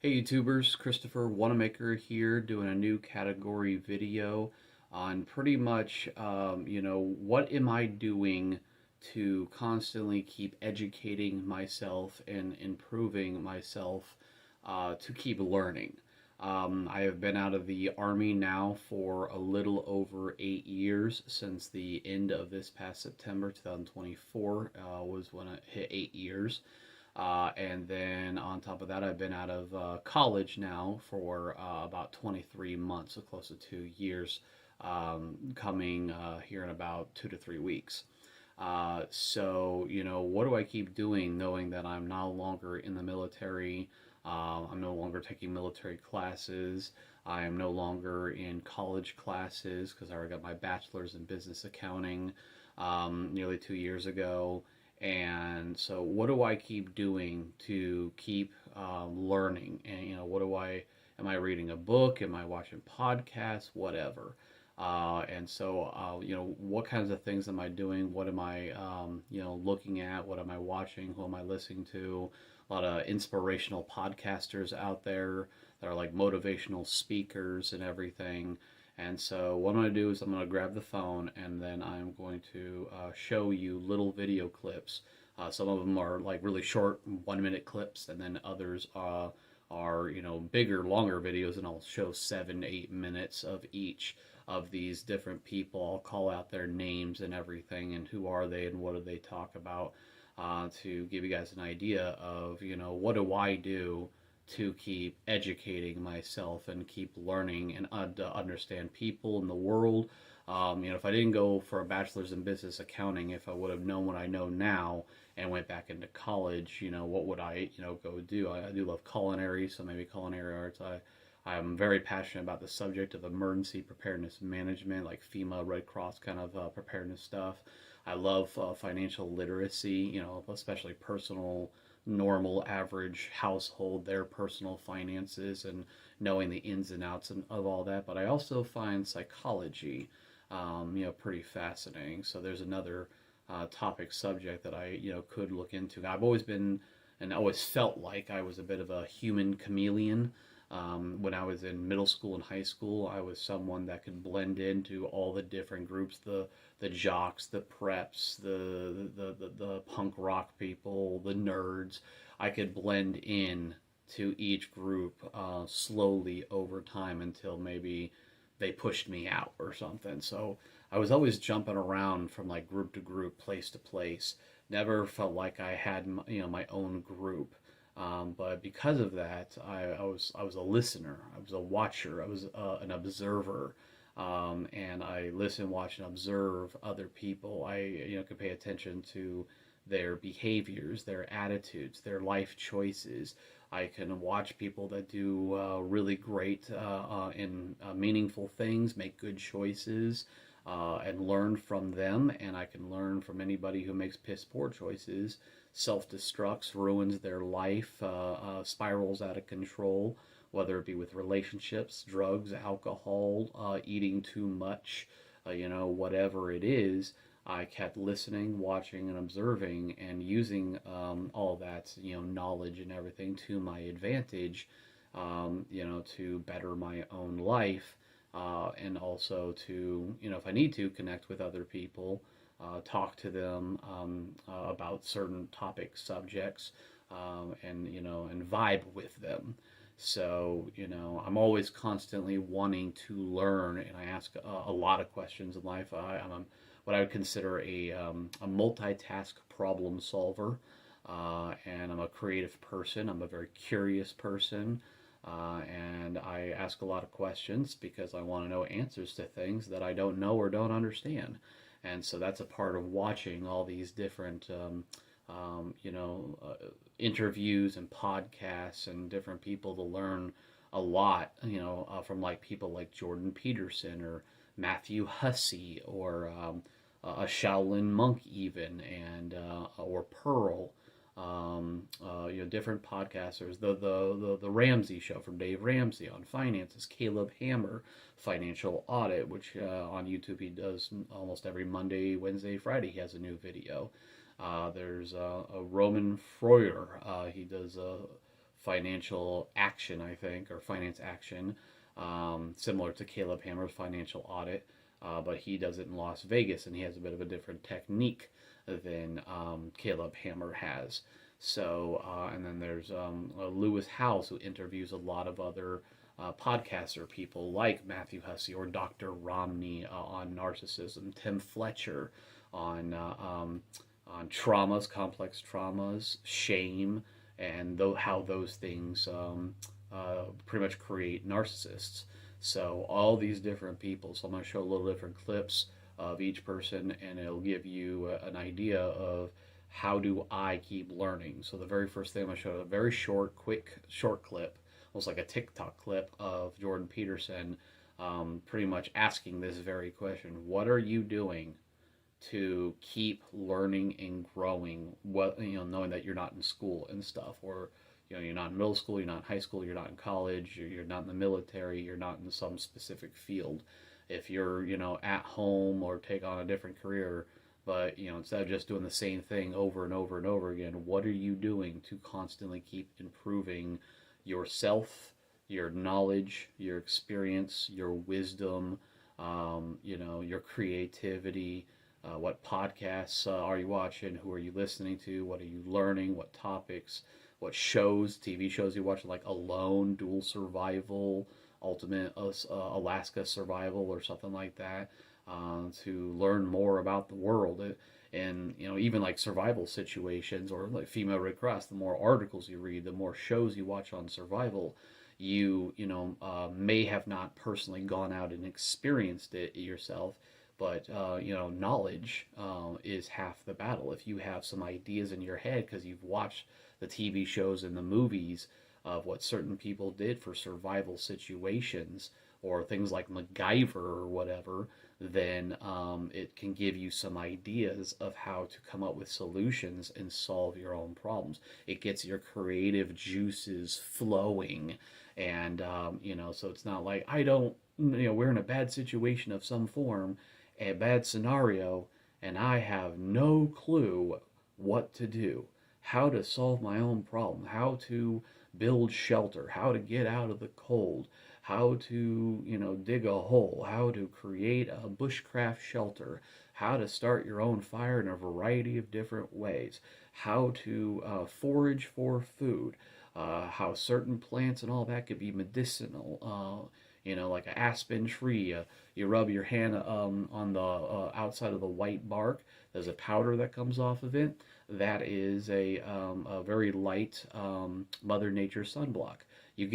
Hey YouTubers, Christopher Wanamaker here doing a new category video on pretty much, what am I doing to constantly keep educating myself and improving myself to keep learning. I have been out of the Army now for a little over 8 years since the end of this past September 2024 was when it hit 8 years. And then on top of that, I've been out of college now for about 23 months, so close to 2 years, coming here in about 2 to 3 weeks. What do I keep doing knowing that I'm no longer in the military? I'm no longer taking military classes. I am no longer in college classes because I already got my bachelor's in business accounting nearly 2 years ago. And so, what do I keep doing to keep learning? And am I reading a book? Am I watching podcasts? Whatever. What kinds of things am I doing? What am I, looking at? What am I watching? Who am I listening to? A lot of inspirational podcasters out there that are like motivational speakers and everything. And so what I'm going to do is I'm going to grab the phone and then I'm going to show you little video clips. Some of them are like really short 1 minute clips, and then others are bigger, longer videos, and I'll show 7, 8 minutes of each of these different people. I'll call out their names and everything and who are they and what do they talk about to give you guys an idea of what do I do to keep educating myself and keep learning and to understand people in the world. If I didn't go for a bachelor's in business accounting, if I would have known what I know now and went back into college, what would I, go do? I do love culinary, so maybe culinary arts. I'm very passionate about the subject of emergency preparedness management, like FEMA, Red Cross kind of preparedness stuff. I love financial literacy, especially personal, normal, average household, their personal finances, and knowing the ins and outs of all that. But I also find psychology, pretty fascinating. So there's another topic subject that I, could look into. I've always been and always felt like I was a bit of a human chameleon. When I was in middle school and high school, I was someone that could blend into all the different groups, the jocks, the preps, the punk rock people, the nerds. I could blend in to each group slowly over time until maybe they pushed me out or something. So I was always jumping around from like group to group, place to place. Never felt like I had my own group. But because of that, I was a listener. I was a watcher. I was an observer, and I listen, watch, and observe other people. I could pay attention to their behaviors, their attitudes, their life choices. I can watch people that do really great and meaningful things, make good choices, and learn from them. And I can learn from anybody who makes piss poor choices, self-destructs, ruins their life, spirals out of control, whether it be with relationships, drugs, alcohol, eating too much, whatever it is. I kept listening, watching, and observing, and using all that, knowledge and everything to my advantage, to better my own life, and also to, if I need to, connect with other people, talk to them about certain topic subjects, and vibe with them. So, I'm always constantly wanting to learn, and I ask a lot of questions in life. I'm what I would consider a multitask problem solver, and I'm a creative person. I'm a very curious person, and I ask a lot of questions because I want to know answers to things that I don't know or don't understand. And so that's a part of watching all these different, interviews and podcasts and different people to learn a lot, from like people like Jordan Peterson or Matthew Hussey or a Shaolin monk even, and or Pearl, different podcasters. The Ramsey Show from Dave Ramsey on finances. Caleb Hammer, financial audit, which on YouTube he does almost every Monday, Wednesday, Friday. He has a new video. There's a Roman Freuler. He does financial action, I think, or finance action, similar to Caleb Hammer's financial audit, but he does it in Las Vegas, and he has a bit of a different technique than Caleb Hammer has. So, and then there's Lewis Howes, who interviews a lot of other podcaster people like Matthew Hussey or Dr. Romney on narcissism, Tim Fletcher on traumas, complex traumas, shame, and how those things pretty much create narcissists. So all these different people. So I'm going to show a little different clips of each person, and it'll give you an idea of how do I keep learning. So the very first thing I'm going to show, a very short, quick, short clip, almost like a TikTok clip of Jordan Peterson, pretty much asking this very question: what are you doing to keep learning and growing? What, knowing that you're not in school and stuff, or you're not in middle school, you're not in high school, you're not in college, you're not in the military, you're not in some specific field. If you're at home or take on a different career, but instead of just doing the same thing over and over and over again, what are you doing to constantly keep improving yourself, your knowledge, your experience, your wisdom, your creativity? What podcasts are you watching? Who are you listening to? What are you learning? What topics? What shows, TV shows you watch, like Alone, Dual Survival, Ultimate Alaska Survival, or something like that, to learn more about the world. And even like survival situations, or like Female Red Cross, the more articles you read, the more shows you watch on survival, you may have not personally gone out and experienced it yourself, but knowledge is half the battle. If you have some ideas in your head because you've watched the TV shows and the movies of what certain people did for survival situations, or things like MacGyver or whatever, then it can give you some ideas of how to come up with solutions and solve your own problems. It gets your creative juices flowing, and so it's not like we're in a bad situation of some form, a bad scenario, and I have no clue what to do, how to solve my own problem, how to build shelter, how to get out of the cold, how to, dig a hole, how to create a bushcraft shelter, how to start your own fire in a variety of different ways, how to forage for food, how certain plants and all that could be medicinal, like an aspen tree. You rub your hand on the outside of the white bark. There's a powder that comes off of it. That is a very light Mother Nature sunblock. You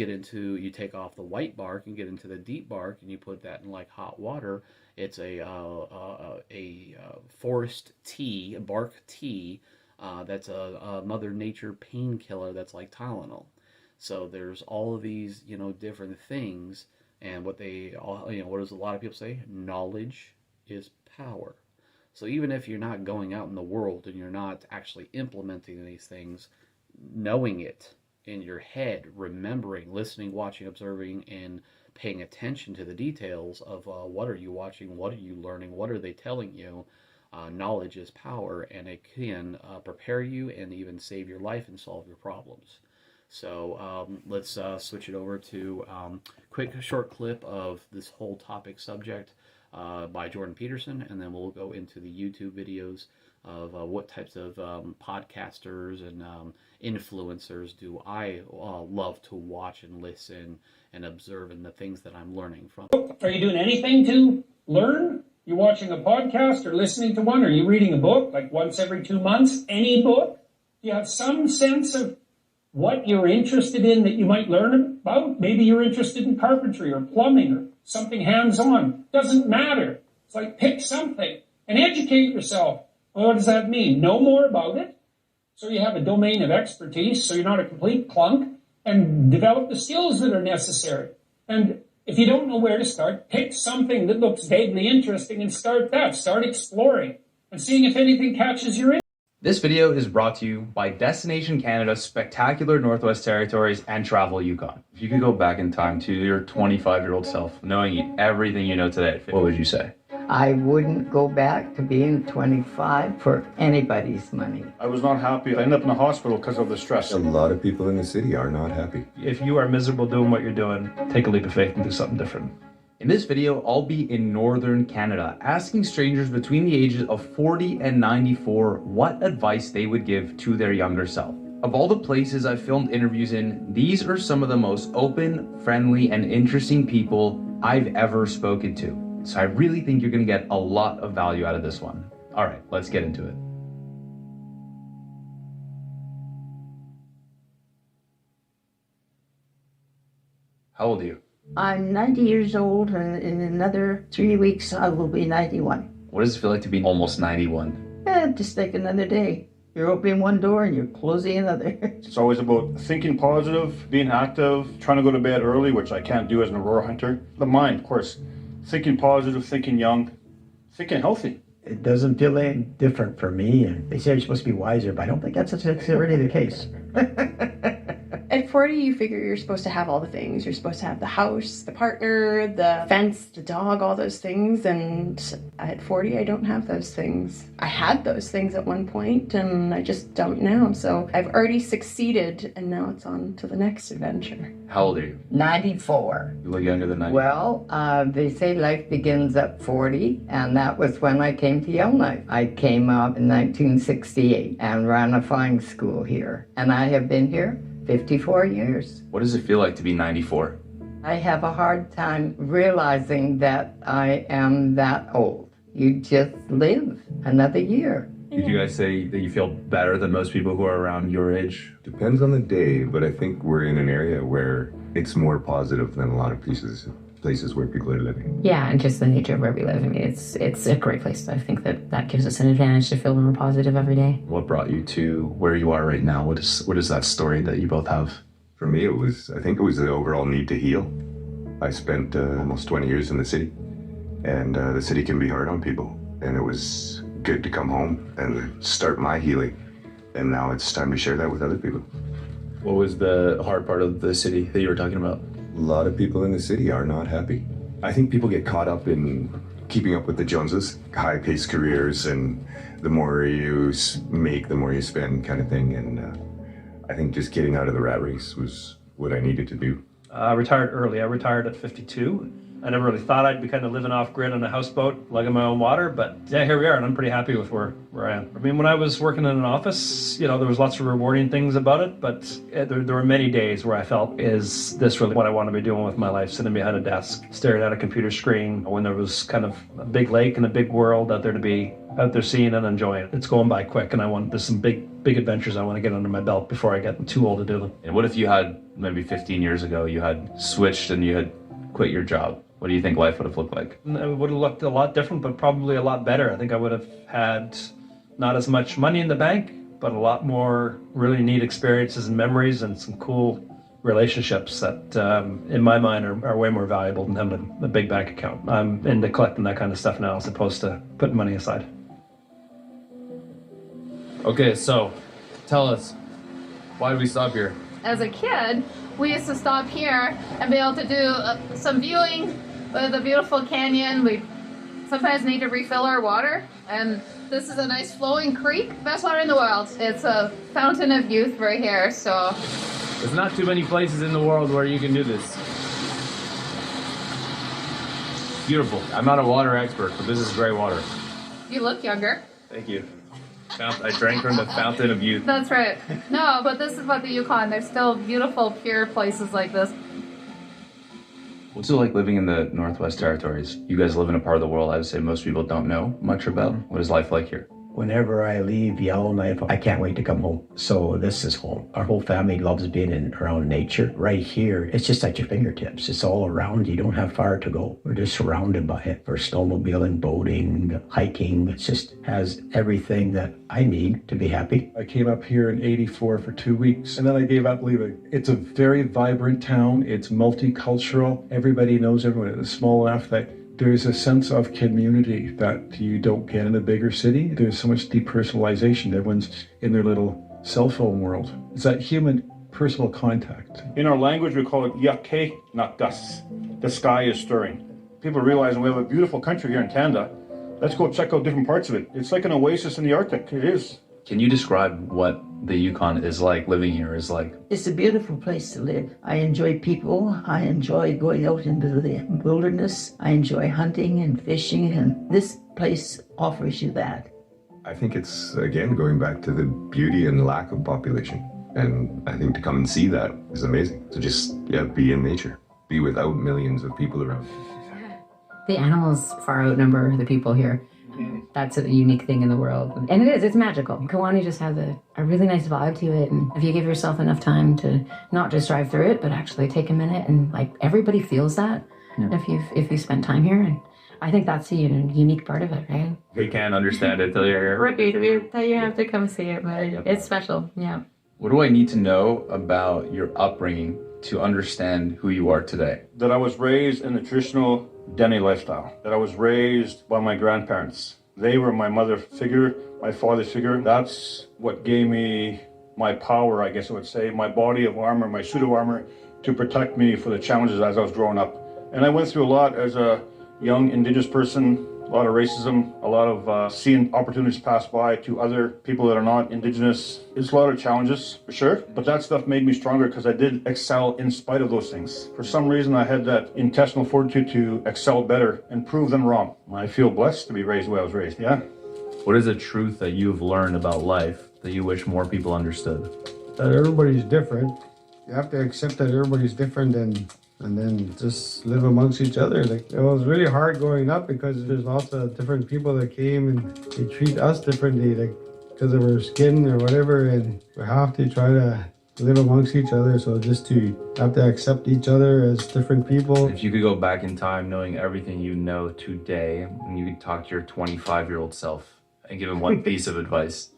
take off the white bark and get into the deep bark, and you put that in like hot water. It's a forest tea, a bark tea. That's a Mother Nature painkiller. That's like Tylenol. So there's all of these, different things. And what does a lot of people say? Knowledge is power. So even if you're not going out in the world and you're not actually implementing these things, knowing it in your head, remembering, listening, watching, observing, and paying attention to the details of what are you watching, what are you learning, what are they telling you, knowledge is power, and it can prepare you and even save your life and solve your problems. So let's switch it over to a quick short clip of this whole topic subject by Jordan Peterson, and then we'll go into the YouTube videos of what types of podcasters and influencers do I love to watch and listen and observe, and the things that I'm learning from. Are you doing anything to learn? You watching a podcast or listening to one? Are you reading a book, like once every 2 months? Any book? Do you have some sense of what you're interested in that you might learn about? Maybe you're interested in carpentry or plumbing or something hands-on. Doesn't matter. It's like pick something and educate yourself. Well, what does that mean? Know more about it, so you have a domain of expertise, so you're not a complete clunk, and develop the skills that are necessary. And if you don't know where to start, pick something that looks vaguely interesting and start that. Start exploring and seeing if anything catches your interest. This video is brought to you by Destination Canada's spectacular Northwest Territories and Travel Yukon. If you could go back in time to your 25-year-old self, knowing everything you know today, what would you say? I wouldn't go back to being 25 for anybody's money. I was not happy. I ended up in the hospital because of the stress. A lot of people in the city are not happy. If you are miserable doing what you're doing, take a leap of faith and do something different. In this video, I'll be in northern Canada, asking strangers between the ages of 40 and 94 what advice they would give to their younger self. Of all the places I've filmed interviews in, these are some of the most open, friendly, and interesting people I've ever spoken to. So I really think you're gonna get a lot of value out of this one. All right, let's get into it. How old are you? I'm 90 years old, and in another 3 weeks, I will be 91. What does it feel like to be almost 91? Just like another day. You're opening one door and you're closing another. It's always about thinking positive, being active, trying to go to bed early, which I can't do as an aurora hunter. The mind, of course. Thinking positive, thinking young, thinking healthy. It doesn't feel any different for me. And they say you're supposed to be wiser, but I don't think that's necessarily the case. At 40, you figure you're supposed to have all the things. You're supposed to have the house, the partner, the fence, the dog, all those things. And at 40, I don't have those things. I had those things at one point, and I just don't now. So I've already succeeded, and now it's on to the next adventure. How old are you? 94. You look younger than 90. Well, they say life begins at 40, and that was when I came to Yellowknife. I came up in 1968 and ran a flying school here, and I have been here 54 years. What does it feel like to be 94? I have a hard time realizing that I am that old. You just live another year. Did you guys say that you feel better than most people who are around your age? Depends on the day, but I think we're in an area where it's more positive than a lot of places where people are living. Yeah, and just the nature of where we live. I mean, it's a great place. I think that gives us an advantage to feel more positive every day. What brought you to where you are right now? What is that story that you both have? For me, I think it was the overall need to heal. I spent almost 20 years in the city, and the city can be hard on people. And it was good to come home and start my healing. And now it's time to share that with other people. What was the hard part of the city that you were talking about? A lot of people in the city are not happy. I think people get caught up in keeping up with the Joneses, high-paced careers, and the more you make, the more you spend kind of thing. And I think just getting out of the rat race was what I needed to do. I retired early. I retired at 52. I never really thought I'd be kind of living off grid on a houseboat, lugging my own water, but yeah, here we are, and I'm pretty happy with where I am. I mean, when I was working in an office, there was lots of rewarding things about it, but there were many days where I felt, is this really what I want to be doing with my life, sitting behind a desk, staring at a computer screen, when there was kind of a big lake and a big world out there to be out there seeing and enjoying. It's going by quick, and there's some big adventures I want to get under my belt before I get too old to do them. And what if you had, maybe 15 years ago, you had switched and you had quit your job? What do you think life would have looked like? It would have looked a lot different, but probably a lot better. I think I would have had not as much money in the bank, but a lot more really neat experiences and memories and some cool relationships that, in my mind, are way more valuable than having a big bank account. I'm into collecting that kind of stuff now as opposed to putting money aside. Okay, so tell us, why did we stop here? As a kid, we used to stop here and be able to do some viewing with a beautiful canyon. We sometimes need to refill our water, and this is a nice flowing creek. Best water in the world. It's a fountain of youth right here, so. There's not too many places in the world where you can do this. Beautiful. I'm not a water expert, but this is great water. You look younger. Thank you. I drank from the fountain of youth. That's right. No, but this is what the Yukon. There's still beautiful, pure places like this. What's it like living in the Northwest Territories? You guys live in a part of the world I would say most people don't know much about. What is life like here? Whenever I leave Yellowknife, I can't wait to come home. So this is home. Our whole family loves being around nature. Right here, it's just at your fingertips. It's all around. You don't have far to go. We're just surrounded by it for snowmobiling, boating, hiking. It just has everything that I need to be happy. I came up here in '84 for 2 weeks, and then I gave up leaving. It's a very vibrant town. It's multicultural. Everybody knows everyone. It's small enough that there's a sense of community that you don't get in a bigger city. There's so much depersonalization. Everyone's in their little cell phone world. It's that human personal contact. In our language, we call it yake, not gus. The sky is stirring. People realize we have a beautiful country here in Canada, let's go check out different parts of it. It's like an oasis in the Arctic. It is. Can you describe what the Yukon is like, living here is like? It's a beautiful place to live. I enjoy people. I enjoy going out into the wilderness. I enjoy hunting and fishing, and this place offers you that. I think it's, again, going back to the beauty and lack of population. And I think to come and see that is amazing. To just, be in nature. Be without millions of people around. The animals far outnumber the people here. That's a unique thing in the world. And it's magical. Kiwani just has a really nice vibe to it. And if you give yourself enough time to not just drive through it, but actually take a minute, and like everybody feels that if you spend time here. And I think that's a unique part of it, right? We can't understand it till you're here. Right, you have to come see it, but it's special, yeah. What do I need to know about your upbringing to understand who you are today? That I was raised in the traditional Dene lifestyle. That I was raised by my grandparents. They were my mother figure, my father figure. That's what gave me my power, I guess I would say, my body of armor, my suit of armor, to protect me for the challenges as I was growing up. And I went through a lot as a young Indigenous person, a lot of racism, a lot of seeing opportunities pass by to other people that are not Indigenous. It's a lot of challenges, for sure. But that stuff made me stronger because I did excel in spite of those things. For some reason, I had that intestinal fortitude to excel better and prove them wrong. I feel blessed to be raised the way I was raised, yeah. What is a truth that you've learned about life that you wish more people understood? That everybody's different. You have to accept that everybody's different and then just live amongst each other. Like, it was really hard growing up because there's lots of different people that came and they treat us differently, like because of our skin or whatever, and we have to try to live amongst each other. So just to have to accept each other as different people. If you could go back in time knowing everything you know today, and you could talk to your 25-year-old self and give him one piece of advice,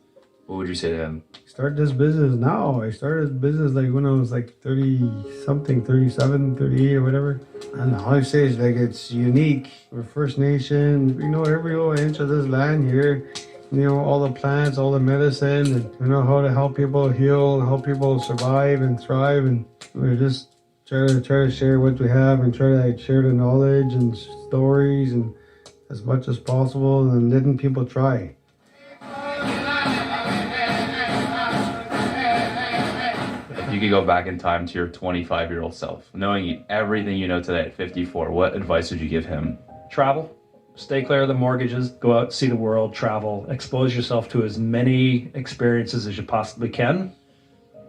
what would you say to him? Start this business now. I started business like when I was like 30 something, 37, 38 or whatever. And all I say is like it's unique. We're First Nation. We know every little inch of this land here. You know, all the plants, all the medicine, and we know how to help people heal, help people survive and thrive. And we're just try to share what we have and try to share the knowledge and stories and as much as possible, and letting people try. You could go back in time to your 25-year-old self, knowing everything you know today at 54, what advice would you give him? Travel. Stay clear of the mortgages. Go out, see the world, travel. Expose yourself to as many experiences as you possibly can,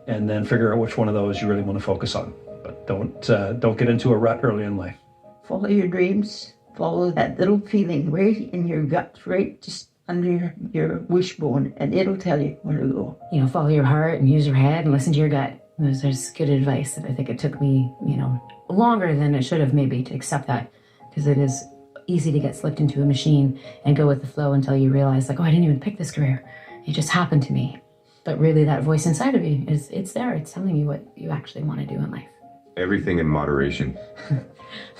and then figure out which one of those you really want to focus on. But don't get into a rut early in life. Follow your dreams. Follow that little feeling right in your gut, right just under your wishbone, and it'll tell you where to go. Follow your heart and use your head and listen to your gut. There's good advice that I think it took me, longer than it should have maybe to accept that, because it is easy to get slipped into a machine and go with the flow until you realize, like, oh, I didn't even pick this career. It just happened to me. But really that voice inside of you, it's there. It's telling you what you actually want to do in life. Everything in moderation.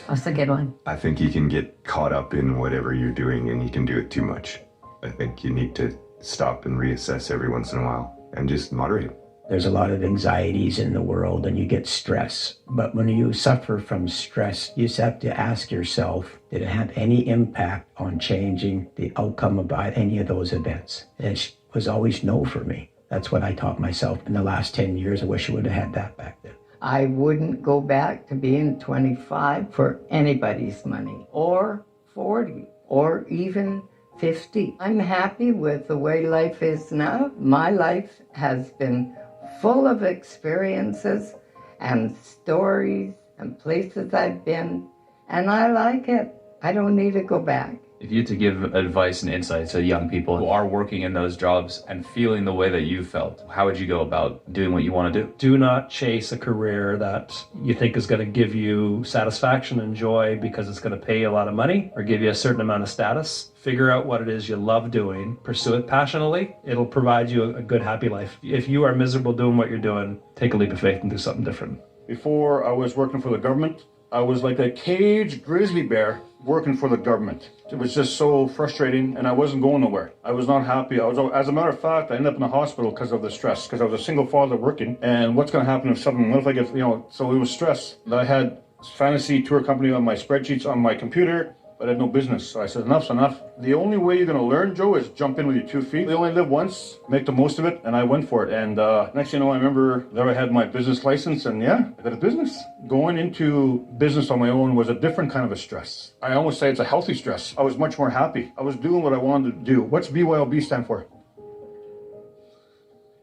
That's a good one. I think you can get caught up in whatever you're doing and you can do it too much. I think you need to stop and reassess every once in a while and just moderate. There's a lot of anxieties in the world and you get stress. But when you suffer from stress, you just have to ask yourself, did it have any impact on changing the outcome about any of those events? And it was always no for me. That's what I taught myself in the last 10 years. I wish I would have had that back then. I wouldn't go back to being 25 for anybody's money, or 40, or even 50. I'm happy with the way life is now. My life has been full of experiences and stories and places I've been, and I like it. I don't need to go back. If you had to give advice and insight to young people who are working in those jobs and feeling the way that you felt, how would you go about doing what you want to do? Do not chase a career that you think is going to give you satisfaction and joy because it's going to pay you a lot of money or give you a certain amount of status. Figure out what it is you love doing, pursue it passionately. It'll provide you a good, happy life. If you are miserable doing what you're doing, take a leap of faith and do something different. Before I was working for the government, I was like a caged grizzly bear working for the government. It was just so frustrating, and I wasn't going nowhere. I was not happy. As a matter of fact, I ended up in the hospital because of the stress, because I was a single father working, and what's going to happen if something, what if I get, so it was stress. I had fantasy tour company on my spreadsheets on my computer, but I had no business. So I said, enough's enough. The only way you're going to learn, Joe, is jump in with your 2 feet. We only live once, make the most of it, and I went for it. And next thing you know, I remember there I had my business license, and yeah, I got a business. Going into business on my own was a different kind of a stress. I almost say it's a healthy stress. I was much more happy. I was doing what I wanted to do. What's BYOB stand for?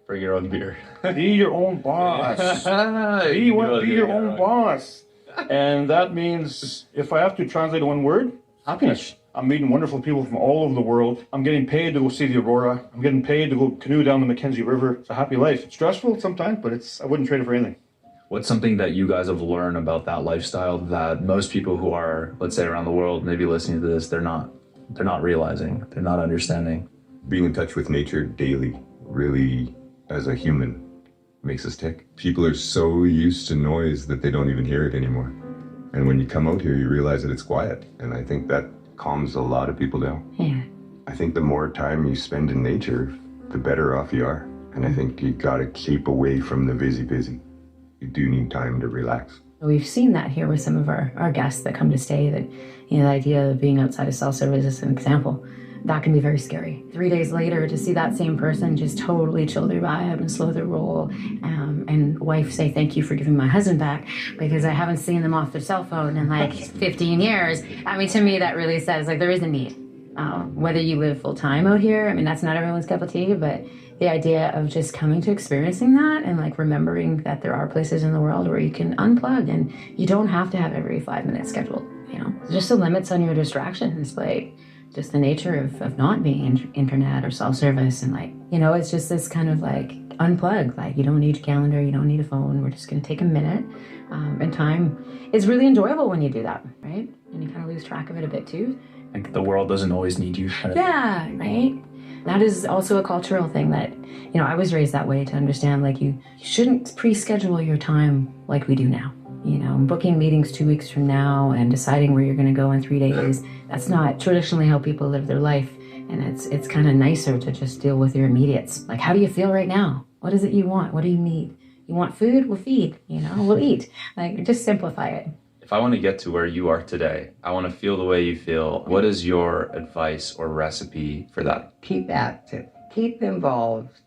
Bring your own beer. Be your own boss. Be your own boss. And that means, if I have to translate one word, happiness. I'm meeting wonderful people from all over the world. I'm getting paid to go see the aurora. I'm getting paid to go canoe down the Mackenzie River. It's a happy life. It's stressful sometimes, but I wouldn't trade it for anything. What's something that you guys have learned about that lifestyle that most people who are, let's say, around the world, maybe listening to this, they're not realizing, they're not understanding? Being in touch with nature daily, really, as a human, makes us tick. People are so used to noise that they don't even hear it anymore. And when you come out here, you realize that it's quiet. And I think that calms a lot of people down. Yeah. I think the more time you spend in nature, the better off you are. And I think you gotta keep away from the busy. You do need time to relax. We've seen that here with some of our guests that come to stay, that, you know, the idea of being outside of self-service is an example. That can be very scary. 3 days later, to see that same person just totally chill their vibe and slow their roll, and wife say, thank you for giving my husband back, because I haven't seen them off their cell phone in like 15 years. I mean, to me, that really says, like, there is a need. Whether you live full-time out here, I mean, that's not everyone's cup of tea, but the idea of just coming to experiencing that and like remembering that there are places in the world where you can unplug and you don't have to have every 5 minutes scheduled, you know. Just the limits on your distractions, like just the nature of not being internet or self-service, and like, you know, it's just this kind of like unplug. Like, you don't need your calendar, you don't need a phone. We're just going to take a minute, and time is really enjoyable when you do that, right? And you kind of lose track of it a bit too. Like, the world doesn't always need you. Yeah, right? That is also a cultural thing that, you know, I was raised that way, to understand, like, you shouldn't pre-schedule your time like we do now. You know, booking meetings 2 weeks from now and deciding where you're going to go in 3 days, that's not traditionally how people live their life. And it's kind of nicer to just deal with your immediates. Like, how do you feel right now? What is it you want? What do you need? You want food? We'll feed, you know, we'll eat. Like, just simplify it. If I want to get to where you are today, I want to feel the way you feel. What is your advice or recipe for that? Keep active. Keep involved.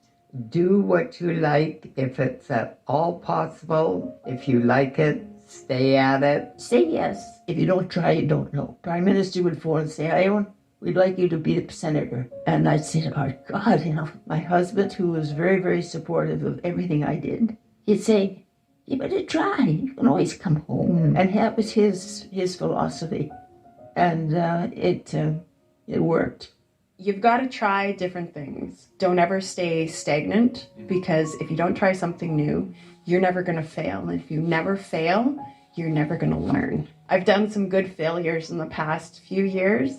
Do what you like if it's at all possible. If you like it, stay at it. Say yes. If you don't try, you don't know. Prime Minister would phone and say, we'd like you to be the senator. And I'd say, oh God, you know, my husband, who was very, very supportive of everything I did, he'd say, you better try. You can always come home. And that was his philosophy. And it worked. You've got to try different things. Don't ever stay stagnant, because if you don't try something new, you're never going to fail. And if you never fail, you're never going to learn. I've done some good failures in the past few years,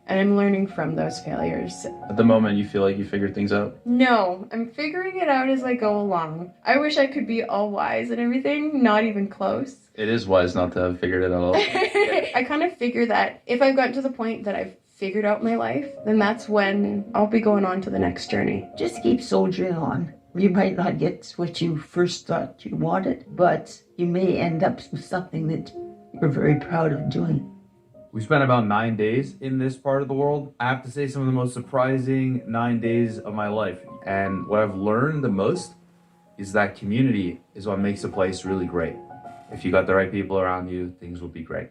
and I'm learning from those failures. At the moment, you feel like you figured things out? No, I'm figuring it out as I go along. I wish I could be all wise and everything, not even close. It is wise not to have figured it out all. I kind of figure that if I've gotten to the point that I've figured out my life, then that's when I'll be going on to the next journey. Just keep soldiering on. You might not get what you first thought you wanted, but you may end up with something that you're very proud of doing. We spent about 9 days in this part of the world. I have to say, some of the most surprising 9 days of my life. And what I've learned the most is that community is what makes a place really great. If you got the right people around you, things will be great.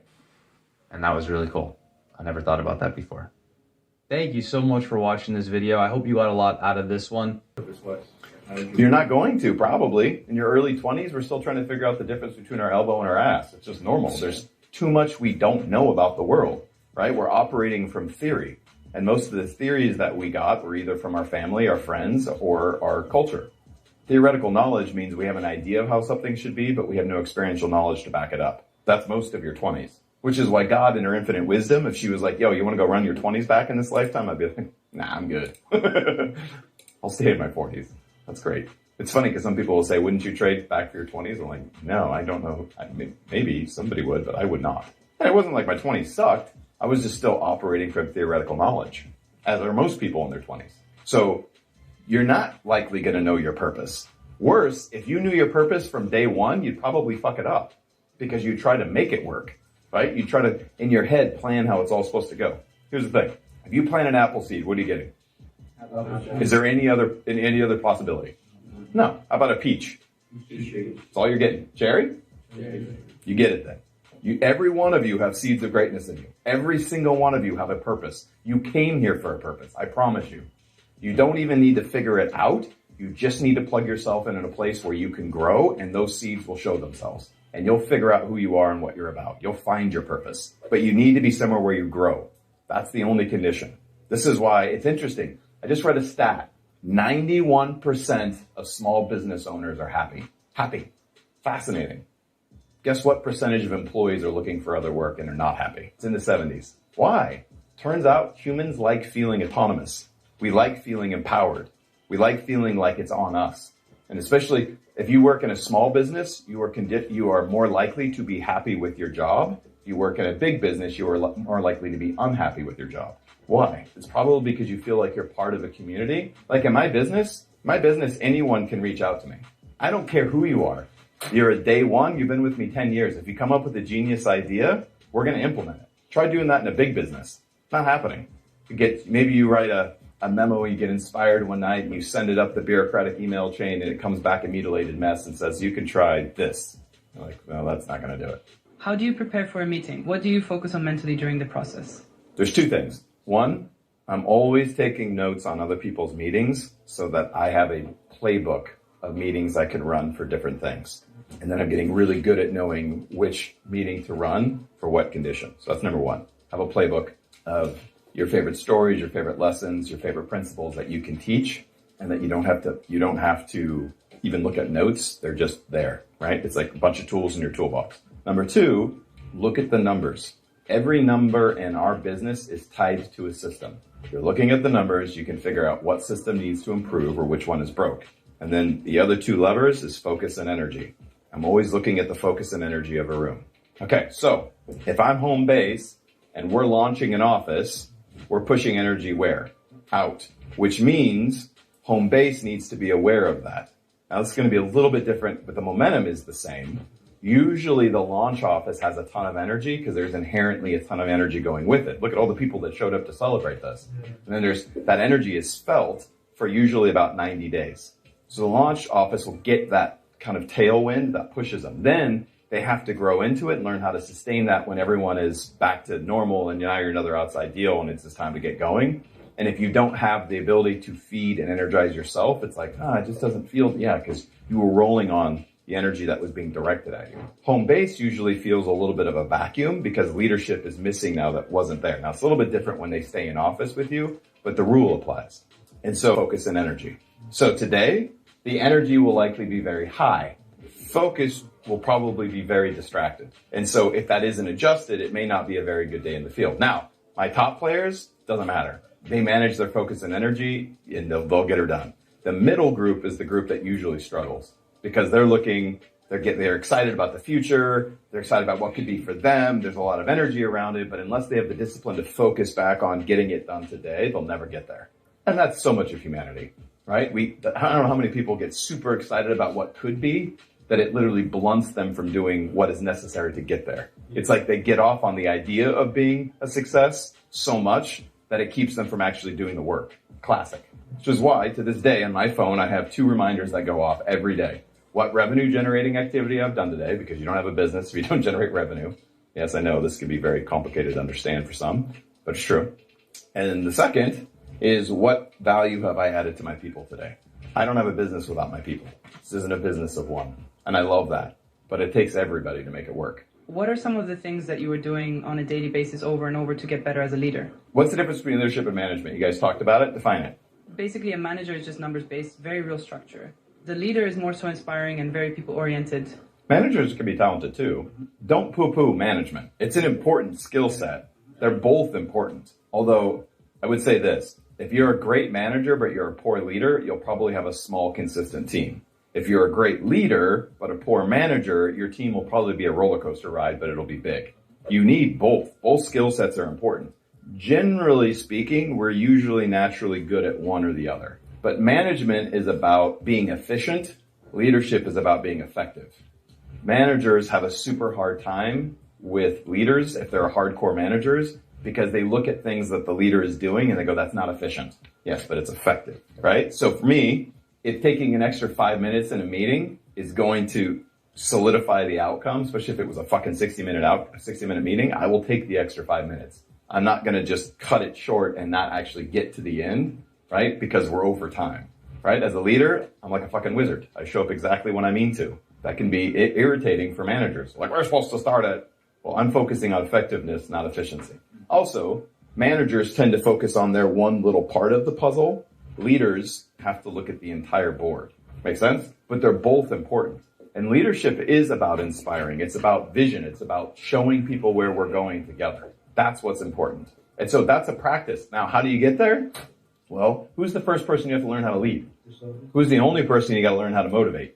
And that was really cool. I never thought about that before. Thank you so much for watching this video. I hope you got a lot out of this one. You're not going to, probably. In your early 20s, we're still trying to figure out the difference between our elbow and our ass. It's just normal. There's too much we don't know about the world, right? We're operating from theory. And most of the theories that we got were either from our family, our friends, or our culture. Theoretical knowledge means we have an idea of how something should be, but we have no experiential knowledge to back it up. That's most of your 20s. Which is why God, in her infinite wisdom, if she was like, yo, you want to go run your 20s back in this lifetime? I'd be like, nah, I'm good. I'll stay in my 40s. That's great. It's funny because some people will say, wouldn't you trade back for your 20s? I'm like, no, I don't know. Maybe somebody would, but I would not. And it wasn't like my 20s sucked. I was just still operating from theoretical knowledge, as are most people in their 20s. So you're not likely going to know your purpose. Worse, if you knew your purpose from day one, you'd probably fuck it up because you try to make it work. right? You try to, in your head, plan how it's all supposed to go. Here's the thing. If you plant an apple seed, what are you getting? Is there any other possibility? No. How about a peach? That's all you're getting. Cherry? You get it then. Every one of you have seeds of greatness in you. Every single one of you have a purpose. You came here for a purpose. I promise you. You don't even need to figure it out. You just need to plug yourself in a place where you can grow, and those seeds will show themselves. And you'll figure out who you are and what you're about. You'll find your purpose. But you need to be somewhere where you grow. That's the only condition. This is why it's interesting. I just read a stat. 91% of small business owners are happy. Happy. Fascinating. Guess what percentage of employees are looking for other work and are not happy? It's in the 70s. Why? Turns out humans like feeling autonomous. We like feeling empowered. We like feeling like it's on us. And especially if you work in a small business, you are more likely to be happy with your job. If you work in a big business, you are more likely to be unhappy with your job. Why? It's probably because you feel like you're part of a community. Like in my business, anyone can reach out to me. I don't care who you are. You're a day one, you've been with me 10 years. If you come up with a genius idea, we're going to implement it. Try doing that in a big business. It's not happening. Maybe you write a memo, you get inspired one night and you send it up the bureaucratic email chain and it comes back a mutilated mess and says, you can try this. You're like, well, that's not going to do it. How do you prepare for a meeting? What do you focus on mentally during the process? There's two things. One, I'm always taking notes on other people's meetings so that I have a playbook of meetings I can run for different things. And then I'm getting really good at knowing which meeting to run for what condition. So that's number one. Have a playbook of your favorite stories, your favorite lessons, your favorite principles that you can teach, and that you don't have to even look at notes. They're just there, right? It's like a bunch of tools in your toolbox. Number two, look at the numbers. Every number in our business is tied to a system. If you're looking at the numbers, you can figure out what system needs to improve or which one is broke. And then the other two levers is focus and energy. I'm always looking at the focus and energy of a room. Okay, so if I'm home base and we're launching an office, we're pushing energy where? Out, which means home base needs to be aware of that. Now, it's going to be a little bit different, but the momentum is the same. Usually the launch office has a ton of energy because there's inherently a ton of energy going with it. Look at all the people that showed up to celebrate this. And then that energy is felt for usually about 90 days. So the launch office will get that kind of tailwind that pushes them. Then they have to grow into it and learn how to sustain that when everyone is back to normal and now you're another outside deal and it's just time to get going. And if you don't have the ability to feed and energize yourself, it's like, it just doesn't feel, because you were rolling on the energy that was being directed at you. Home base usually feels a little bit of a vacuum because leadership is missing now that wasn't there. Now, it's a little bit different when they stay in office with you, but the rule applies. And so focus and energy. So today, the energy will likely be very high. Focus will probably be very distracted. And so if that isn't adjusted, it may not be a very good day in the field. Now, my top players, doesn't matter. They manage their focus and energy and they'll get her done. The middle group is the group that usually struggles because they're excited about the future. They're excited about what could be for them. There's a lot of energy around it, but unless they have the discipline to focus back on getting it done today, they'll never get there. And that's so much of humanity, right? I don't know how many people get super excited about what could be, that it literally blunts them from doing what is necessary to get there. It's like they get off on the idea of being a success so much that it keeps them from actually doing the work. Classic. Which is why, to this day, on my phone, I have 2 reminders that go off every day. What revenue generating activity I've done today, because you don't have a business if you don't generate revenue. Yes, I know this can be very complicated to understand for some, but it's true. And the second is what value have I added to my people today? I don't have a business without my people. This isn't a business of one. And I love that. But it takes everybody to make it work. What are some of the things that you were doing on a daily basis over and over to get better as a leader? What's the difference between leadership and management? You guys talked about it. Define it. Basically, a manager is just numbers-based, very real structure. The leader is more so inspiring and very people-oriented. Managers can be talented too. Don't poo-poo management. It's an important skill set. They're both important. Although, I would say this. If you're a great manager but you're a poor leader, you'll probably have a small, consistent team. If you're a great leader but a poor manager, your team will probably be a roller coaster ride, but it'll be big. You need both. Both skill sets are important. Generally speaking, we're usually naturally good at one or the other. But management is about being efficient. Leadership is about being effective. Managers have a super hard time with leaders if they're hardcore managers, because they look at things that the leader is doing and they go, that's not efficient. Yes, but it's effective, right? So for me, if taking an extra 5 minutes in a meeting is going to solidify the outcome, especially if it was a fucking 60-minute meeting, I will take the extra 5 minutes. I'm not going to just cut it short and not actually get to the end, right? Because we're over time, right? As a leader, I'm like a fucking wizard. I show up exactly when I mean to. That can be irritating for managers. Like, we're supposed to start at, well, I'm focusing on effectiveness, not efficiency. Also, managers tend to focus on their one little part of the puzzle. Leaders have to look at the entire board. Make sense? But they're both important. And leadership is about inspiring. It's about vision. It's about showing people where we're going together. That's what's important. And so that's a practice. Now, how do you get there? Well, who's the first person you have to learn how to lead? Who's the only person you got to learn how to motivate?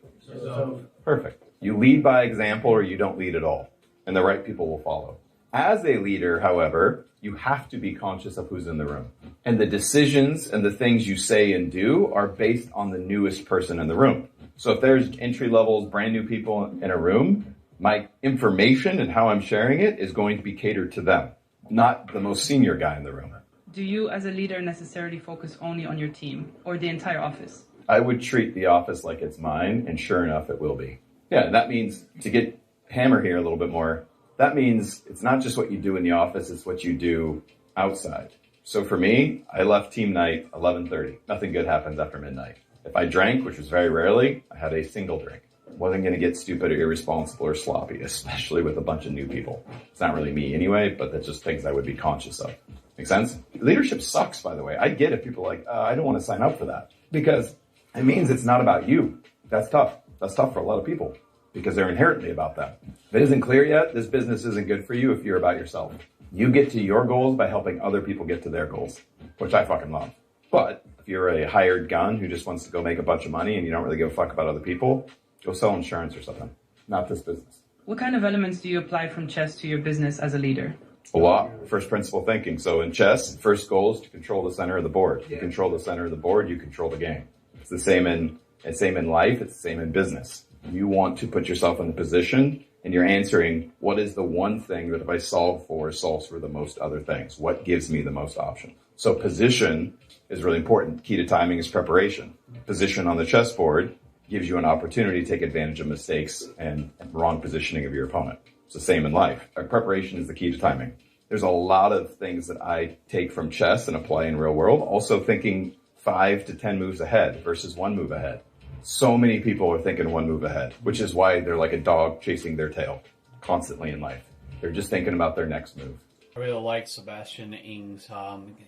Perfect. You lead by example or you don't lead at all. And the right people will follow. As a leader, however, you have to be conscious of who's in the room. And the decisions and the things you say and do are based on the newest person in the room. So if there's entry levels, brand new people in a room, my information and how I'm sharing it is going to be catered to them, not the most senior guy in the room. Do you, as a leader, necessarily focus only on your team or the entire office? I would treat the office like it's mine, and sure enough, it will be. Yeah, and that means, to get hammer here a little bit more, that means it's not just what you do in the office, it's what you do outside. So for me, I left team night 11:30. Nothing good happens after midnight. If I drank, which was very rarely, I had a single drink. Wasn't going to get stupid or irresponsible or sloppy, especially with a bunch of new people. It's not really me anyway, but that's just things I would be conscious of. Make sense? Leadership sucks, by the way. I get it. People are like, I don't want to sign up for that. Because it means it's not about you. That's tough. That's tough for a lot of people because they're inherently about that. If it isn't clear yet, this business isn't good for you if you're about yourself. You get to your goals by helping other people get to their goals, which I fucking love. But if you're a hired gun who just wants to go make a bunch of money and you don't really give a fuck about other people, go sell insurance or something. Not this business. What kind of elements do you apply from chess to your business as a leader? A lot. First principle thinking. So in chess, first goal is to control the center of the board. You control the center of the board, you control the game. It's the same in life, it's the same in business. You want to put yourself in a position and you're answering, what is the one thing that if I solve for, solves for the most other things? What gives me the most option? So position is really important. Key to timing is preparation. Position on the chessboard gives you an opportunity to take advantage of mistakes and wrong positioning of your opponent. It's the same in life. Preparation is the key to timing. There's a lot of things that I take from chess and apply in real world. Also thinking 5 to 10 moves ahead versus 1 move ahead. So many people are thinking 1 move ahead, which is why they're like a dog chasing their tail constantly in life. They're just thinking about their next move. I really like Sebastian Ings.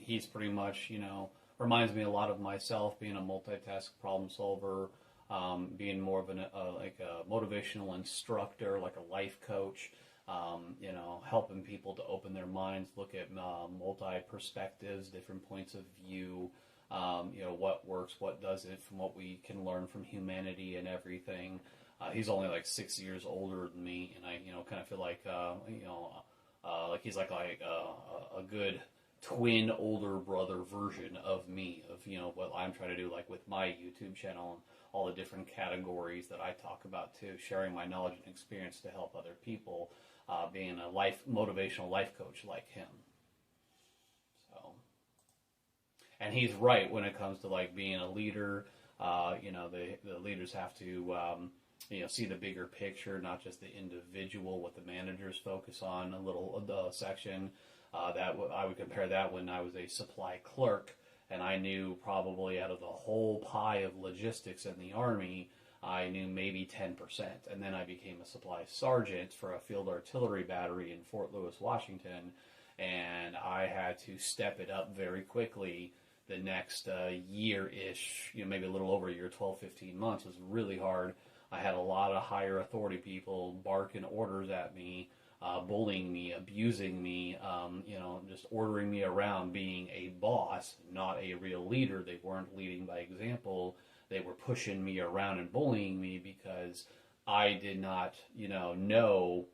He's pretty much, reminds me a lot of myself, being a multitask problem solver, being more of like a motivational instructor, like a life coach, helping people to open their minds, look at multi-perspectives, different points of view, what works, what doesn't, from what we can learn from humanity and everything. He's only like 6 years older than me, and I, kind of feel like, like he's like a good twin older brother version of me, of, what I'm trying to do, like with my YouTube channel and all the different categories that I talk about too, sharing my knowledge and experience to help other people, being a motivational life coach like him. And he's right when it comes to like being a leader. The leaders have to see the bigger picture, not just the individual. What the managers focus on, a little section that I would compare that when I was a supply clerk, and I knew probably out of the whole pie of logistics in the Army, I knew maybe 10%. And then I became a supply sergeant for a field artillery battery in Fort Lewis, Washington, and I had to step it up very quickly. The next year-ish, maybe a little over a year, 12, 15 months, was really hard. I had a lot of higher authority people barking orders at me, bullying me, abusing me, just ordering me around, being a boss, not a real leader. They weren't leading by example. They were pushing me around and bullying me because I did not, know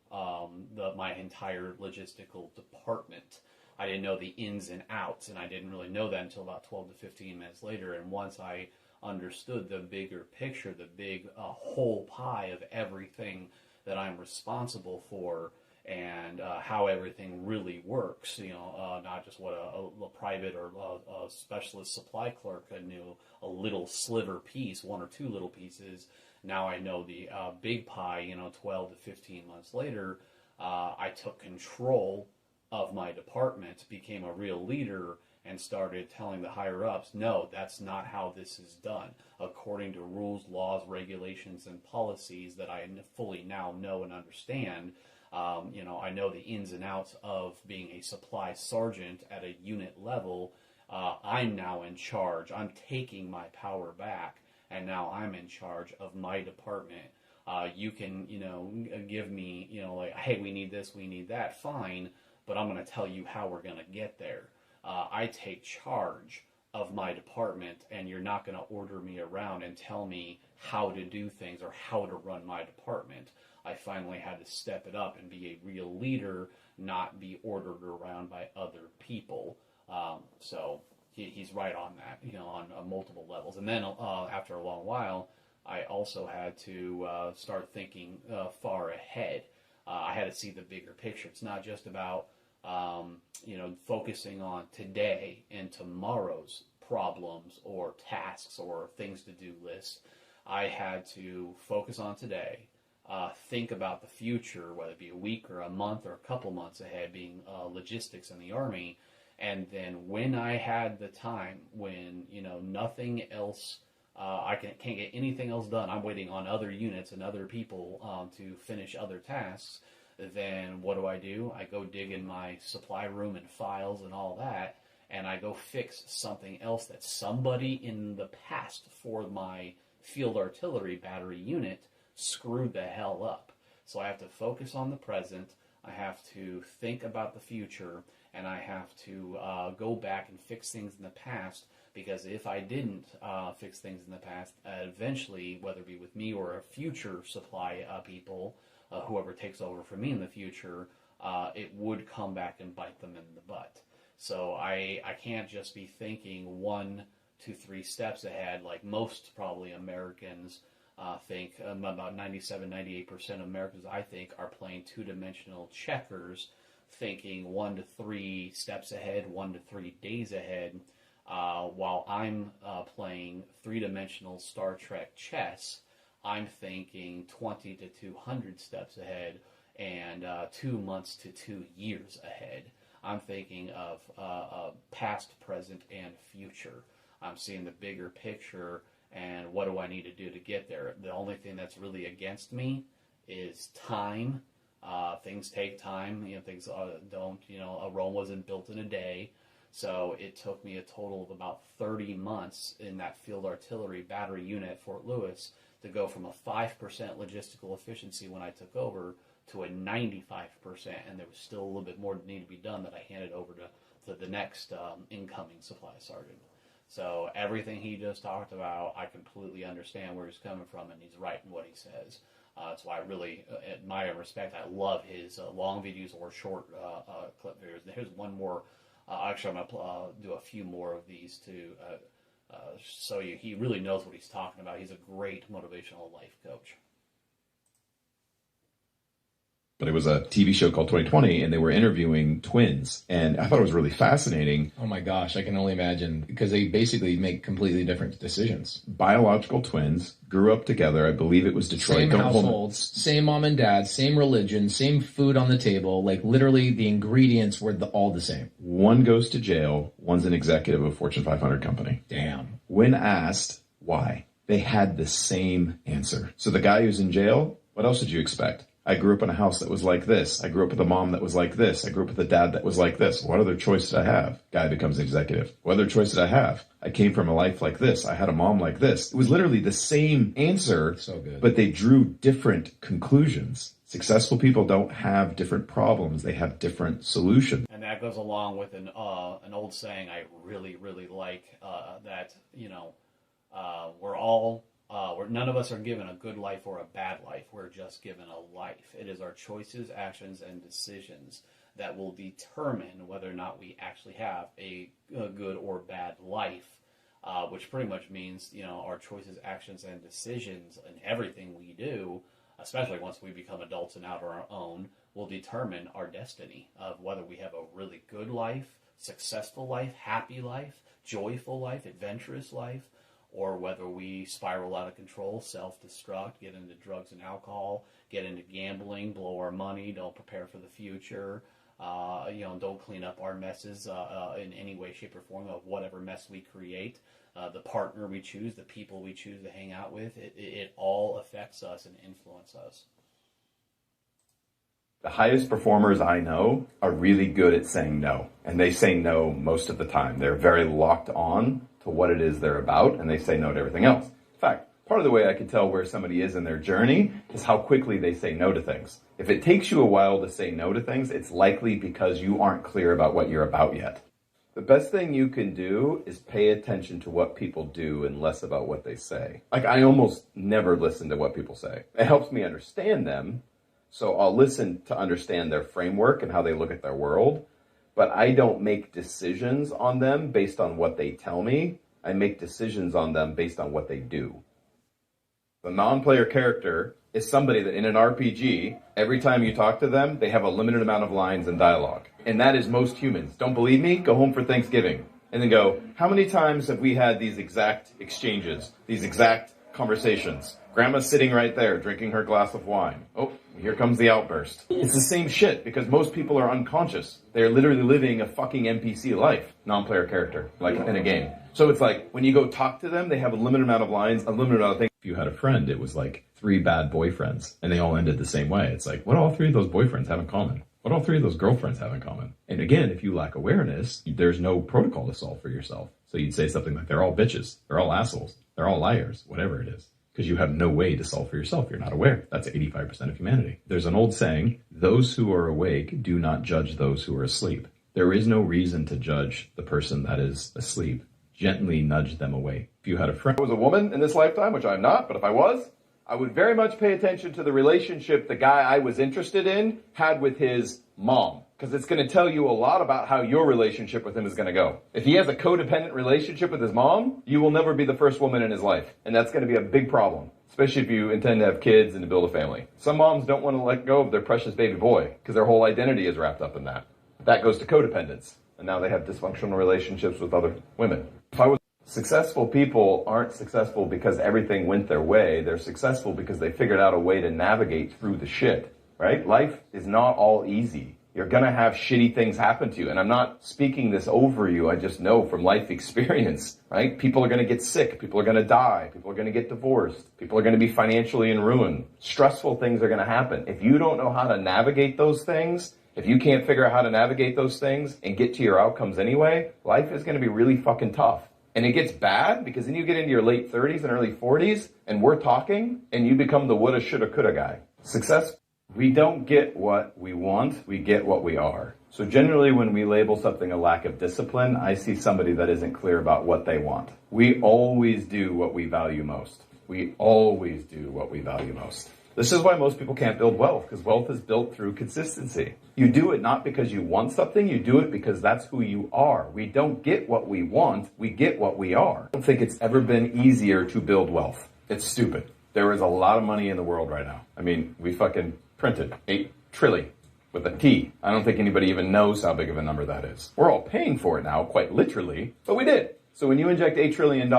my entire logistical department. I didn't know the ins and outs, and I didn't really know that until about 12 to 15 minutes later. And once I understood the bigger picture, the big whole pie of everything that I'm responsible for, and how everything really works. Not just what a private or a specialist supply clerk knew, a little sliver piece, one or two little pieces. Now I know the big pie. 12 to 15 months later, I took control of my department, became a real leader, and started telling the higher ups, no, that's not how this is done, according to rules, laws, regulations, and policies that I fully now know and understand. I know the ins and outs of being a supply sergeant at a unit level. I'm now in charge. I'm taking my power back, and now I'm in charge of my department. You can, give me, like, hey, we need this, we need that, fine, but I'm going to tell you how we're going to get there. I take charge of my department, and you're not going to order me around and tell me how to do things or how to run my department. I finally had to step it up and be a real leader, not be ordered around by other people. So he's right on that, on multiple levels. And then after a long while, I also had to start thinking far ahead. I had to see the bigger picture. It's not just about focusing on today and tomorrow's problems or tasks or things to do lists. I had to focus on today, think about the future, whether it be a week or a month or a couple months ahead, being logistics in the Army. And then when I had the time, when, nothing else, I can't get anything else done, I'm waiting on other units and other people to finish other tasks, then what do? I go dig in my supply room and files and all that, and I go fix something else that somebody in the past for my field artillery battery unit screwed the hell up. So I have to focus on the present, I have to think about the future, and I have to go back and fix things in the past, because if I didn't fix things in the past, eventually, whether it be with me or a future supply people, whoever takes over for me in the future, it would come back and bite them in the butt. So I can't just be thinking 1 to 3 steps ahead like most probably Americans think. About 97-98% of Americans, I think, are playing two-dimensional checkers, thinking 1 to 3 steps ahead, 1 to 3 days ahead, while I'm playing three-dimensional Star Trek chess. I'm thinking 20 to 200 steps ahead and 2 months to 2 years ahead. I'm thinking of past, present, and future. I'm seeing the bigger picture, and what do I need to do to get there? The only thing that's really against me is time. Things take time. Things don't, Rome wasn't built in a day. So it took me a total of about 30 months in that field artillery battery unit at Fort Lewis to go from a 5% logistical efficiency when I took over to a 95%, and there was still a little bit more that needed to be done that I handed over to the next incoming supply sergeant. So everything he just talked about, I completely understand where he's coming from, and he's right in what he says. That's why I really admire and respect. I love his long videos or short clip videos. Here's one more. Actually, I'm going to do a few more of these too. So he really knows what he's talking about. He's a great motivational life coach. But it was a TV show called 2020, and they were interviewing twins. And I thought it was really fascinating. Oh my gosh, I can only imagine, because they basically make completely different decisions. Biological twins grew up together. I believe it was Detroit. Same households, same mom and dad, same religion, same food on the table. Like literally the ingredients were all the same. One goes to jail. One's an executive of a Fortune 500 company. Damn. When asked why, they had the same answer. So the guy who's in jail, what else did you expect? I grew up in a house that was like this. I grew up with a mom that was like this. I grew up with a dad that was like this. What other choice did I have? Guy becomes an executive. What other choice did I have? I came from a life like this. I had a mom like this. It was literally the same answer, so good. But they drew different conclusions. Successful people don't have different problems. They have different solutions. And that goes along with an old saying I really, really like, that, we're all... none of us are given a good life or a bad life. We're just given a life. It is our choices, actions, and decisions that will determine whether or not we actually have a good or bad life, which pretty much means, our choices, actions, and decisions and everything we do, especially once we become adults and out on our own, will determine our destiny of whether we have a really good life, successful life, happy life, joyful life, adventurous life, or whether we spiral out of control, self-destruct, get into drugs and alcohol, get into gambling, blow our money, don't prepare for the future, don't clean up our messes in any way, shape, or form of whatever mess we create. The partner we choose, the people we choose to hang out with, it all affects us and influences us. The highest performers I know are really good at saying no, and they say no most of the time. They're very locked on to what it is they're about, and they say no to everything else. In fact, part of the way I can tell where somebody is in their journey is how quickly they say no to things. If it takes you a while to say no to things, it's likely because you aren't clear about what you're about yet. The best thing you can do is pay attention to what people do and less about what they say. Like, I almost never listen to what people say. It helps me understand them, so I'll listen to understand their framework and how they look at their world, but I don't make decisions on them based on what they tell me. I make decisions on them based on what they do. The non-player character is somebody that in an RPG, every time you talk to them, they have a limited amount of lines and dialogue. And that is most humans. Don't believe me? Go home for Thanksgiving. And then go, how many times have we had these exact exchanges, these exact conversations? Grandma's sitting right there, drinking her glass of wine. Oh, here comes the outburst. It's the same shit, because most people are unconscious. They're literally living a fucking NPC life, non-player character, like in a game. So it's like, when you go talk to them, they have a limited amount of lines, a limited amount of things. If you had a friend, it was like 3 bad boyfriends, and they all ended the same way. It's like, what do all 3 of those boyfriends have in common? What do all 3 of those girlfriends have in common? And again, if you lack awareness, there's no protocol to solve for yourself. So you'd say something like, they're all bitches, they're all assholes, they're all liars, whatever it is. Because you have no way to solve for yourself. You're not aware. That's 85% of humanity. There's an old saying, those who are awake do not judge those who are asleep. There is no reason to judge the person that is asleep. Gently nudge them away. If you had a friend I was a woman in this lifetime, which I'm not, but if I was, I would very much pay attention to the relationship the guy I was interested in had with his mom. Because it's going to tell you a lot about how your relationship with him is going to go. If he has a codependent relationship with his mom, you will never be the first woman in his life. And that's going to be a big problem, especially if you intend to have kids and to build a family. Some moms don't want to let go of their precious baby boy because their whole identity is wrapped up in that. That goes to codependence. And now they have dysfunctional relationships with other women. If I was Successful people aren't successful because everything went their way. They're successful because they figured out a way to navigate through the shit, right? Life is not all easy. You're going to have shitty things happen to you. And I'm not speaking this over you. I just know from life experience, right? People are going to get sick. People are going to die. People are going to get divorced. People are going to be financially in ruin. Stressful things are going to happen. If you don't know how to navigate those things, if you can't figure out how to navigate those things and get to your outcomes anyway, life is going to be really fucking tough. And it gets bad because then you get into your late 30s and early 40s and we're talking and you become the woulda, shoulda, coulda guy. Success. We don't get what we want, we get what we are. So generally when we label something a lack of discipline, I see somebody that isn't clear about what they want. We always do what we value most. We always do what we value most. This is why most people can't build wealth, because wealth is built through consistency. You do it not because you want something, you do it because that's who you are. We don't get what we want, we get what we are. I don't think it's ever been easier to build wealth. It's stupid. There is a lot of money in the world right now. I mean, we fucking printed 8 trillion with a T. I don't think anybody even knows how big of a number that is. We're all paying for it now, quite literally, but we did. So when you inject $8 trillion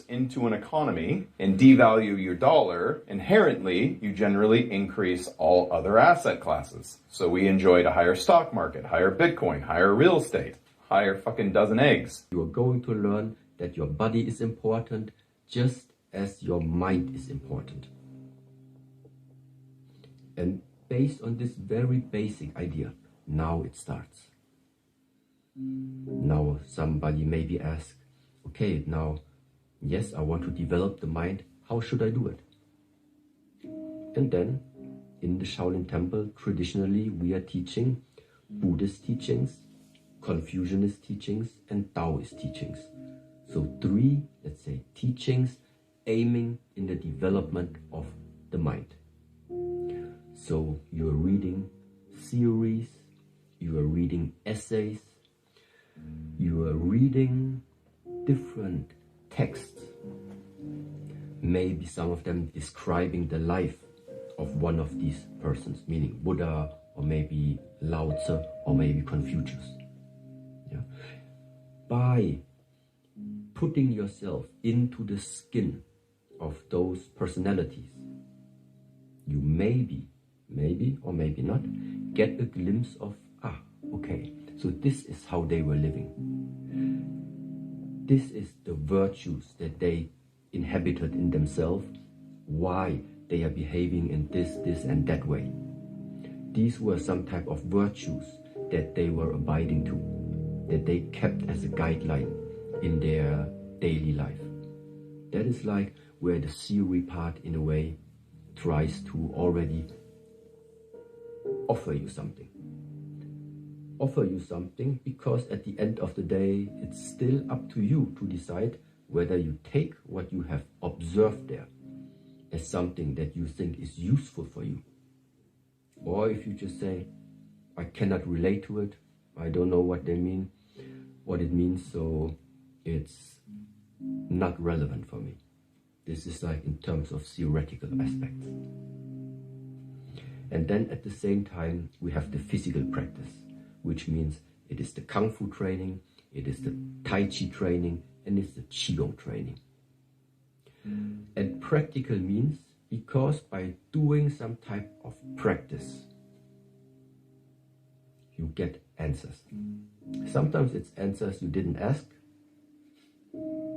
into an economy and devalue your dollar, inherently, you generally increase all other asset classes. So we enjoyed a higher stock market, higher Bitcoin, higher real estate, higher fucking dozen eggs. You are going to learn that your body is important just as your mind is important. And based on this very basic idea, now it starts. Now somebody maybe asks, okay, now, yes, I want to develop the mind. How should I do it? And then, in the Shaolin Temple, traditionally, we are teaching Buddhist teachings, Confucianist teachings, and Taoist teachings. So 3, let's say, teachings aiming in the development of the mind. So you are reading theories, you are reading essays, you are reading different texts, maybe some of them describing the life of one of these persons, meaning Buddha or maybe Lao Tzu, or maybe Confucius. Yeah? By putting yourself into the skin of those personalities, you maybe or maybe not, get a glimpse of, okay, so this is how they were living. This is the virtues that they inhabited in themselves, why they are behaving in this and that way. These were some type of virtues that they were abiding to, that they kept as a guideline in their daily life. That is like where the theory part, in a way, tries to already offer you something. Offer you something because at the end of the day, it's still up to you to decide whether you take what you have observed there as something that you think is useful for you. Or if you just say, I cannot relate to it, I don't know what it means, so it's not relevant for me. This is like in terms of theoretical aspects. And then at the same time, we have the physical practice, which means it is the Kung Fu training, it is the Tai Chi training, and it's the Qigong training. And practical means because by doing some type of practice, you get answers. Sometimes it's answers you didn't ask,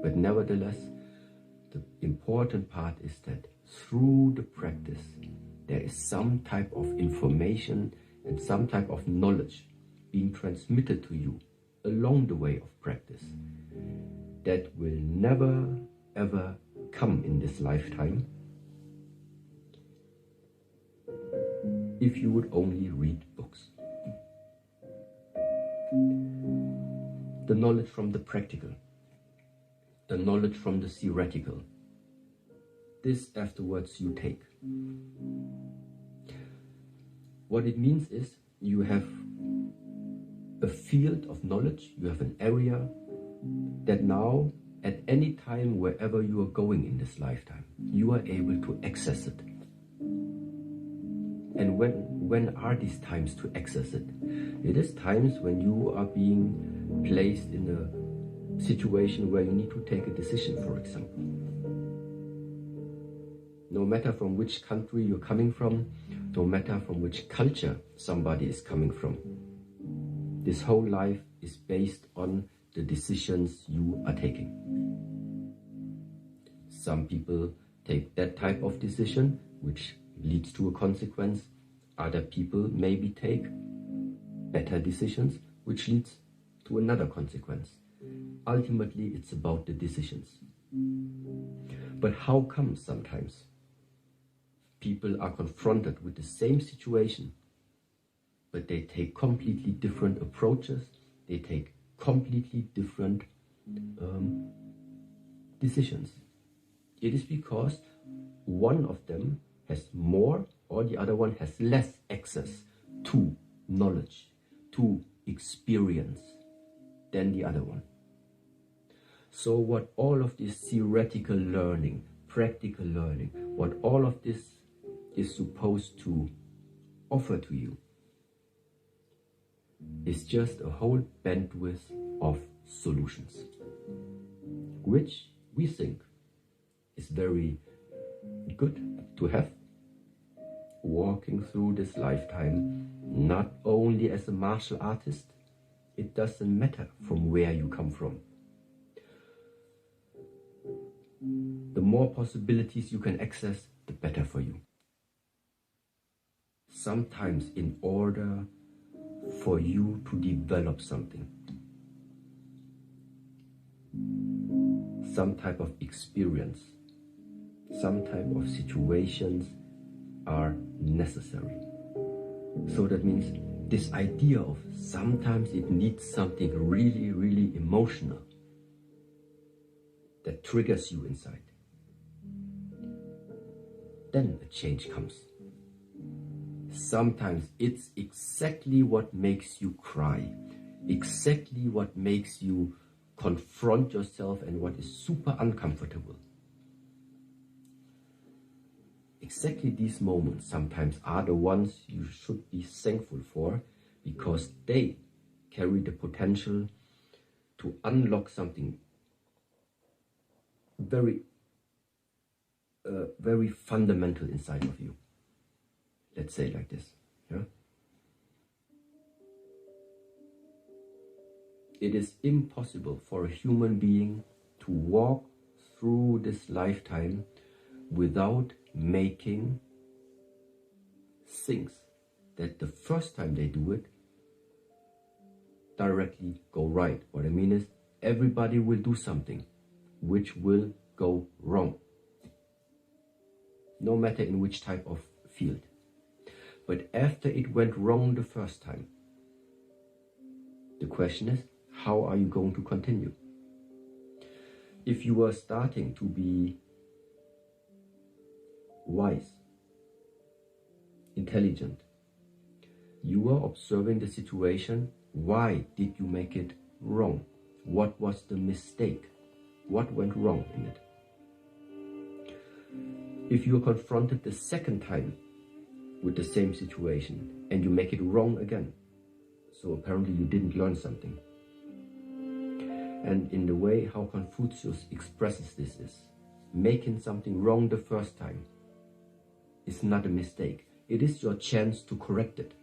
but nevertheless, the important part is that through the practice, there is some type of information and some type of knowledge being transmitted to you along the way of practice that will never ever come in this lifetime if you would only read books. The knowledge from the practical, the knowledge from the theoretical, this afterwards you take. What it means is you have a field of knowledge, you have an area that now at any time wherever you are going in this lifetime, you are able to access it. And when are these times to access it? It is times when you are being placed in a situation where you need to take a decision, for example. No matter from which country you're coming from, no matter from which culture somebody is coming from, this whole life is based on the decisions you are taking. Some people take that type of decision, which leads to a consequence. Other people maybe take better decisions, which leads to another consequence. Ultimately, it's about the decisions. But how come sometimes people are confronted with the same situation, but they take completely different approaches, they take completely different decisions? It is because one of them has more or the other one has less access to knowledge, to experience than the other one. So what all of this theoretical learning, practical learning, what all of this is supposed to offer to you is just a whole bandwidth of solutions, which we think is very good to have walking through this lifetime, not only as a martial artist. It doesn't matter from where you come from. The more possibilities you can access, the better for you. Sometimes in order for you to develop something, some type of experience, some type of situations are necessary. So that means this idea of sometimes it needs something really, really emotional that triggers you inside. Then a change comes. Sometimes it's exactly what makes you cry, exactly what makes you confront yourself and what is super uncomfortable. exactly these moments sometimes are the ones you should be thankful for, because they carry the potential to unlock something very, very fundamental inside of you. Let's say like this. Yeah? It is impossible for a human being to walk through this lifetime without making things that the first time they do it directly go right. What I mean is, everybody will do something which will go wrong, no matter in which type of field. But after it went wrong the first time, the question is, how are you going to continue? If you are starting to be wise, intelligent, you are observing the situation. Why did you make it wrong? What was the mistake? What went wrong in it? If you are confronted the second time with the same situation and you make it wrong again, so apparently you didn't learn something. And in the way how Confucius expresses this is, making something wrong the first time is not a mistake. It is your chance to correct it.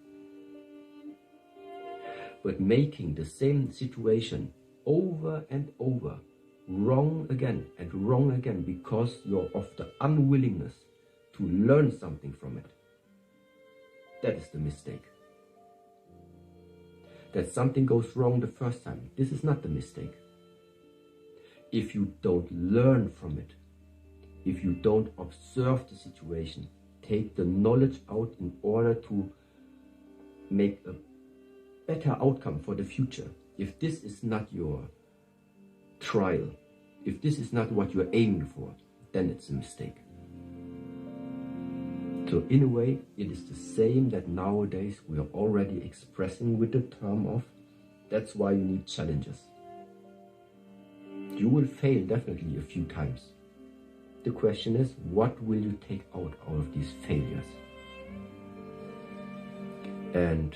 But making the same situation over and over, wrong again and wrong again, because you're of the unwillingness to learn something from it, that is the mistake. That something goes wrong the first time, this is not the mistake. If you don't learn from it, if you don't observe the situation, take the knowledge out in order to make a better outcome for the future, if this is not your trial, if this is not what you're aiming for, then it's a mistake. So in a way, it is the same that nowadays we are already expressing with the term of, that's why you need challenges. You will fail definitely a few times. The question is, what will you take out of these failures? And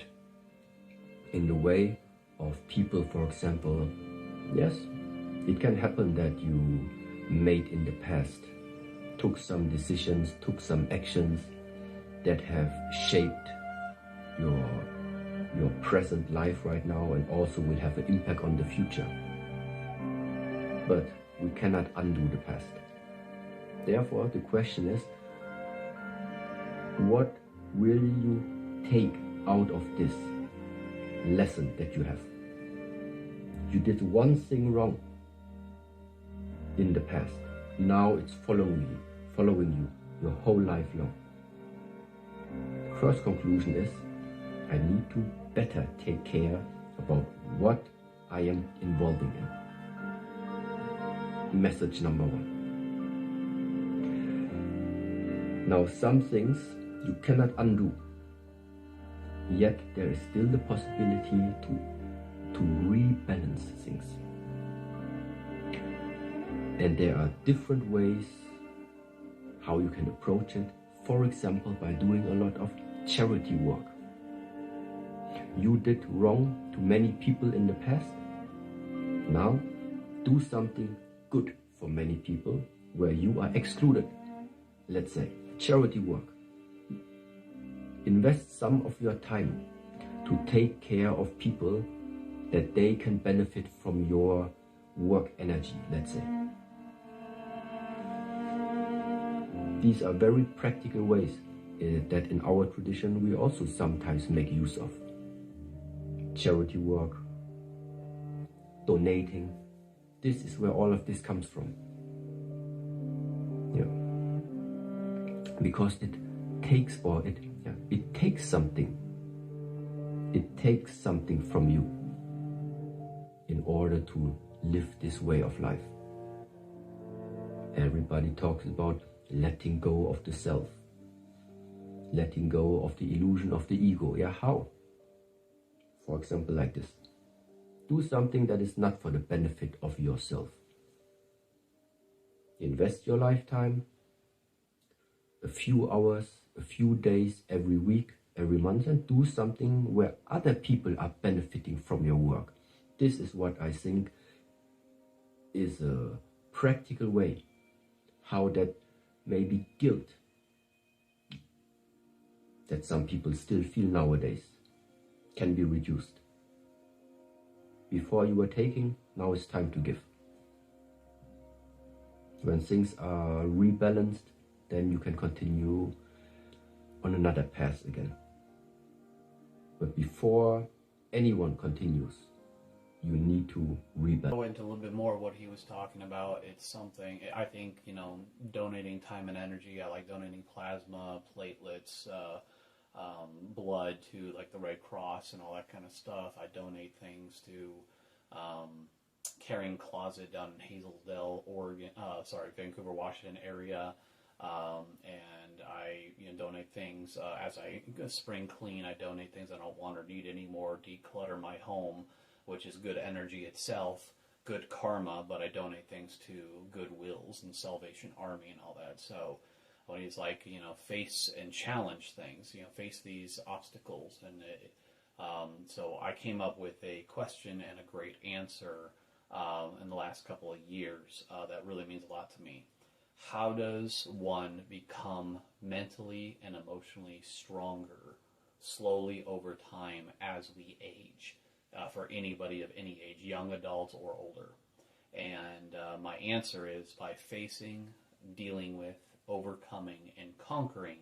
in the way of people, for example, yes, it can happen that you made in the past, took some decisions, took some actions that have shaped your present life right now and also will have an impact on the future. But we cannot undo the past. Therefore, the question is, what will you take out of this lesson that you have? You did one thing wrong in the past. Now it's following you your whole life long. First conclusion is, I need to better take care about what I am involving in. Message number one. Now, some things you cannot undo, yet there is still the possibility to rebalance things. And there are different ways how you can approach it. For example, by doing a lot of charity work. You did wrong to many people in the past. Now, do something good for many people where you are excluded. Let's say, charity work. Invest some of your time to take care of people that they can benefit from your work energy, let's say. These are very practical ways that in our tradition we also sometimes make use of. Charity work, donating, this is where all of this comes from. Yeah. Because it takes something. It takes something from you in order to live this way of life. Everybody talks about letting go of the self, letting go of the illusion of the ego. Yeah, how? For example, like this. Do something that is not for the benefit of yourself. Invest your lifetime, a few hours, a few days every week, every month, and do something where other people are benefiting from your work. This is what I think is a practical way how that maybe guilt that some people still feel nowadays can be reduced. Before you were taking, now it's time to give. When things are rebalanced, then you can continue on another path again. But before anyone continues, you need to rebalance. Go into a little bit more of what he was talking about. It's something, I think, donating time and energy. I like donating plasma, platelets, blood to like the Red Cross and all that kind of stuff. I donate things to Caring Closet down in Hazeldale, Vancouver, Washington area. And I donate things as I spring clean. I donate things I don't want or need anymore, declutter my home, which is good energy itself, good karma, but I donate things to Goodwills and Salvation Army and all that. So when he's like, face and challenge things, face these obstacles. And so I came up with a question and a great answer in the last couple of years that really means a lot to me. How does one become mentally and emotionally stronger slowly over time as we age, for anybody of any age, young adults or older? And my answer is by facing, dealing with, overcoming, and conquering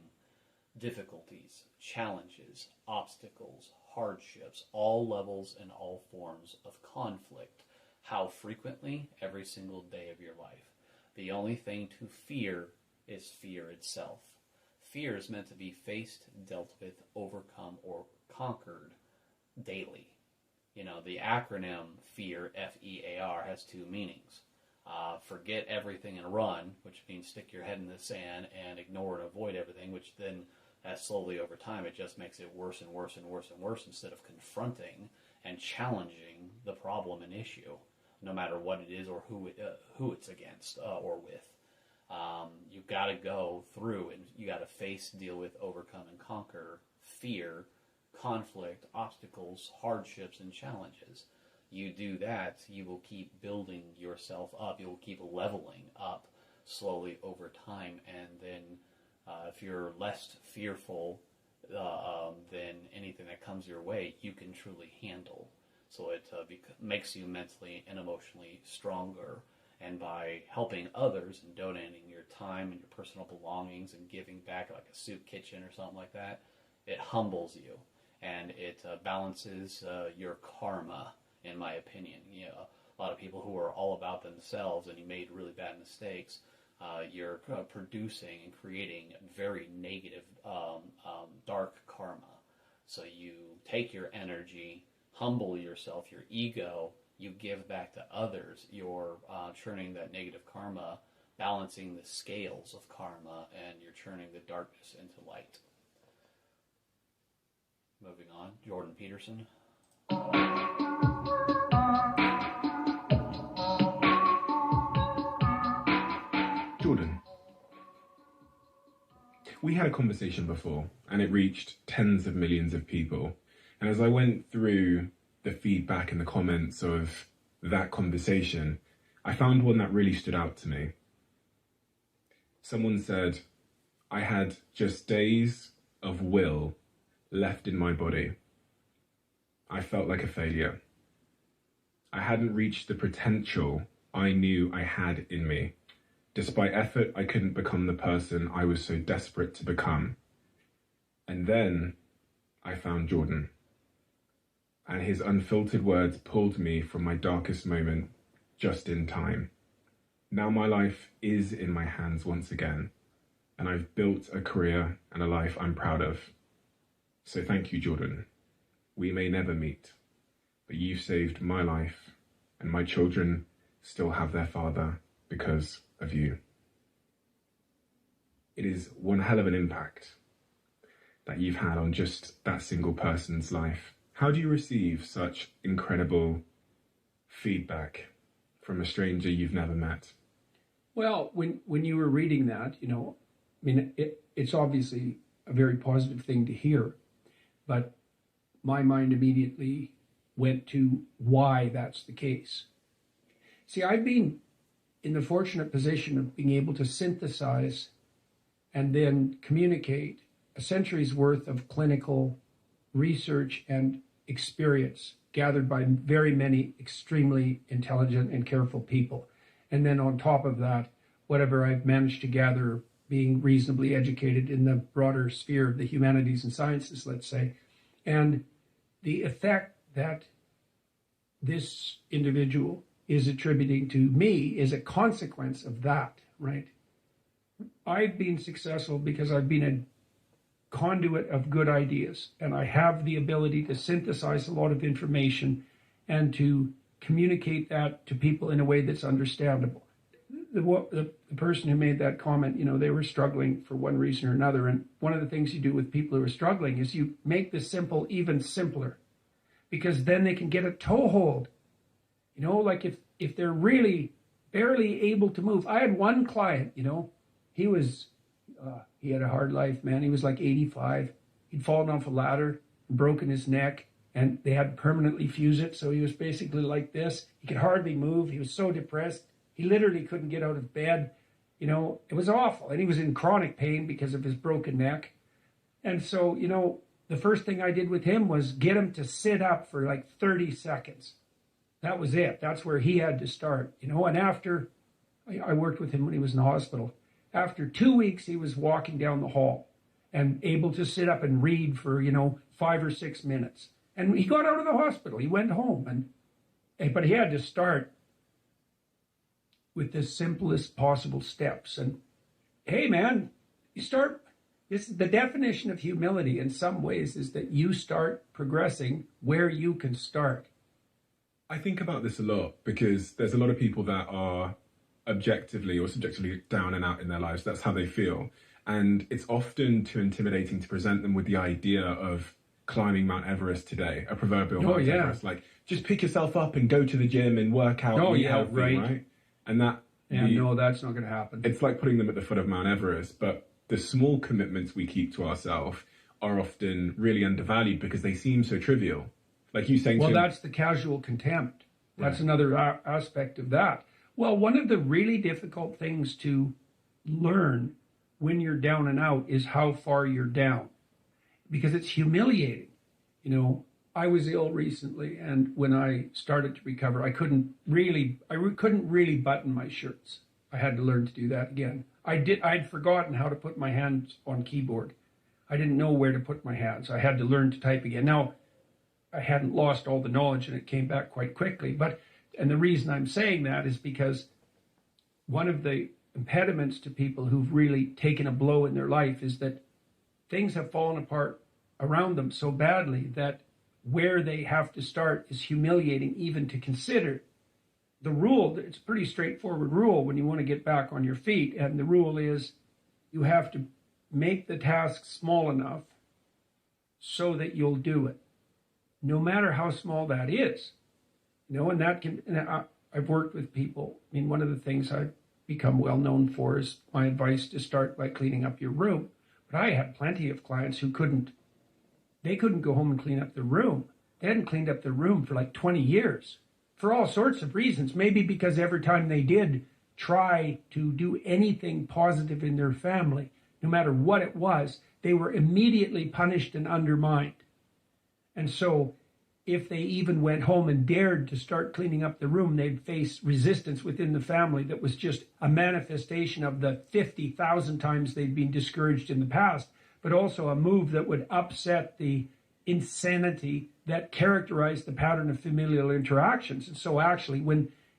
difficulties, challenges, obstacles, hardships, all levels and all forms of conflict. How frequently? Every single day of your life. The only thing to fear is fear itself. Fear is meant to be faced, dealt with, overcome, or conquered daily. The acronym FEAR, F-E-A-R, has two meanings. Forget everything and run, which means stick your head in the sand and ignore and avoid everything, which then, as slowly over time, it just makes it worse and worse and worse and worse instead of confronting and challenging the problem and issue, no matter what it is or who it's against or with. You've got to go through and you got to face, deal with, overcome, and conquer fear, conflict, obstacles, hardships, and challenges. You do that, you will keep building yourself up. You will keep leveling up slowly over time. And then if you're less fearful than anything that comes your way, you can truly handle. So it makes you mentally and emotionally stronger. And by helping others and donating your time and your personal belongings and giving back like a soup kitchen or something like that, it humbles you. And it balances your karma, in my opinion. A lot of people who are all about themselves and you made really bad mistakes, you're producing and creating very negative, dark karma. So you take your energy, humble yourself, your ego, you give back to others, you're churning that negative karma, balancing the scales of karma, and you're turning the darkness into light. Moving on, Jordan Peterson. Jordan, we had a conversation before, and it reached tens of millions of people. And as I went through the feedback and the comments of that conversation, I found one that really stood out to me. Someone said, I had just days of will left in my body. I felt like a failure. I hadn't reached the potential I knew I had in me. Despite effort, I couldn't become the person I was so desperate to become. And then I found Jordan. And his unfiltered words pulled me from my darkest moment just in time. Now my life is in my hands once again, and I've built a career and a life I'm proud of. So thank you, Jordan. We may never meet, but you've saved my life, and my children still have their father because of you. It is one hell of an impact that you've had on just that single person's life. How do you receive such incredible feedback from a stranger you've never met? Well, when you were reading that, mean, it's obviously a very positive thing to hear, but my mind immediately went to why that's the case. See, I've been in the fortunate position of being able to synthesize and then communicate a century's worth of clinical research and experience gathered by very many extremely intelligent and careful people. And then on top of that, whatever I've managed to gather being reasonably educated in the broader sphere of the humanities and sciences, let's say. And the effect that this individual is attributing to me is a consequence of that, right? I've been successful because I've been a conduit of good ideas, and I have the ability to synthesize a lot of information and to communicate that to people in a way that's understandable. The person who made that comment, you know, they were struggling for one reason or another, and one of the things you do with people who are struggling is you make the simple even simpler, because then they can get a toehold. You know, like if they're really barely able to move. I had one client, you know, he had a hard life, man. He was like 85. He'd fallen off a ladder, broken his neck, and they had to permanently fuse it. So he was basically like this. He could hardly move. He was so depressed. He literally couldn't get out of bed. You know, it was awful. And he was in chronic pain because of his broken neck. And so, you know, the first thing I did with him was get him to sit up for like 30 seconds. That was it. That's where he had to start, you know. And after, I worked with him when he was in the hospital. After 2 weeks, he was walking down the hall and able to sit up and read for, you know, 5 or 6 minutes. And he got out of the hospital. He went home. But he had to start with the simplest possible steps. And hey, man, the definition of humility in some ways is that you start progressing where you can start. I think about this a lot because there's a lot of people that are objectively or subjectively down and out in their lives. That's how they feel. And it's often too intimidating to present them with the idea of climbing Mount Everest today, a proverbial Mount Everest. Like, just pick yourself up and go to the gym and work out and eat healthy, right? And no, that's not going to happen. It's like putting them at the foot of Mount Everest, but the small commitments we keep to ourselves are often really undervalued because they seem so trivial. Like you saying, that's the casual contempt. That's another aspect of that. Well, one of the really difficult things to learn when you're down and out is how far you're down, because it's humiliating. You know, I was ill recently, and when I started to recover, I couldn't really button my shirts. I had to learn to do that again. I'd forgotten how to put my hands on keyboard. I didn't know where to put my hands. I had to learn to type again. Now, I hadn't lost all the knowledge, and it came back quite quickly. And the reason I'm saying that is because one of the impediments to people who've really taken a blow in their life is that things have fallen apart around them so badly that where they have to start is humiliating even to consider. The rule, it's a pretty straightforward rule when you want to get back on your feet, and the rule is you have to make the task small enough so that you'll do it, no matter how small that is. You know, and that can, and I've worked with people. I mean, one of the things I've become well known for is my advice to start by cleaning up your room. But I had plenty of clients who couldn't go home and clean up their room. They hadn't cleaned up their room for like 20 years for all sorts of reasons. Maybe because every time they did try to do anything positive in their family, no matter what it was, they were immediately punished and undermined. And so if they even went home and dared to start cleaning up the room, they'd face resistance within the family that was just a manifestation of the 50,000 times they'd been discouraged in the past, but also a move that would upset the insanity that characterized the pattern of familial interactions. And so actually,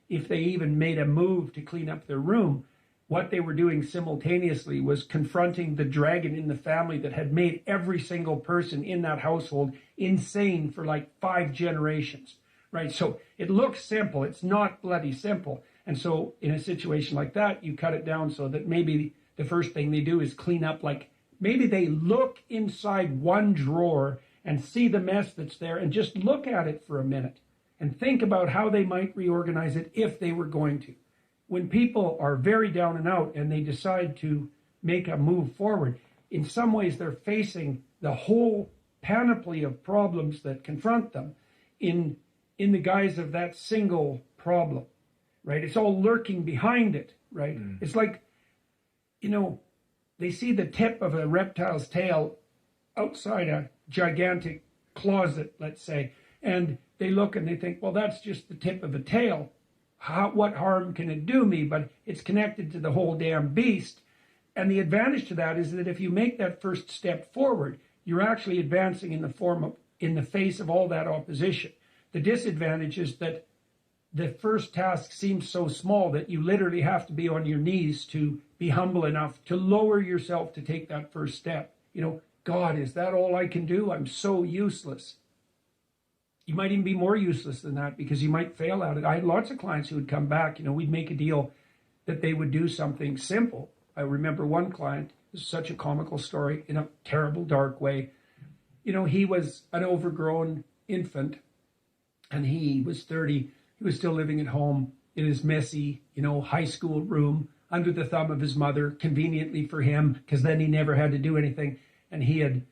if they even made a move to clean up their room, what they were doing simultaneously was confronting the dragon in the family that had made every single person in that household insane for like 5 generations, right? So it looks simple. It's not bloody simple. And so in a situation like that, you cut it down so that maybe the first thing they do is clean up, like maybe they look inside one drawer and see the mess that's there and just look at it for a minute and think about how they might reorganize it if they were going to. When people are very down and out and they decide to make a move forward. In some ways, they're facing the whole panoply of problems that confront them in the guise of that single problem, right? It's all lurking behind it, right? It's like, they see the tip of a reptile's tail outside a gigantic closet, let's say, and they look and they think, well, that's just the tip of a tail. What harm can it do me? But it's connected to the whole damn beast. And the advantage to that is that if you make that first step forward, you're actually advancing in the face of all that opposition. The disadvantage is that the first task seems so small that you literally have to be on your knees to be humble enough to lower yourself to take that first step. God, is that all I can do? I'm so useless. You might even be more useless than that because you might fail at it. I had lots of clients who would come back, we'd make a deal that they would do something simple. I remember one client, this is such a comical story in a terrible, dark way. He was an overgrown infant and he was 30. He was still living at home in his messy, high school room under the thumb of his mother, conveniently for him, because then he never had to do anything. And he had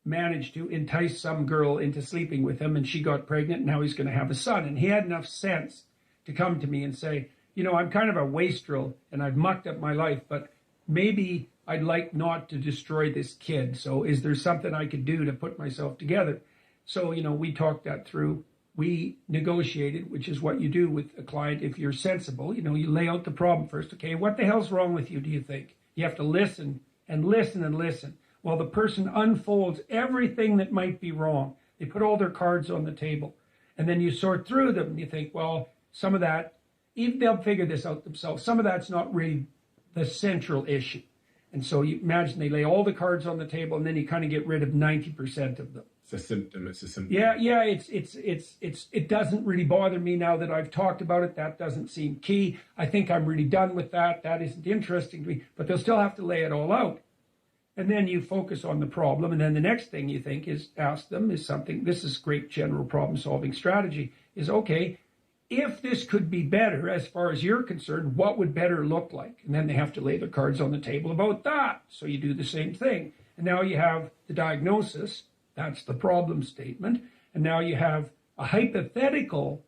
managed to entice some girl into sleeping with him and she got pregnant and now he's going to have a son. And he had enough sense to come to me and say, I'm kind of a wastrel and I've mucked up my life, but maybe I'd like not to destroy this kid. So is there something I could do to put myself together? So, we talked that through. We negotiated, which is what you do with a client if you're sensible. You lay out the problem first. Okay, what the hell's wrong with you, do you think? You have to listen and listen and listen while the person unfolds everything that might be wrong. They put all their cards on the table. And then you sort through them and you think, well, some of that, even they'll figure this out themselves. Some of that's not really the central issue. And so you imagine they lay all the cards on the table and then you kind of get rid of 90% of them. It's a symptom. Yeah. It doesn't really bother me now that I've talked about it. That doesn't seem key. I think I'm really done with that. That isn't interesting to me. But they'll still have to lay it all out. And then you focus on the problem. And then the next thing you think is ask them is something. This is great general problem solving strategy is, okay, if this could be better as far as you're concerned, what would better look like? And then they have to lay their cards on the table about that. So you do the same thing. And now you have the diagnosis. That's the problem statement. And now you have a hypothetical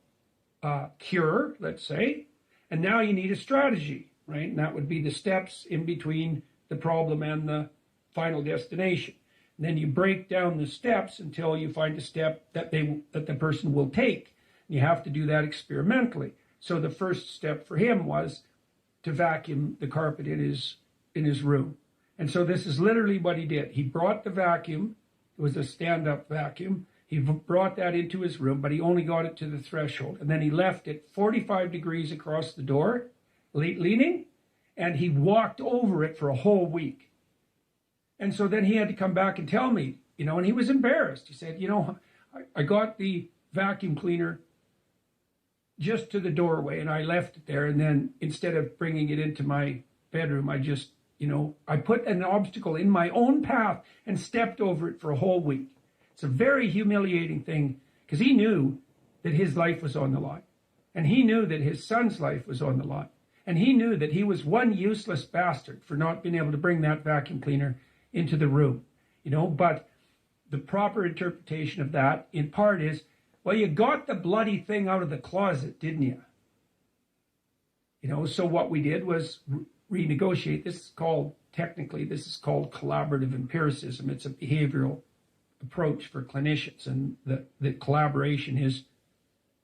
cure, let's say. And now you need a strategy, right? And that would be the steps in between the problem and the final destination. And then you break down the steps until you find a step that the person will take. You have to do that experimentally. So the first step for him was to vacuum the carpet in his room. And so this is literally what he did. He brought the vacuum. It was a stand-up vacuum. He brought that into his room, but he only got it to the threshold. And then he left it 45 degrees across the door, leaning, and he walked over it for a whole week. And so then he had to come back and tell me, and he was embarrassed. He said, I got the vacuum cleaner just to the doorway and I left it there. And then instead of bringing it into my bedroom, I just, I put an obstacle in my own path and stepped over it for a whole week. It's a very humiliating thing because he knew that his life was on the line. And he knew that his son's life was on the line. And he knew that he was one useless bastard for not being able to bring that vacuum cleaner into the room. But the proper interpretation of that in part is, well, you got the bloody thing out of the closet, didn't you? So what we did was renegotiate. This is called collaborative empiricism. It's a behavioral approach for clinicians. And the collaboration is,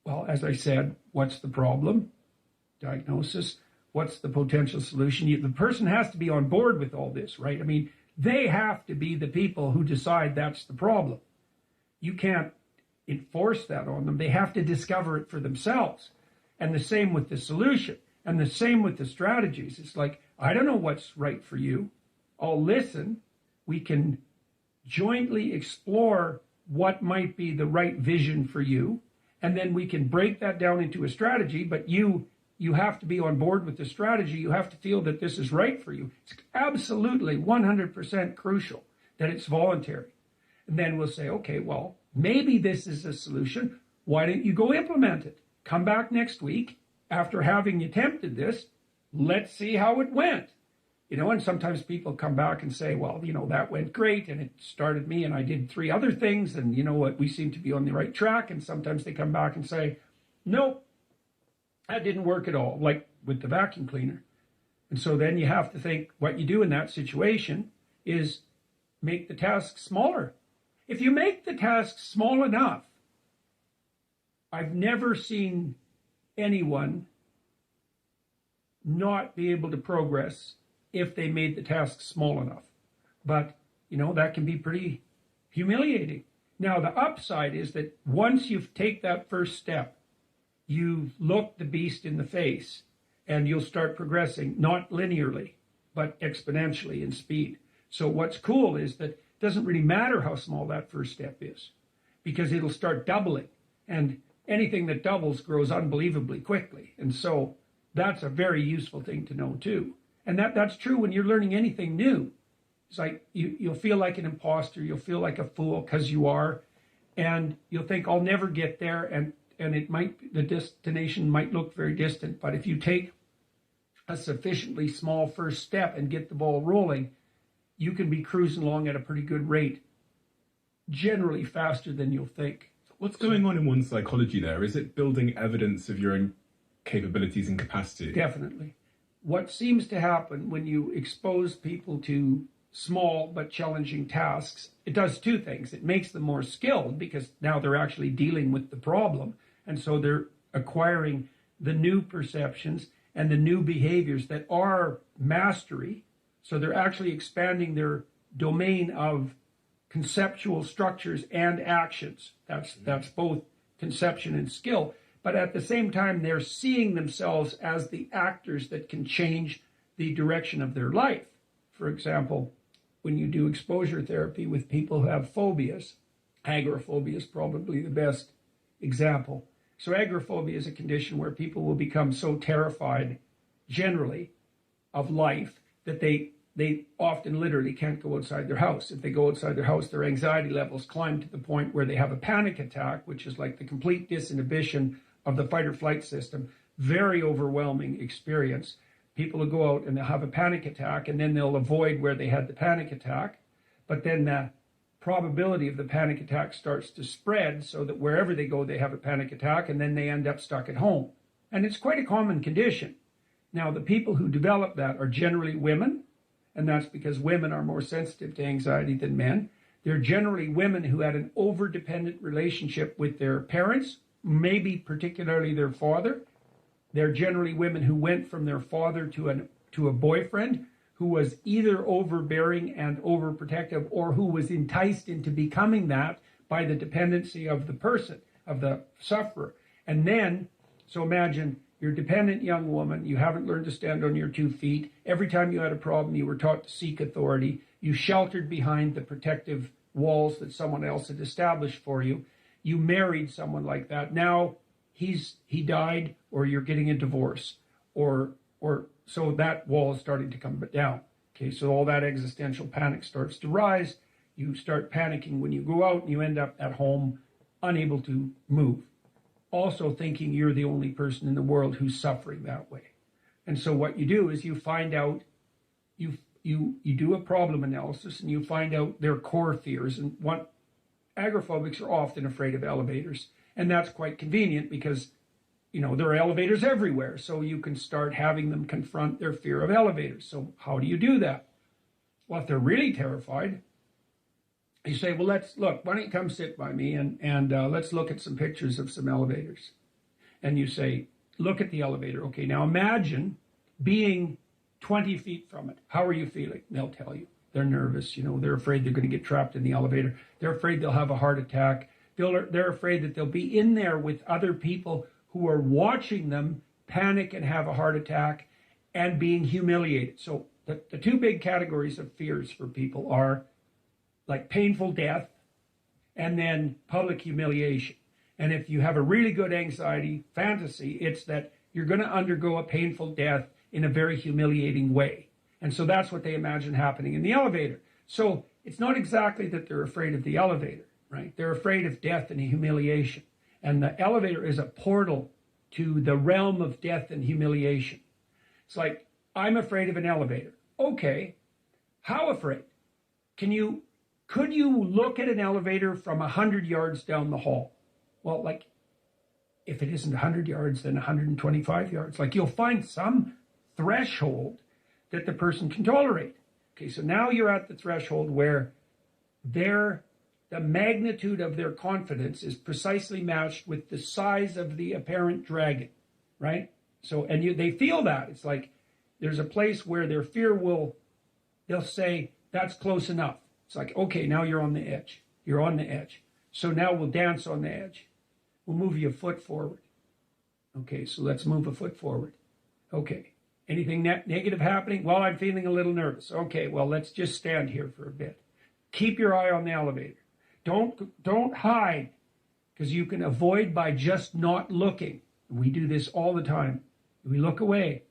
well, as I said, what's the problem? Diagnosis. What's the potential solution? The person has to be on board with all this, right? I mean, they have to be the people who decide that's the problem. You can't enforce that on them. They have to discover it for themselves. And the same with the solution. And the same with the strategies. It's like, I don't know what's right for you. I'll listen. We can jointly explore what might be the right vision for you. And then we can break that down into a strategy. But you have to be on board with the strategy. You have to feel that this is right for you. It's absolutely 100% crucial that it's voluntary. And then we'll say, okay, well, maybe this is a solution. Why don't you go implement it? Come back next week after having attempted this. Let's see how it went. And sometimes people come back and say, well, that went great and it started me and I did 3 other things and you know what, we seem to be on the right track. And sometimes they come back and say, nope, that didn't work at all, like with the vacuum cleaner. And so then you have to think what you do in that situation is make the task smaller. If you make the task small enough, I've never seen anyone not be able to progress if they made the task small enough. But, that can be pretty humiliating. Now, the upside is that once you take that first step, you look the beast in the face and you'll start progressing, not linearly, but exponentially in speed. So what's cool is that it doesn't really matter how small that first step is because it'll start doubling. And anything that doubles grows unbelievably quickly. And so that's a very useful thing to know too. And that's true when you're learning anything new. It's like you'll feel like an imposter, you'll feel like a fool because you are, and you'll think I'll never get there, and the destination might look very distant. But if you take a sufficiently small first step and get the ball rolling, you can be cruising along at a pretty good rate, generally faster than you'll think. What's going on in one's psychology there? Is it building evidence of your own capabilities and capacity? Definitely. What seems to happen when you expose people to small but challenging tasks, it does 2 things. It makes them more skilled because now they're actually dealing with the problem. And so they're acquiring the new perceptions and the new behaviors that are mastery. So they're actually expanding their domain of conceptual structures and actions. That's both conception and skill. But at the same time, they're seeing themselves as the actors that can change the direction of their life. For example, when you do exposure therapy with people who have phobias, agoraphobia is probably the best example. So agoraphobia is a condition where people will become so terrified, generally, of life that they often literally can't go outside their house. If they go outside their house, their anxiety levels climb to the point where they have a panic attack, which is like the complete disinhibition of the fight or flight system. Very overwhelming experience. People will go out and they'll have a panic attack and then they'll avoid where they had the panic attack. But then the probability of the panic attack starts to spread so that wherever they go, they have a panic attack and then they end up stuck at home. And it's quite a common condition. Now, the people who develop that are generally women, and that's because women are more sensitive to anxiety than men. They're generally women who had an over-dependent relationship with their parents, maybe particularly their father. They're generally women who went from their father to a boyfriend who was either overbearing and overprotective or who was enticed into becoming that by the dependency of the person, of the sufferer. And then, so imagine you're a dependent young woman, you haven't learned to stand on your 2 feet. Every time you had a problem, you were taught to seek authority. You sheltered behind the protective walls that someone else had established for you. You married someone like that. Now he died, or you're getting a divorce, or so that wall is starting to come down. Okay, so all that existential panic starts to rise. You start panicking when you go out, and you end up at home unable to move. Also thinking you're the only person in the world who's suffering that way. And so what you do is you find out, you do a problem analysis, and you find out their core fears. And what agoraphobics are often afraid of elevators. And that's quite convenient because, there are elevators everywhere. So you can start having them confront their fear of elevators. So how do you do that? Well, if they're really terrified, you say, well, let's look, why don't you come sit by me and let's look at some pictures of some elevators. And you say, look at the elevator. Okay, now imagine being 20 feet from it. How are you feeling? They'll tell you. They're nervous, they're afraid they're going to get trapped in the elevator. They're afraid they'll have a heart attack. They're afraid that they'll be in there with other people who are watching them panic and have a heart attack and being humiliated. So the 2 big categories of fears for people are like painful death and then public humiliation. And if you have a really good anxiety fantasy, it's that you're going to undergo a painful death in a very humiliating way. And so that's what they imagine happening in the elevator. So it's not exactly that they're afraid of the elevator, right? They're afraid of death and humiliation. And the elevator is a portal to the realm of death and humiliation. It's like, I'm afraid of an elevator. Okay, how afraid? Could you look at an elevator from 100 yards down the hall? Well, like, if it isn't 100 yards, then 125 yards. Like, you'll find some threshold that the person can tolerate. Okay, so now you're at the threshold where the magnitude of their confidence is precisely matched with the size of the apparent dragon, right? So, and they feel that. It's like there's a place where their fear they'll say, that's close enough. It's like, okay, now you're on the edge. You're on the edge. So now we'll dance on the edge. We'll move you a foot forward. Okay, so let's move a foot forward. Okay, anything negative happening? Well, I'm feeling a little nervous. Okay, well, let's just stand here for a bit. Keep your eye on the elevator. Don't hide, because you can avoid by just not looking. We do this all the time. We look away,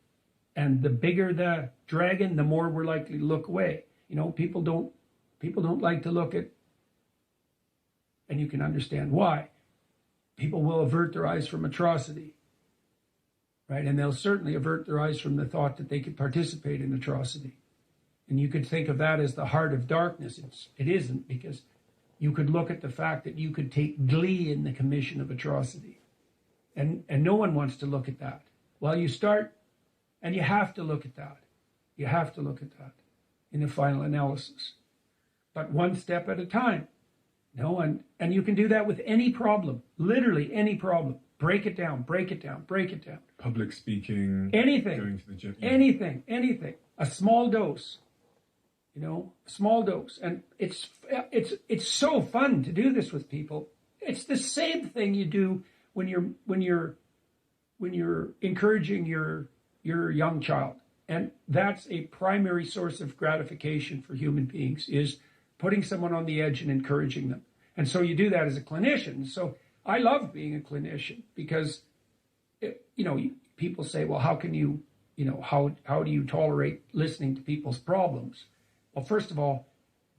and the bigger the dragon, the more we're likely to look away. You know, people don't like to look at, and you can understand why. People will avert their eyes from atrocity, right? And they'll certainly avert their eyes from the thought that they could participate in atrocity. And you could think of that as the heart of darkness. It isn't, because you could look at the fact that you could take glee in the commission of atrocity. And no one wants to look at that. Well, you start, and you have to look at that. You have to look at that in the final analysis. But one step at a time. And you can do that with any problem, literally any problem. Break it down, break it down, break it down. Public speaking. Anything. Going to the gym. Anything. A small dose. A small dose. And it's so fun to do this with people. It's the same thing you do when you're encouraging your young child. And that's a primary source of gratification for human beings, is putting someone on the edge and encouraging them. And so you do that as a clinician. So I love being a clinician, because, people say, well, how can you, how do you tolerate listening to people's problems? Well, first of all,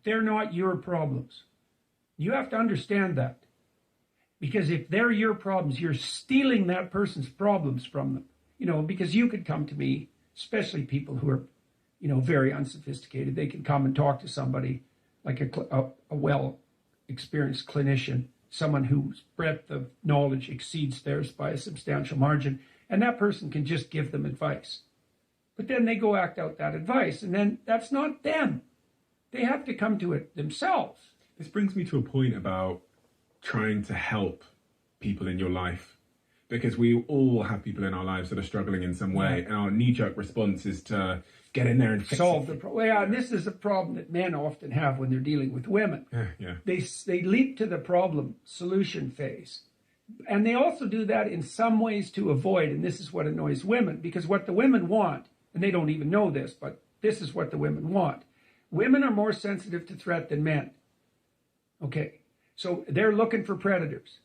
they're not your problems. You have to understand that. Because if they're your problems, you're stealing that person's problems from them. Because you could come to me, especially people who are, very unsophisticated. They can come and talk to somebody like a well-experienced clinician, someone whose breadth of knowledge exceeds theirs by a substantial margin, and that person can just give them advice. But then they go act out that advice, and then that's not them. They have to come to it themselves. This brings me to a point about trying to help people in your life, because we all have people in our lives that are struggling in some way, and our knee-jerk response is to get in there and solve the problem. Yeah, and this is a problem that men often have when they're dealing with women. Yeah. They leap to the problem solution phase. And they also do that in some ways to avoid, and this is what annoys women, because what the women want, and they don't even know this, but this is what the women want. Women are more sensitive to threat than men. Okay, so they're looking for predators.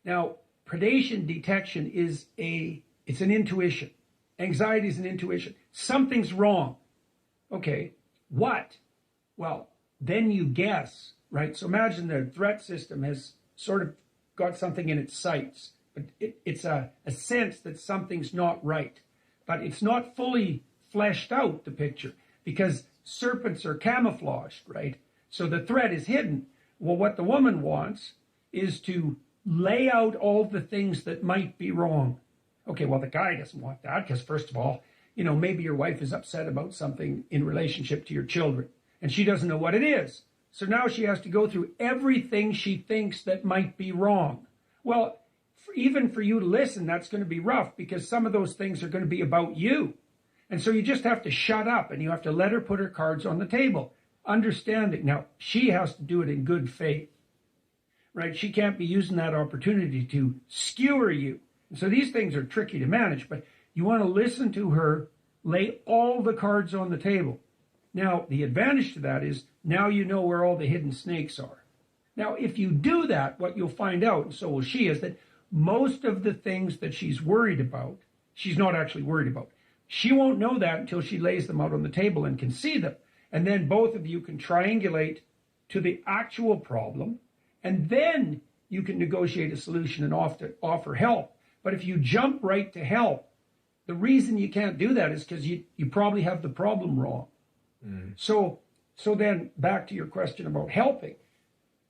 Now, predation detection it's an intuition. Anxiety is an intuition. Something's wrong. Okay, what? Well, then you guess, right? So imagine the threat system has sort of got something in its sights, but it's a sense that something's not right. But it's not fully fleshed out, the picture, because serpents are camouflaged, right? So the threat is hidden. Well, what the woman wants is to lay out all the things that might be wrong. Okay, well, the guy doesn't want that, because first of all, maybe your wife is upset about something in relationship to your children, and she doesn't know what it is. So now she has to go through everything she thinks that might be wrong. Well, even for you to listen, that's going to be rough, because some of those things are going to be about you. And so you just have to shut up, and you have to let her put her cards on the table. Understanding. Now, she has to do it in good faith, right? She can't be using that opportunity to skewer you. And so these things are tricky to manage, but you want to listen to her, lay all the cards on the table. Now, the advantage to that is now you know where all the hidden snakes are. Now, if you do that, what you'll find out, and so will she, is that most of the things that she's worried about, she's not actually worried about. She won't know that until she lays them out on the table and can see them. And then both of you can triangulate to the actual problem, and then you can negotiate a solution and offer help. But if you jump right to help, the reason you can't do that is because you probably have the problem wrong. So then back to your question about helping.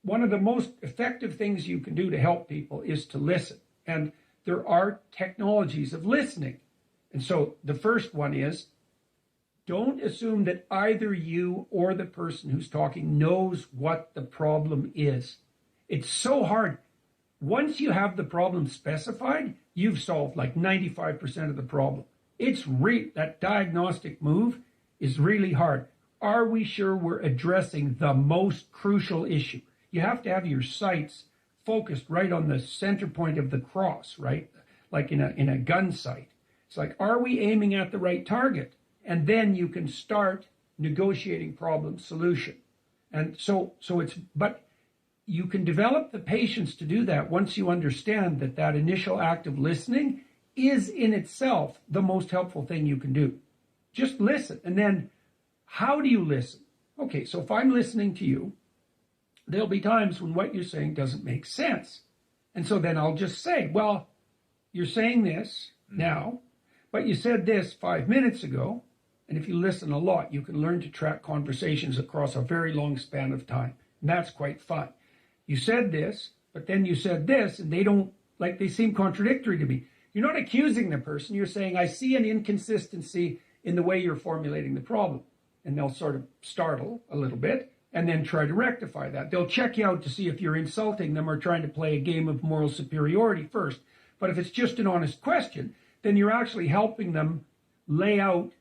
One of the most effective things you can do to help people is to listen. And there are technologies of listening. And so the first one is, don't assume that either you or the person who's talking knows what the problem is. It's so hard. Once you have the problem specified, you've solved like 95% of the problem. That diagnostic move is really hard. Are we sure we're addressing the most crucial issue? You have to have your sights focused right on the center point of the cross, right? Like in a gun sight. It's like, are we aiming at the right target? And then you can start negotiating problem solution. And but you can develop the patience to do that once you understand that initial act of listening is in itself the most helpful thing you can do. Just listen. And then how do you listen? Okay, so if I'm listening to you, there'll be times when what you're saying doesn't make sense. And so then I'll just say, well, you're saying this now, but you said this 5 minutes ago. And if you listen a lot, you can learn to track conversations across a very long span of time. And that's quite fun. You said this, but then you said this, and they seem contradictory to me. You're not accusing the person. You're saying, I see an inconsistency in the way you're formulating the problem. And they'll sort of startle a little bit and then try to rectify that. They'll check you out to see if you're insulting them or trying to play a game of moral superiority first. But if it's just an honest question, then you're actually helping them lay out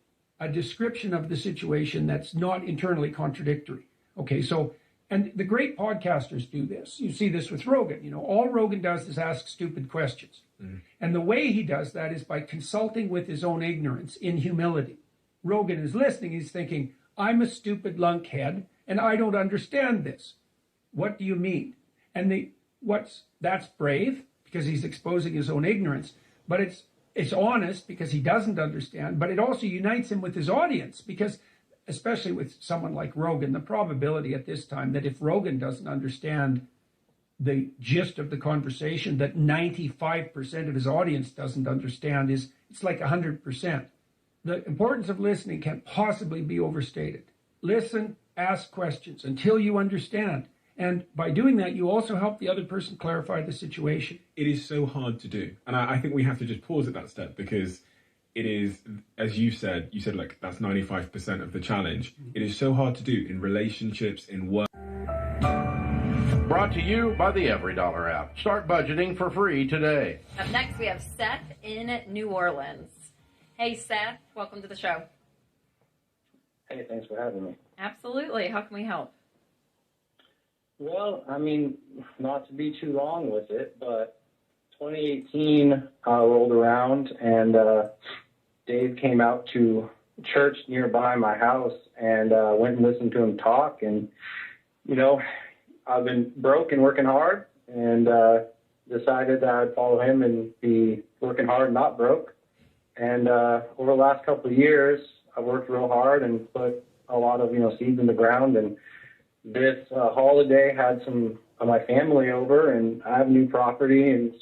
a description of the situation that's not internally contradictory. Okay, so, and the great podcasters do this. You see this with Rogan. All Rogan does is ask stupid questions. And the way he does that is by consulting with his own ignorance in humility. Rogan is listening. He's thinking, I'm a stupid lunkhead, and I don't understand this. What do you mean? And that's brave, because he's exposing his own ignorance, but it's honest because he doesn't understand, but it also unites him with his audience, because especially with someone like Rogan, the probability at this time that if Rogan doesn't understand the gist of the conversation, that 95% of his audience doesn't understand it's like 100%. The importance of listening can't possibly be overstated. Listen, ask questions until you understand. And by doing that, you also help the other person clarify the situation. It is so hard to do. And I think we have to just pause at that step, because it is, as you said like that's 95% of the challenge. It is so hard to do in relationships, in work. Brought to you by the EveryDollar app. Start budgeting for free today. Up next, we have Seth in New Orleans. Hey, Seth, welcome to the show. Hey, thanks for having me. Absolutely. How can we help? Well, I mean, not to be too long with it, but 2018 rolled around, and Dave came out to church nearby my house and went and listened to him talk. And, I've been broke and working hard, and decided that I'd follow him and be working hard, not broke. And over the last couple of years, I've worked real hard and put a lot of, seeds in the ground. And this holiday had some of my family over, and I have new property and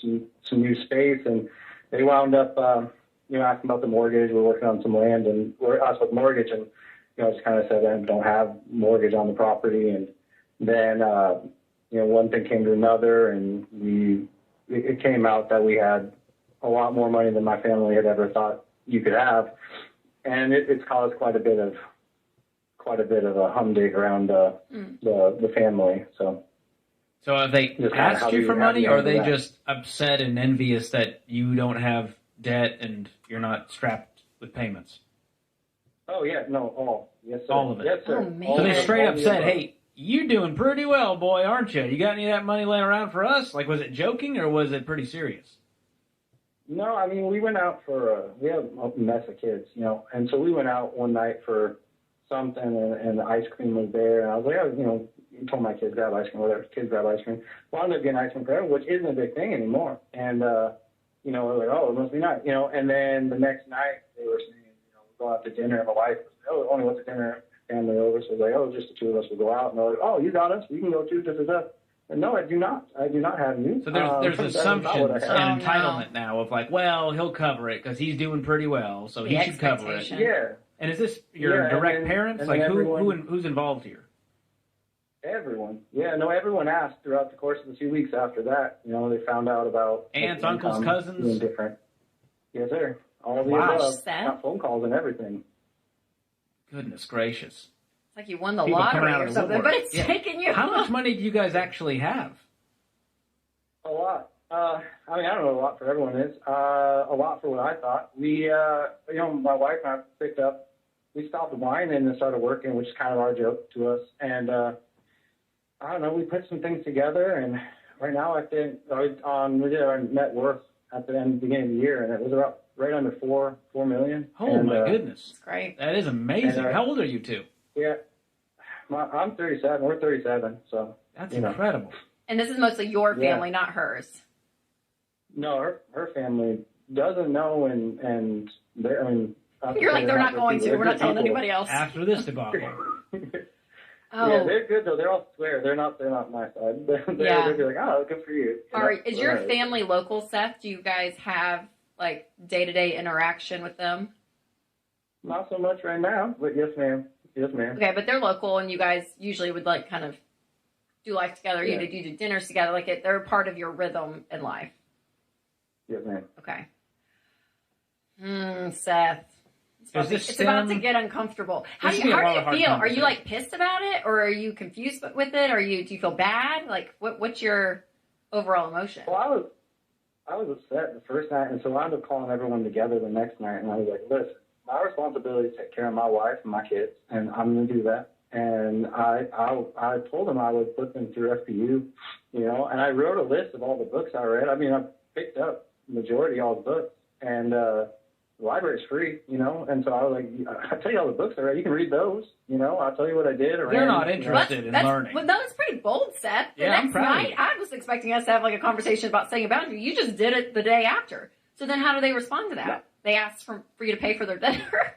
some new space, and they wound up, asking about the mortgage. We're working on some land, and we're asked about mortgage, and I just kind of said I don't have mortgage on the property. And then one thing came to another, and it came out that we had a lot more money than my family had ever thought you could have, and it's caused quite a bit of a humdinger around the family. So have they asked you for money, or are they just upset and envious that you don't have debt and you're not strapped with payments? Oh yeah, no, all. Yes, sir. All of it. Yes, sir. Oh, man. So they straight up said, "Hey, you're doing pretty well, boy, aren't you? You got any of that money laying around for us?" Like, was it joking or was it pretty serious? No, I mean, we went out we have a mess of kids, and so we went out one night for something, and the ice cream was there, and I was like, told my kids grab ice cream, whatever, kids grab ice cream. Well, I ended up getting ice cream for everyone, which isn't a big thing anymore. And, we're like, oh, it must be nice, and then the next night they were saying, we'll go out to dinner, and my wife was like, oh, only what's the dinner, family over, so I was like, oh, just the two of us will go out, and they're like, oh, you got us, we can go too, And no, I do not have you. So there's assumptions and entitlement now of like, well, he'll cover it because he's doing pretty well, so he should cover it. Yeah. And is this your direct parents? Like who's involved here? Everyone. Yeah, no, everyone asked throughout the course of the 2 weeks after that. You know, they found out about aunts, uncles, cousins. Being different. Yes, sir. All the Wow. above. Got phone calls and everything. Goodness gracious. It's like you won the People coming lottery out or of something, woodwork. but it's taking you. How much money do you guys actually have? A lot. I mean, I don't know what a lot for everyone is. A lot for what I thought. We, you know, my wife and I picked up. We stopped wine and then started working, which is kind of our joke to us. And I don't know. We put some things together, and right now I think we did our net worth at the beginning of the year, and it was about right under $4 million. Oh my goodness! That's great. That is amazing. How old are you two? Yeah, I'm 37. We're 37, so that's incredible. And this is mostly your family, not hers. No, her family doesn't know, and they're, I mean, you're like they're not going to. We're not telling anybody else. After this debacle. Oh. Yeah, they're good though. They're all square. They're not my side. They're like, oh, good for you. Is your family local, Seth? Do you guys have like day-to-day interaction with them? Not so much right now, but yes, ma'am. Yes, ma'am. Okay, but they're local, and you guys usually would like kind of do life together. Yeah. You do dinners together. Like they're part of your rhythm in life. Yes, ma'am. Okay. Seth. It's about to get uncomfortable. How do you feel? Are you like pissed about it, or are you confused with it, or do you feel bad? Like what's your overall emotion? Well, I was upset the first night, and so I ended up calling everyone together the next night, and I was like, listen, my responsibility is to take care of my wife and my kids, and I'm going to do that. And I told them I would put them through FPU, you know, and I wrote a list of all the books I read. I mean, I picked up the majority of all the books, and the library's free, you know, and so I was like, I'll tell you all the books I read. You can read those, you know. I'll tell you what I did. They're not interested in learning. Well, that's pretty bold, Seth. The Yeah, I'm next proud of night, you. I was expecting us to have like a conversation about setting a boundary. You just did it the day after. So then how do they respond to that? Yeah. They asked for you to pay for their dinner.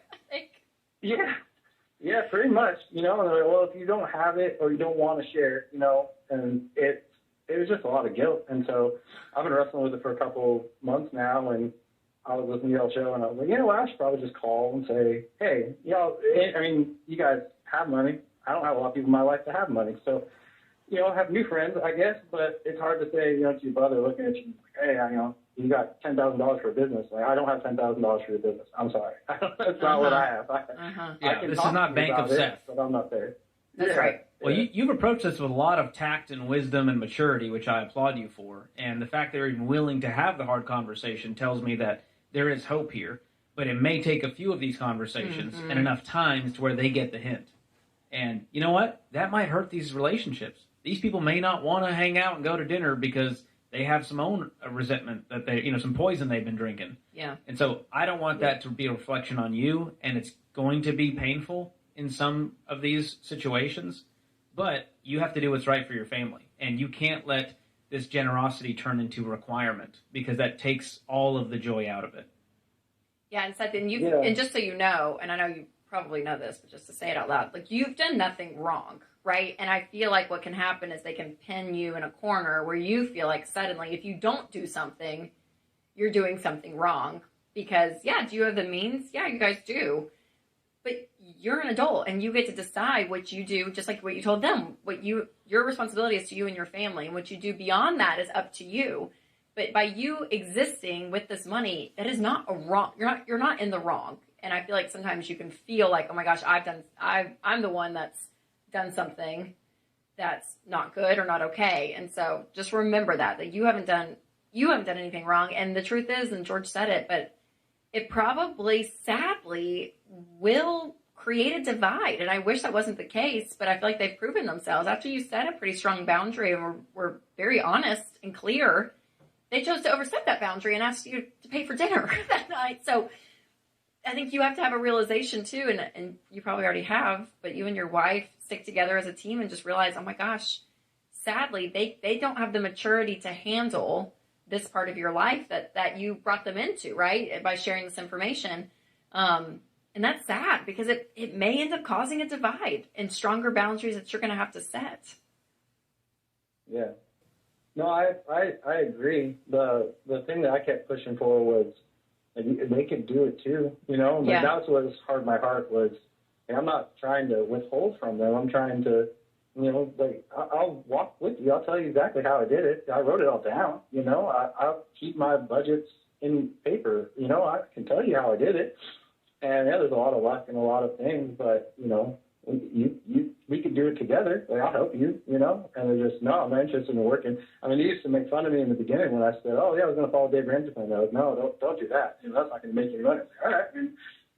Yeah, pretty much, you know. And they're like, well, if you don't have it or you don't want to share it, you know, and it was just a lot of guilt. And so I've been wrestling with it for a couple months now, and I was listening to y'all's show, and I was like, you know what, I should probably just call and say, hey, y'all, I mean, you guys have money. I don't have a lot of people in my life that have money. So, you know, I have new friends, I guess, but it's hard to say, you know, to your brother looking at you, like, hey, you know, you got $10,000 for a business. Like, I don't have $10,000 for your business. I'm sorry. That's not what I have. Yeah, this is not Bank of Seth. But I'm not there. That's right. Well, you've approached this with a lot of tact and wisdom and maturity, which I applaud you for. And the fact that you're even willing to have the hard conversation tells me that there is hope here. But it may take a few of these conversations and enough times to where they get the hint. And you know what? That might hurt these relationships. These people may not want to hang out and go to dinner because they have some own resentment that they, you know, some poison they've been drinking. Yeah. And so I don't want that to be a reflection on you, and it's going to be painful in some of these situations, but you have to do what's right for your family. And you can't let this generosity turn into a requirement, because that takes all of the joy out of it. Yeah, and Seth, and just so you know, and I know you probably know this, but just to say it out loud, like you've done nothing wrong, right? And I feel like what can happen is they can pin you in a corner where you feel like suddenly if you don't do something, you're doing something wrong. Because, yeah, do you have the means? Yeah, you guys do. But you're an adult and you get to decide what you do, just like what you told them. Your responsibility is to you and your family, and what you do beyond that is up to you. But by you existing with this money, that is not a wrong. You're not in the wrong. And I feel like sometimes you can feel like, oh my gosh, I'm the one that's done something that's not good or not okay. And so just remember that you haven't done anything wrong. And the truth is, and George said it, but it probably sadly will create a divide. And I wish that wasn't the case, but I feel like they've proven themselves. After you set a pretty strong boundary and were very honest and clear, they chose to overstep that boundary and asked you to pay for dinner that night. So I think you have to have a realization too, and you probably already have, but you and your wife stick together as a team and just realize, oh my gosh, sadly, they don't have the maturity to handle this part of your life that you brought them into, right? By sharing this information. And that's sad, because it may end up causing a divide and stronger boundaries that you're going to have to set. Yeah. No, I agree. The thing that I kept pushing for was And they could do it too, you know. And that's what was hard. My heart was. And I'm not trying to withhold from them. I'm trying to, you know, like I'll walk with you. I'll tell you exactly how I did it. I wrote it all down. You know, I'll keep my budgets in paper. You know, I can tell you how I did it. And yeah, there's a lot of luck and a lot of things, but you know, we could do it together. Like, I'll help you. You know, and they're just, no, I'm not interested in working. I mean, they used to make fun of me in the beginning when I said, oh yeah, I was going to follow Dave Ramsey plan. I was, no, don't do that. You know, that's not going to make you money. All right.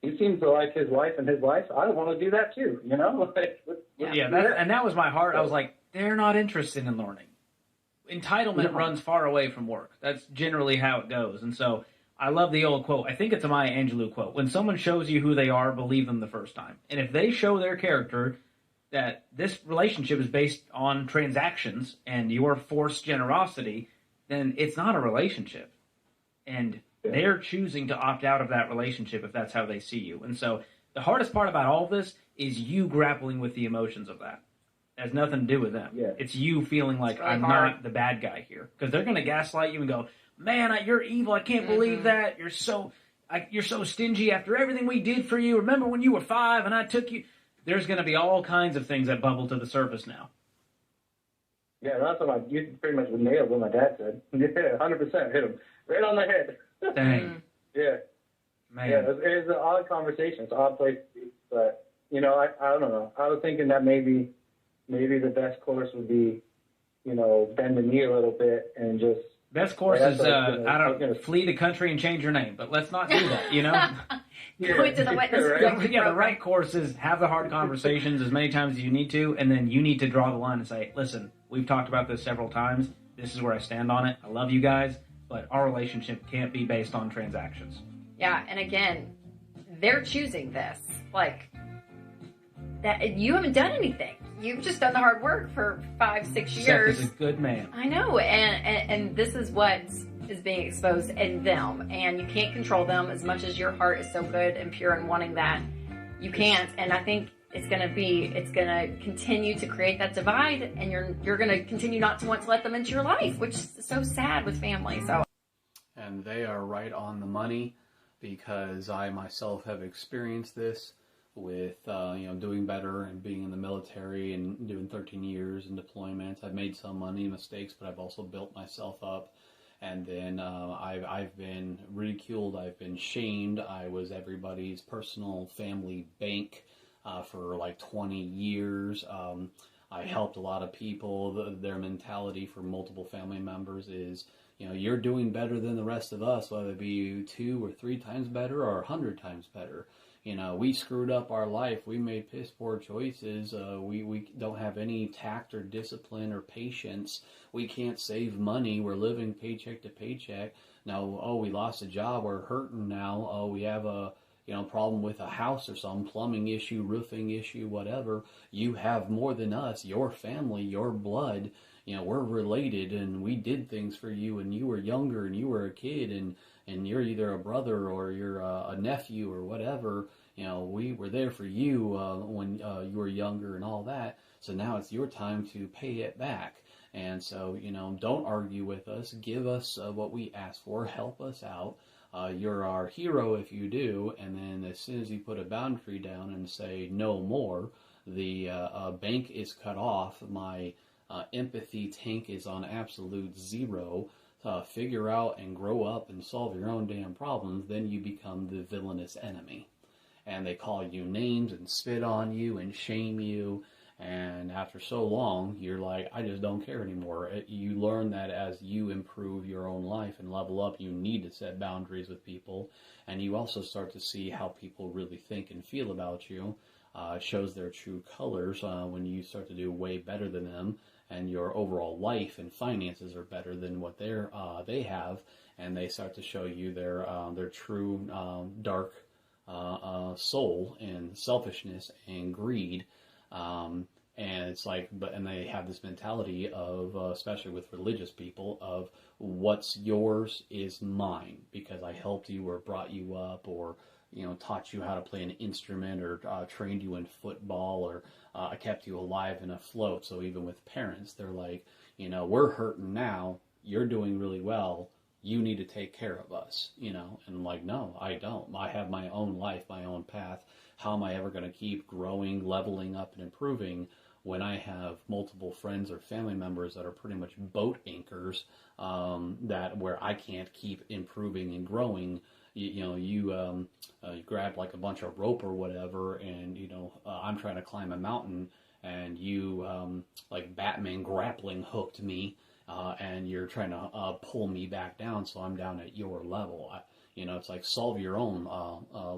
He seems to like his wife and his life. I want to do that too, you know? That was my heart. I was like, they're not interested in learning. Entitlement runs far away from work. That's generally how it goes. And so I love the old quote. I think it's a Maya Angelou quote. When someone shows you who they are, believe them the first time. And if they show their character that this relationship is based on transactions and your forced generosity, then it's not a relationship. And they're choosing to opt out of that relationship if that's how they see you. And so the hardest part about all of this is you grappling with the emotions of that. It has nothing to do with them. Yeah. It's you feeling like, I'm not the bad guy here. Because they're going to gaslight you and go, man, you're evil. I can't believe that. You're so stingy after everything we did for you. Remember when you were 5 and I took you? There's going to be all kinds of things that bubble to the surface now. Yeah, that's what you pretty much nailed what my dad said. Yeah, 100% hit him right on the head. Dang. Yeah. Man. Yeah, it's an odd conversation. It's an odd place to be. But, you know, I don't know. I was thinking that maybe the best course would be, you know, bend the knee a little bit and just... Best course is, flee the country and change your name. But let's not do that, you know? Go into the witness. The right course is have the hard conversations as many times as you need to, and then you need to draw the line and say, listen, we've talked about this several times. This is where I stand on it. I love you guys. But our relationship can't be based on transactions. Yeah, and again, they're choosing this. Like, that you haven't done anything. You've just done the hard work for 5-6 years. Seth is a good man. I know, and this is what is being exposed in them. And you can't control them as much as your heart is so good and pure and wanting that. You can't, and I think it's going to continue to create that divide, and you're going to continue not to want to let them into your life, which is so sad with family. So, and they are right on the money, because I myself have experienced this with doing better and being in the military and doing 13 years in deployments. I've made some money mistakes, but I've also built myself up. And then I've been ridiculed. I've been shamed. I was everybody's personal family bank for like 20 years. I helped a lot of people. Their mentality for multiple family members is, you're doing better than the rest of us, whether it be 2 or 3 times better or 100 times better. We screwed up our life. We made piss poor choices. We don't have any tact or discipline or patience. We can't save money. We're living paycheck to paycheck. Now, we lost a job. We're hurting now. We have a problem with a house or some plumbing issue, roofing issue, whatever. You have more than us. Your family, your blood. We're related, and we did things for you when you were younger and you were a kid, and you're either a brother or you're a nephew or whatever. We were there for you when you were younger and all that. So now it's your time to pay it back. And so, don't argue with us. Give us what we ask for. Help us out. You're our hero if you do. And then as soon as you put a boundary down and say no more, the bank is cut off. My empathy tank is on absolute zero. Figure out and grow up and solve your own damn problems. Then you become the villainous enemy. And they call you names and spit on you and shame you. And after so long, you're like, I just don't care anymore. You learn that as you improve your own life and level up, you need to set boundaries with people. And you also start to see how people really think and feel about you. It shows their true colors when you start to do way better than them. And your overall life and finances are better than what they have. And they start to show you their true dark soul and selfishness and greed. And it's like, and they have this mentality of, especially with religious people, of what's yours is mine because I helped you or brought you up or, taught you how to play an instrument or trained you in football or I kept you alive and afloat. So even with parents, they're like, we're hurting now. You're doing really well. you need to take care of us, you know? And I'm like, no, I don't. I have my own life, my own path. How am I ever going to keep growing, leveling up, and improving when I have multiple friends or family members that are pretty much boat anchors, that where I can't keep improving and growing? You grab like a bunch of rope or whatever, and I'm trying to climb a mountain, and you like Batman grappling hooked me, and you're trying to pull me back down, so I'm down at your level. It's like solve your own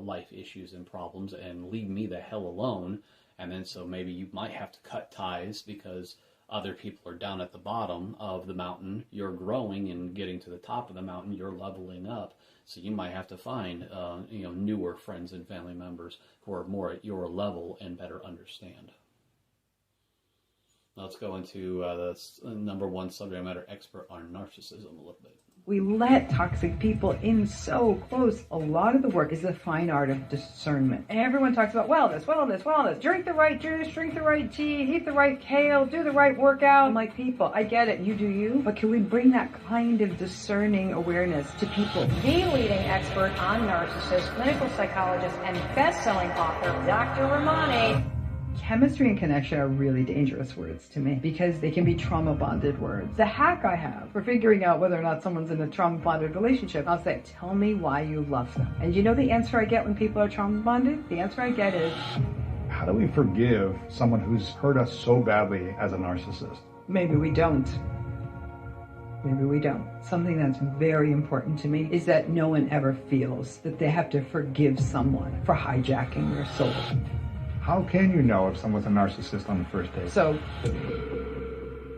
life issues and problems and leave me the hell alone. And then so maybe you might have to cut ties because other people are down at the bottom of the mountain. You're growing and getting to the top of the mountain. You're leveling up. So you might have to find newer friends and family members who are more at your level and better understand. Let's go into the number one subject matter expert on narcissism a little bit. We let toxic people in so close. A lot of the work is the fine art of discernment. Everyone talks about wellness, wellness, wellness. Drink the right juice, drink the right tea, eat the right kale, do the right workout. I'm like, people, I get it, you do you. But can we bring that kind of discerning awareness to people? The leading expert on narcissists, clinical psychologist, and best-selling author, Dr. Ramani. Chemistry and connection are really dangerous words to me because they can be trauma-bonded words. The hack I have for figuring out whether or not someone's in a trauma-bonded relationship, I'll say, tell me why you love them. And you know the answer I get when people are trauma-bonded? The answer I get is, how do we forgive someone who's hurt us so badly as a narcissist? Maybe we don't. Maybe we don't. Something that's very important to me is that no one ever feels that they have to forgive someone for hijacking their soul. How can you know if someone's a narcissist on the first date? So,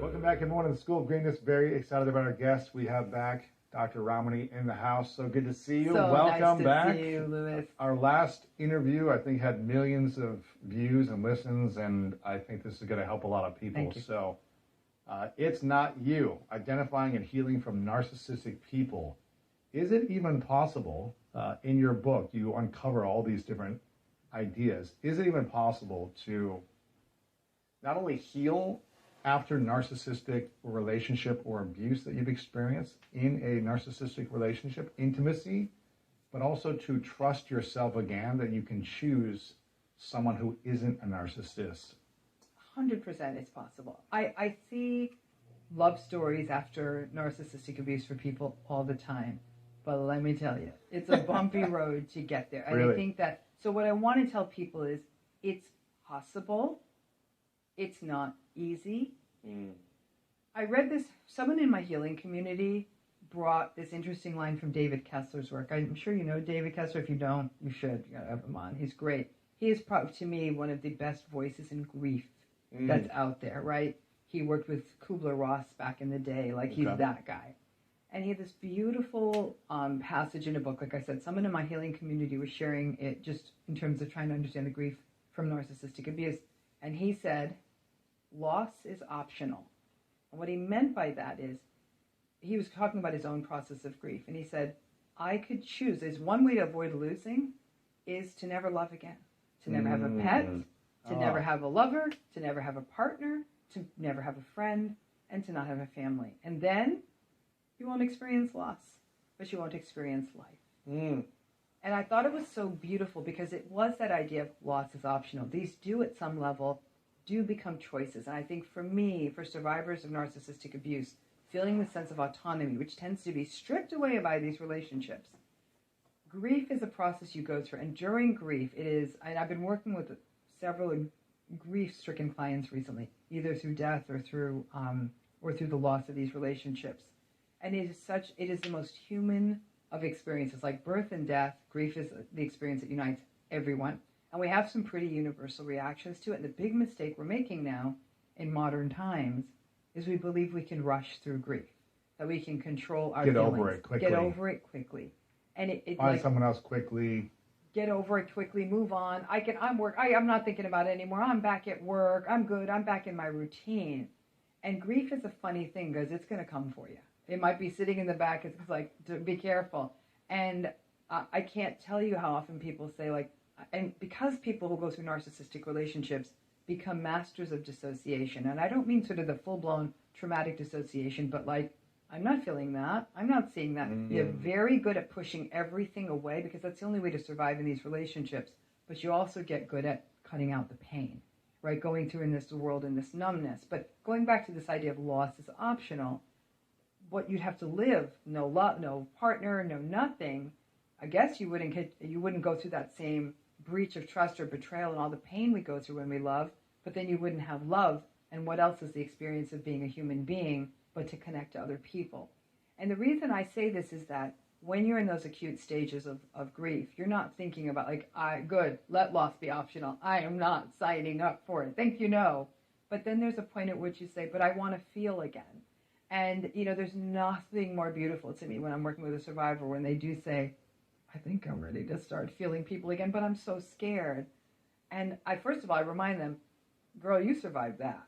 welcome back, everyone, to the School of Greatness. Very excited about our guest. We have back Dr. Ramani in the house. So good to see you. So welcome nice to back. See you, Louis. Our last interview, I think, had millions of views and listens, and I think this is going to help a lot of people. Thank you. So, it's not you. Identifying and healing from narcissistic people. Is it even possible? In your book, you uncover all these different ideas. Is it even possible to not only heal after narcissistic relationship or abuse that you've experienced in a narcissistic relationship, intimacy, but also to trust yourself again that you can choose someone who isn't a narcissist? 100% it's possible. I see love stories after narcissistic abuse for people all the time. But let me tell you, it's a bumpy road to get there. And really? I think that, so what I want to tell people is it's possible. It's not easy. I read this, someone in my healing community brought this interesting line from David Kessler's work. I'm sure you know David Kessler. If you don't, you should. You gotta have him on. He's great. He is probably, to me, one of the best voices in grief that's out there, right? He worked with Kubler-Ross back in the day. Like, he's that guy. And he had this beautiful passage in a book. Like I said, someone in my healing community was sharing it just in terms of trying to understand the grief from narcissistic abuse. And he said, loss is optional. And what he meant by that is, he was talking about his own process of grief. And he said, I could choose. There's one way to avoid losing is to never love again. To never have a pet, to never have a lover, to never have a partner, to never have a friend, and to not have a family. And then you won't experience loss, but you won't experience life. And I thought it was so beautiful because it was that idea of loss is optional. These do, at some level, do become choices. And I think for me, for survivors of narcissistic abuse, feeling the sense of autonomy, which tends to be stripped away by these relationships, grief is a process you go through. And during grief, it is, and I've been working with several grief-stricken clients recently, either through death or through the loss of these relationships. And it is the most human of experiences. Like birth and death, grief is the experience that unites everyone. And we have some pretty universal reactions to it. And the big mistake we're making now in modern times is we believe we can rush through grief, that we can control our feelings. Get over it quickly. And Find someone else quickly. Get over it quickly, move on. I'm not thinking about it anymore. I'm back at work. I'm good. I'm back in my routine. And grief is a funny thing because it's going to come for you. It might be sitting in the back. It's like, be careful. And I can't tell you how often people say, like, and because people who go through narcissistic relationships become masters of dissociation. And I don't mean sort of the full-blown traumatic dissociation, but like, I'm not feeling that. I'm not seeing that. You're very good at pushing everything away because that's the only way to survive in these relationships. But you also get good at cutting out the pain, right? Going through in this world in this numbness. But going back to this idea of loss is optional. What you'd have to live, no love, no partner, no nothing. I guess you wouldn't go through that same breach of trust or betrayal and all the pain we go through when we love. But then you wouldn't have love. And what else is the experience of being a human being but to connect to other people? And the reason I say this is that when you're in those acute stages of grief, you're not thinking about let loss be optional. I am not signing up for it. Thank you, no. But then there's a point at which you say, but I want to feel again. And, there's nothing more beautiful to me when I'm working with a survivor when they do say, I think I'm ready to start feeling people again, but I'm so scared. And first of all, I remind them, girl, you survived that.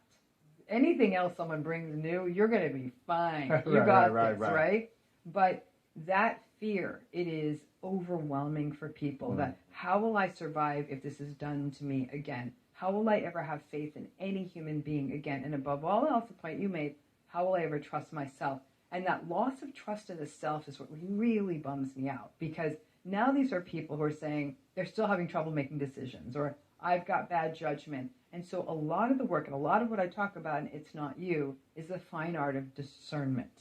Anything else someone brings new, you're going to be fine. You got this, right? But that fear, it is overwhelming for people that how will I survive if this is done to me again? How will I ever have faith in any human being again? And above all else, the point you made, how will I ever trust myself? And that loss of trust in the self is what really bums me out, because now these are people who are saying they're still having trouble making decisions, or I've got bad judgment. And so a lot of the work and a lot of what I talk about in It's Not You is the fine art of discernment.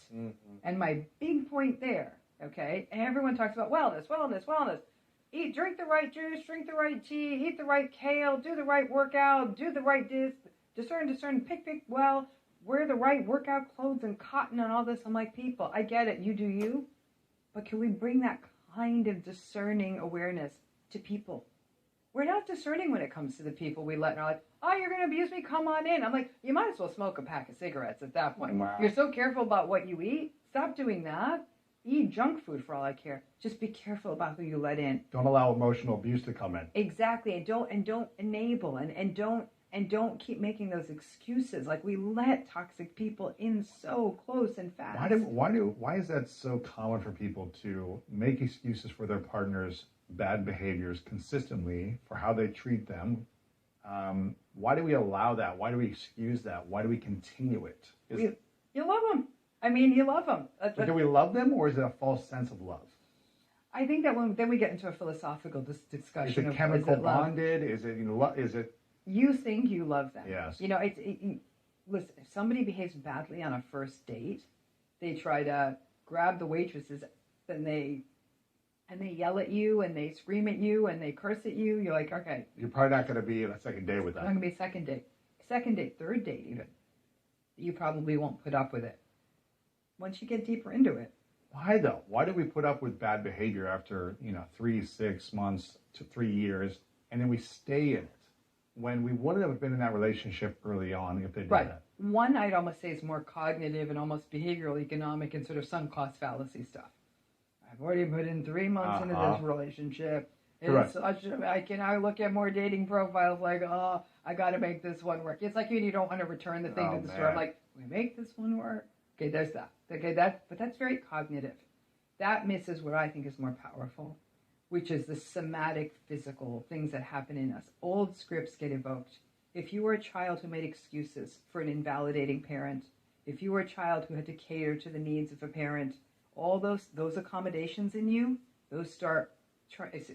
And my big point there, okay, everyone talks about wellness. Drink the right juice, drink the right tea, eat the right kale, do the right workout, do the right discern, pick well, wear the right workout clothes and cotton and all this. I'm like, people, I get it, you do you, but can we bring that kind of discerning awareness to people? We're not discerning when it comes to the people we let in our life. Oh, you're going to abuse me? Come on in. I'm like, you might as well smoke a pack of cigarettes at that point. Wow. You're so careful about what you eat. Stop doing that. Eat junk food for all I care. Just be careful about who you let in. Don't allow emotional abuse to come in. Exactly, and don't enable and don't keep making those excuses. Like, we let toxic people in so close and fast. Why is that so common for people to make excuses for their partner's bad behaviors consistently for how they treat them? Why do we allow that? Why do we excuse that? Why do we continue it? You love them. I mean, you love them. Do we love them, or is it a false sense of love? I think that then we get into a philosophical discussion. Is it chemical bonded? Is it Is it? You think you love them. Yes. Listen, if somebody behaves badly on a first date, they try to grab the waitresses, and they yell at you, and they scream at you, and they curse at you. You're like, okay. You're probably not going to be in a second date with them. Not going to be a second date, third date even. You probably won't put up with it once you get deeper into it. Why though? Why do we put up with bad behavior after 3, 6 months to 3 years, and then we stay in it when we wouldn't have been in that relationship early on if they did that? One, I'd almost say, is more cognitive and almost behavioral economic and sort of sunk cost fallacy stuff. I've already put in 3 months into this relationship. It's such I look at more dating profiles like, oh, I got to make this one work. It's like you don't want to return the thing to the store. I'm like, we make this one work. Okay, there's that. Okay, but that's very cognitive. That misses what I think is more powerful, which is the somatic, physical things that happen in us. Old scripts get evoked. If you were a child who made excuses for an invalidating parent, if you were a child who had to cater to the needs of a parent, all those accommodations in you, those start.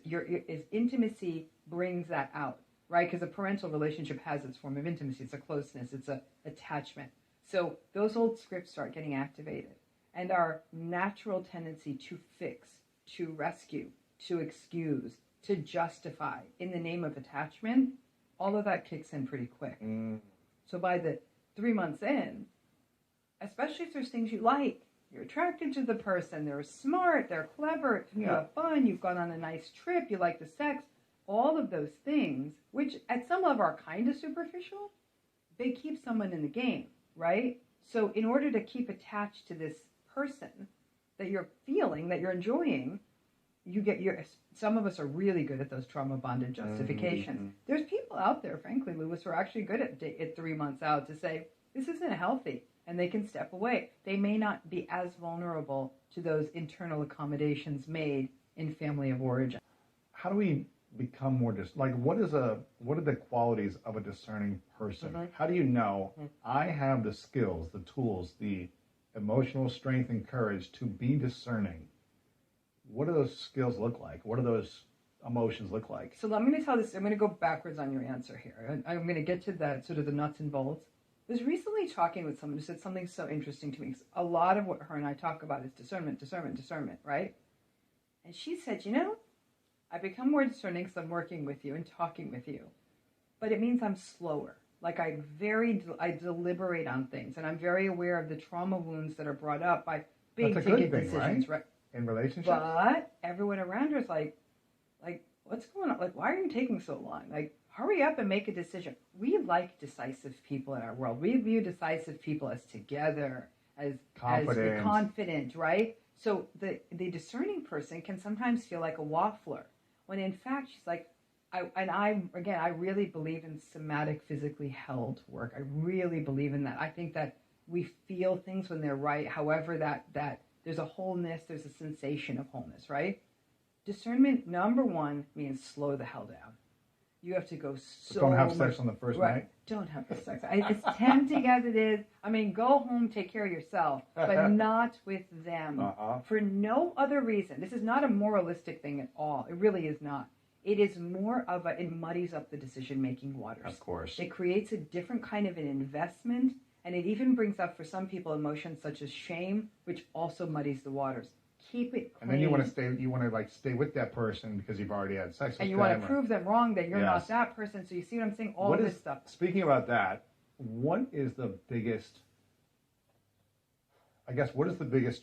Your intimacy brings that out, right? Because a parental relationship has its form of intimacy. It's a closeness. It's a attachment. So those old scripts start getting activated, and our natural tendency to fix, to rescue, to excuse, to justify in the name of attachment, all of that kicks in pretty quick. So by the 3 months in, especially if there's things you like, you're attracted to the person, they're smart, they're clever, you have fun, you've gone on a nice trip, you like the sex, all of those things, which at some level are kind of superficial, they keep someone in the game, right? So in order to keep attached to this person that you're feeling, that you're enjoying, some of us are really good at those trauma bonded justifications. There's people out there, frankly, Louis, who are actually good at 3 months out to say, this isn't healthy, and they can step away. They may not be as vulnerable to those internal accommodations made in family of origin. How do we become more what are the qualities of a discerning person? How do you know I have the skills, the tools, the emotional strength and courage to be discerning. What do those skills look like? What do those emotions look like? So I'm going to tell this. I'm going to go backwards on your answer here. I'm going to get to that sort of the nuts and bolts. I was recently talking with someone who said something so interesting to me. A lot of what her and I talk about is discernment, right? And she said, I become more discerning because I'm working with you and talking with you, but it means I'm slower. Like I deliberate on things, and I'm very aware of the trauma wounds that are brought up by big ticket decisions, right? In relationships. But everyone around her is like, what's going on? Like, why are you taking so long? Like, hurry up and make a decision. We like decisive people in our world. We view decisive people as together, as confident, right? So the discerning person can sometimes feel like a waffler, when in fact she's like, I really believe in somatic, physically held work. I really believe in that. I think that we feel things when they're right. However, that there's a wholeness, there's a sensation of wholeness, right? Discernment, number one, means slow the hell down. You have to go so don't have sex on the first night. Don't have sex. It's tempting as it is. I mean, go home, take care of yourself, but not with them. For no other reason. This is not a moralistic thing at all. It really is not. It is more of it muddies up the decision-making waters. Of course. It creates a different kind of an investment, and it even brings up for some people emotions such as shame, which also muddies the waters. Keep it clean. And then you want to stay with that person because you've already had sex with them. And you want to prove them wrong that you're not that person. So you see what I'm saying? All this stuff. Speaking about that, what is the biggest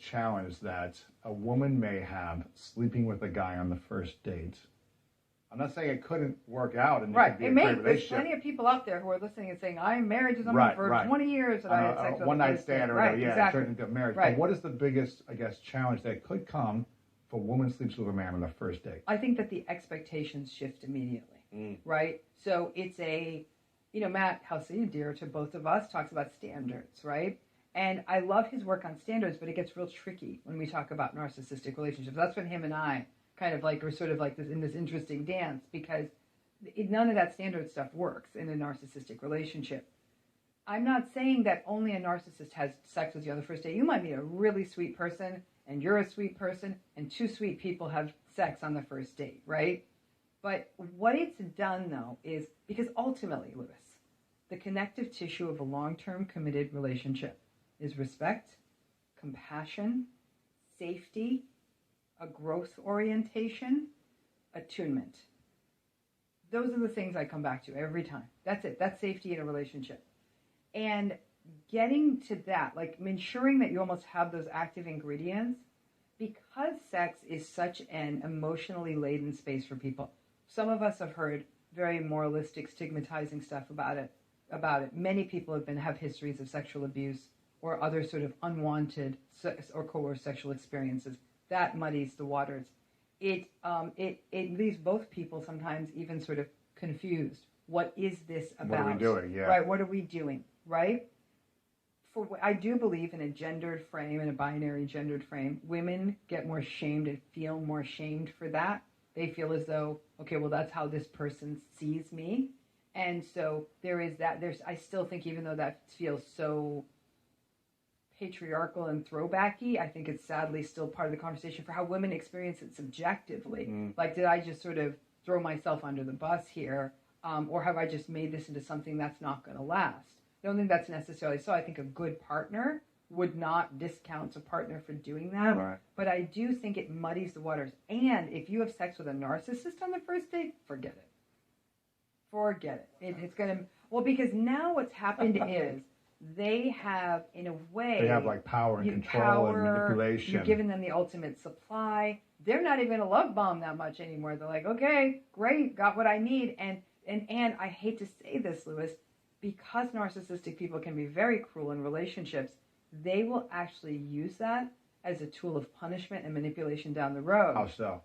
challenge that a woman may have sleeping with a guy on the first date? I'm not saying it couldn't work out and it could be a great relationship. There's plenty of people out there who are listening and saying, I'm married to someone for 20 years and I had sex with one night stand or whatever, turn into a marriage. Right. But what is the biggest, challenge that could come if a woman sleeps with a man on the first date? I think that the expectations shift immediately, right? So it's Matt Halsey, dear to both of us, talks about standards, right? And I love his work on standards, but it gets real tricky when we talk about narcissistic relationships. That's when him and I kind of we're sort of like this in this interesting dance, because none of that standard stuff works in a narcissistic relationship. I'm not saying that only a narcissist has sex with you on the first date. You might meet a really sweet person and you're a sweet person and two sweet people have sex on the first date, right? But what it's done though is, because ultimately, Lewis, the connective tissue of a long-term committed relationship is respect, compassion, safety, a growth orientation, attunement. Those are the things I come back to every time. That's it. That's safety in a relationship. And getting to that, ensuring that you almost have those active ingredients, because sex is such an emotionally laden space for people. Some of us have heard very moralistic, stigmatizing stuff about it. Many people have histories of sexual abuse or other sort of unwanted or coerced sexual experiences. That muddies the waters. It leaves both people sometimes even sort of confused. What is this about? What are we doing? Yeah. Right. What are we doing? Right. I do believe in a gendered frame, in a binary gendered frame. Women get more shamed and feel more shamed for that. They feel as though, okay, well, that's how this person sees me, and so there is that. I still think, even though that feels so patriarchal and throwbacky, I think it's sadly still part of the conversation for how women experience it subjectively. Did I just sort of throw myself under the bus here, or have I just made this into something that's not going to last? I don't think that's necessarily so. I think a good partner would not discount a partner for doing that, right. But I do think it muddies the waters. And if you have sex with a narcissist on the first date, forget it. It's going to, because now what's happened is, they have, in a way... They have power and control and manipulation. You're giving them the ultimate supply. They're not even a love bomb that much anymore. They're like, okay, great, got what I need. And I hate to say this, Lewis, because narcissistic people can be very cruel in relationships, they will actually use that as a tool of punishment and manipulation down the road. How so?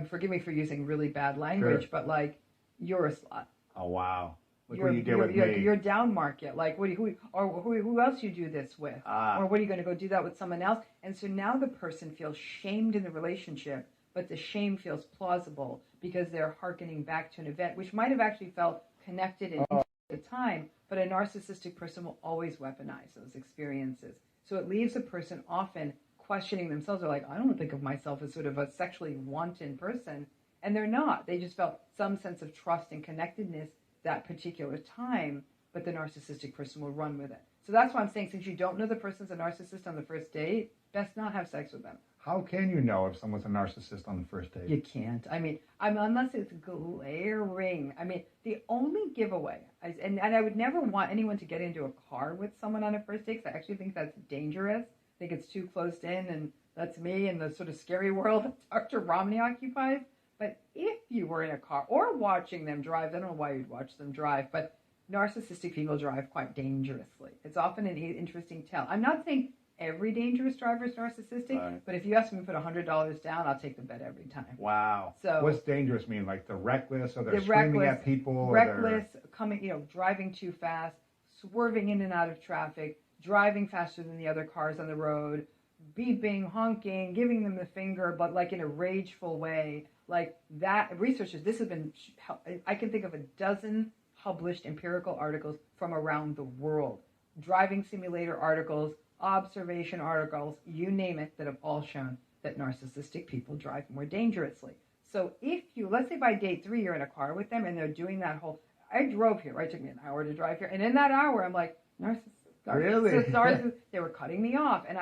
Forgive me for using really bad language, Sure. But you're a slut. Oh, wow. Look what you did with me. You're down market. Who else you do this with? Or what are you going to go do that with someone else? And so now the person feels shamed in the relationship, but the shame feels plausible because they're hearkening back to an event which might have actually felt connected and at the time, but a narcissistic person will always weaponize those experiences. So it leaves a person often questioning themselves. They're like, I don't think of myself as sort of a sexually wanton person. And they're not. They just felt some sense of trust and connectedness that particular time, but the narcissistic person will run with it. So that's why I'm saying, since you don't know the person's a narcissist on the first date, best not have sex with them. How can you know if someone's a narcissist on the first date? You can't. I mean, unless it's glaring. I mean, the only giveaway, and I would never want anyone to get into a car with someone on a first date, because I actually think that's dangerous. I think it's too closed in, and that's me in the sort of scary world that Dr. Romney occupies. But if you were in a car or watching them drive, I don't know why you'd watch them drive, but narcissistic people drive quite dangerously. It's often an interesting tell. I'm not saying every dangerous driver is narcissistic, but if you ask me to put $100 down, I'll take the bet every time. Wow. So what's dangerous mean? Like they're reckless, or they're screaming at people? Reckless, driving too fast, swerving in and out of traffic, driving faster than the other cars on the road, beeping, honking, giving them the finger, but like in a rageful way. Like that, researchers, this has been, I can think of a dozen published empirical articles from around the world. Driving simulator articles, observation articles, you name it, that have all shown that narcissistic people drive more dangerously. So if you, let's say by date 3, you're in a car with them and they're doing that whole, I drove here, right? It took me an hour to drive here. And in that hour, I'm like, narcissist, they were cutting me off. And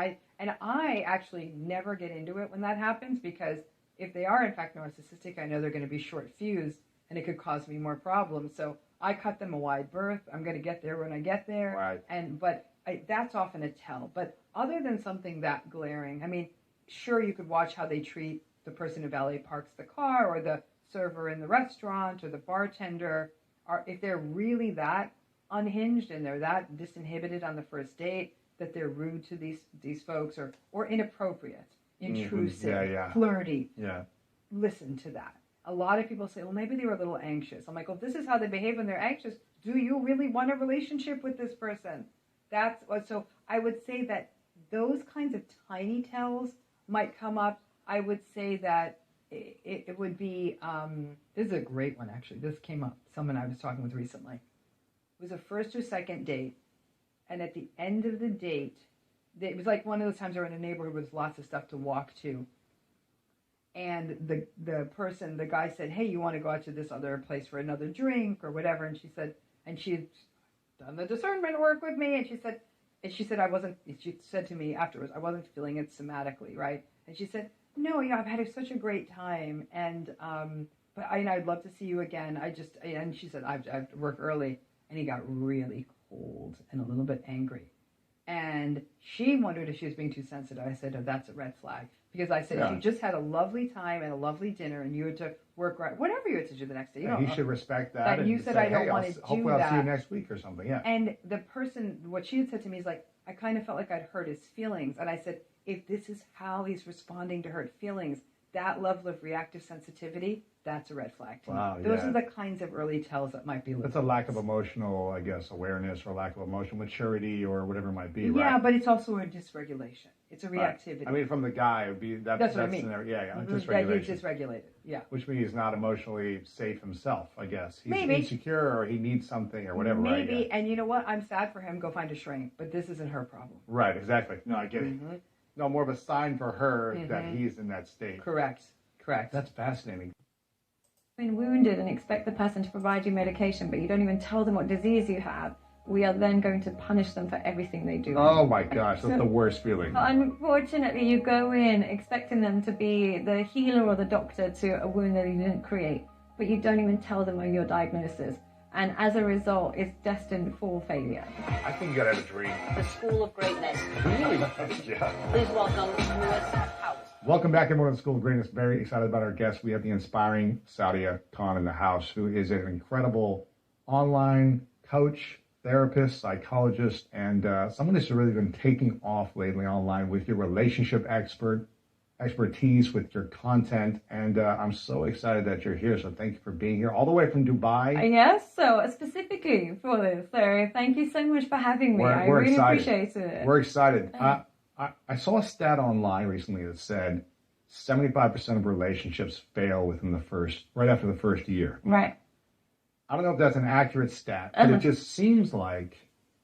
I actually never get into it when that happens, because if they are in fact narcissistic, I know they're going to be short fused and it could cause me more problems. So I cut them a wide berth. I'm going to get there when I get there. Right. That's often a tell. But other than something that glaring, I mean, sure, you could watch how they treat the person who valet parks the car, or the server in the restaurant, or the bartender. Or if they're really that unhinged and they're that disinhibited on the first date that they're rude to these folks, or inappropriate, intrusive, flirty. Yeah. Listen to that. A lot of people say, well, maybe they were a little anxious. I'm like, well, if this is how they behave when they're anxious, do you really want a relationship with this person? That's what, so I would say that those kinds of tiny tells might come up. I would say that it would be, this is a great one, actually. This came up, someone I was talking with recently. It was a first or second date, and at the end of the date, it was like one of those times they were in a neighborhood with lots of stuff to walk to. And the guy said, hey, you want to go out to this other place for another drink or whatever? And she said, and she had done the discernment work with me, and she said she said to me afterwards, I wasn't feeling it somatically, right? And she said, no, I've had such a great time, and but I'd love to see you again. And she said, I have to work early. And he got really cold and a little bit angry. And she wondered if she was being too sensitive. I said, oh, that's a red flag. Because I said, if you just had a lovely time and a lovely dinner and you had to work right, whatever you had to do the next day. He should respect that. And you said, I don't want to do that. Hopefully I'll see you next week or something, yeah. And the person, what she had said to me is like, I kind of felt like I'd hurt his feelings. And I said, if this is how he's responding to hurt feelings, that level of reactive sensitivity, that's a red flag to me. Those are the kinds of early tells that might be looked. It's a lack of emotional, I guess, awareness, or lack of emotional maturity, or whatever it might be, yeah, right? But it's also a dysregulation. It's a reactivity. Right. I mean, from the guy, it would be that's what I mean. Dysregulation. He's dysregulated, yeah. Which means he's not emotionally safe himself, I guess. He's Maybe. insecure, or he needs something, or whatever, right? Maybe, Yeah. And you know what? I'm sad for him. Go find a shrink. But this isn't her problem. Right, exactly. No, I get it. No, more of a sign for her that he's in that state. Correct. That's fascinating. Been wounded and expect the person to provide you medication, but you don't even tell them what disease you have, we are then going to punish them for everything they do. Oh my gosh, that's the worst feeling. Unfortunately, you go in expecting them to be the healer or the doctor to a wound that you didn't create, but you don't even tell them of your diagnosis. And as a result, it's destined for failure. I think you gotta have a dream. The School of Greatness. Yeah. Please welcome Lewis House. Welcome back, everyone, to the School of Greatness. Very excited about our guest. We have the inspiring Saadia Khan in the house, who is an incredible online coach, therapist, psychologist, and someone who's really been taking off lately online with your relationship expertise, with your content. And I'm so excited that you're here. So thank you for being here all the way from Dubai. Yes, so specifically for this. So thank you so much for having me. I really appreciate it. We're excited. I saw a stat online recently that said 75% of relationships fail within right after the first year. Right. I don't know if that's an accurate stat, but it just seems like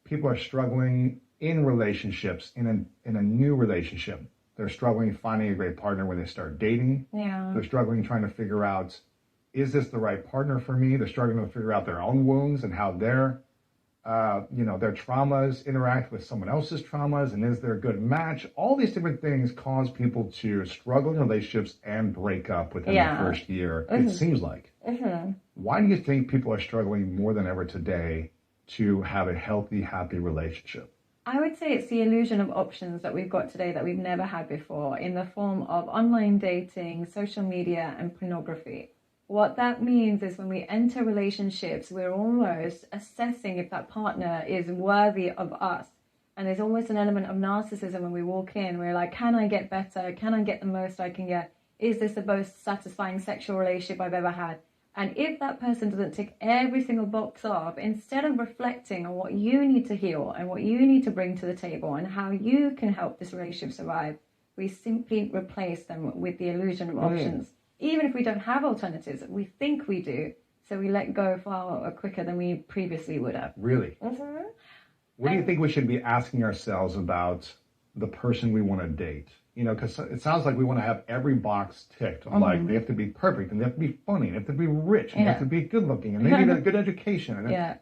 people are struggling in relationships, in a new relationship, they're struggling finding a great partner when they start dating. Yeah. They're struggling trying to figure out, is this the right partner for me? They're struggling to figure out their own wounds and how their traumas interact with someone else's traumas, and is there a good match? All these different things cause people to struggle in relationships and break up within the first year, it seems like. Why do you think people are struggling more than ever today to have a healthy, happy relationship? I would say it's the illusion of options that we've got today that we've never had before in the form of online dating, social media, and pornography. What that means is when we enter relationships, we're almost assessing if that partner is worthy of us. And there's almost an element of narcissism when we walk in. We're like, can I get better? Can I get the most I can get? Is this the most satisfying sexual relationship I've ever had? And if that person doesn't tick every single box off, instead of reflecting on what you need to heal and what you need to bring to the table and how you can help this relationship survive, we simply replace them with the illusion of options. Even if we don't have alternatives, we think we do, so we let go far quicker than we previously would have. Really? What do you think we should be asking ourselves about the person we want to date? Because it sounds like we want to have every box ticked. Like, they have to be perfect, and they have to be funny, and they have to be rich, and they have to be good looking, and maybe a good education. And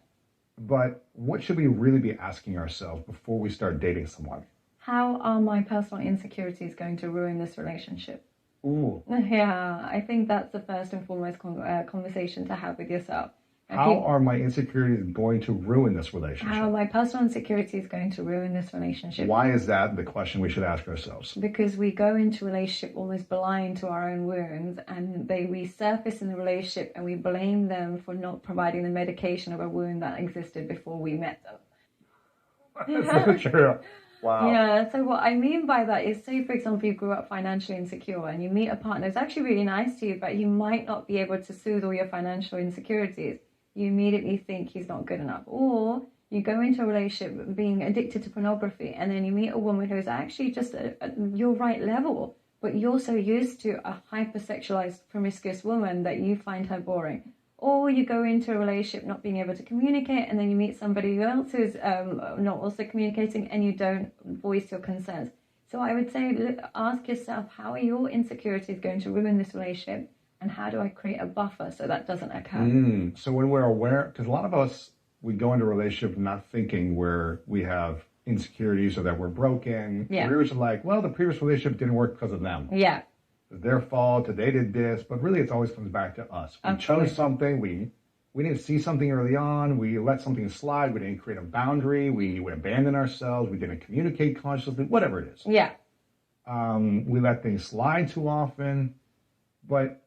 but what should we really be asking ourselves before we start dating someone? How are my personal insecurities going to ruin this relationship? Ooh. Yeah, I think that's the first and foremost conversation to have with yourself. How are my insecurities going to ruin this relationship? How are my personal insecurities going to ruin this relationship? Why is that the question we should ask ourselves? Because we go into a relationship almost blind to our own wounds, and they resurface in the relationship, and we blame them for not providing the medication of a wound that existed before we met them. That's so true. Wow. Yeah, so what I mean by that is, say, for example, you grew up financially insecure and you meet a partner who's actually really nice to you, but he might not be able to soothe all your financial insecurities. You immediately think he's not good enough. Or you go into a relationship being addicted to pornography, and then you meet a woman who's actually just at your right level, but you're so used to a hypersexualized, promiscuous woman that you find her boring. Or you go into a relationship not being able to communicate, and then you meet somebody else who's not also communicating, and you don't voice your concerns. So I would say, ask yourself, how are your insecurities going to ruin this relationship? And how do I create a buffer so that doesn't occur? So when we're aware, because a lot of us, we go into a relationship not thinking we have insecurities or that we're broken. Yeah. We're just like, well, the previous relationship didn't work because of them. Yeah. It's their fault, or they did this, but really it always comes back to us. We chose something, we didn't see something early on, we let something slide, we didn't create a boundary, we abandoned ourselves, we didn't communicate consciously, whatever it is. Yeah. We let things slide too often, but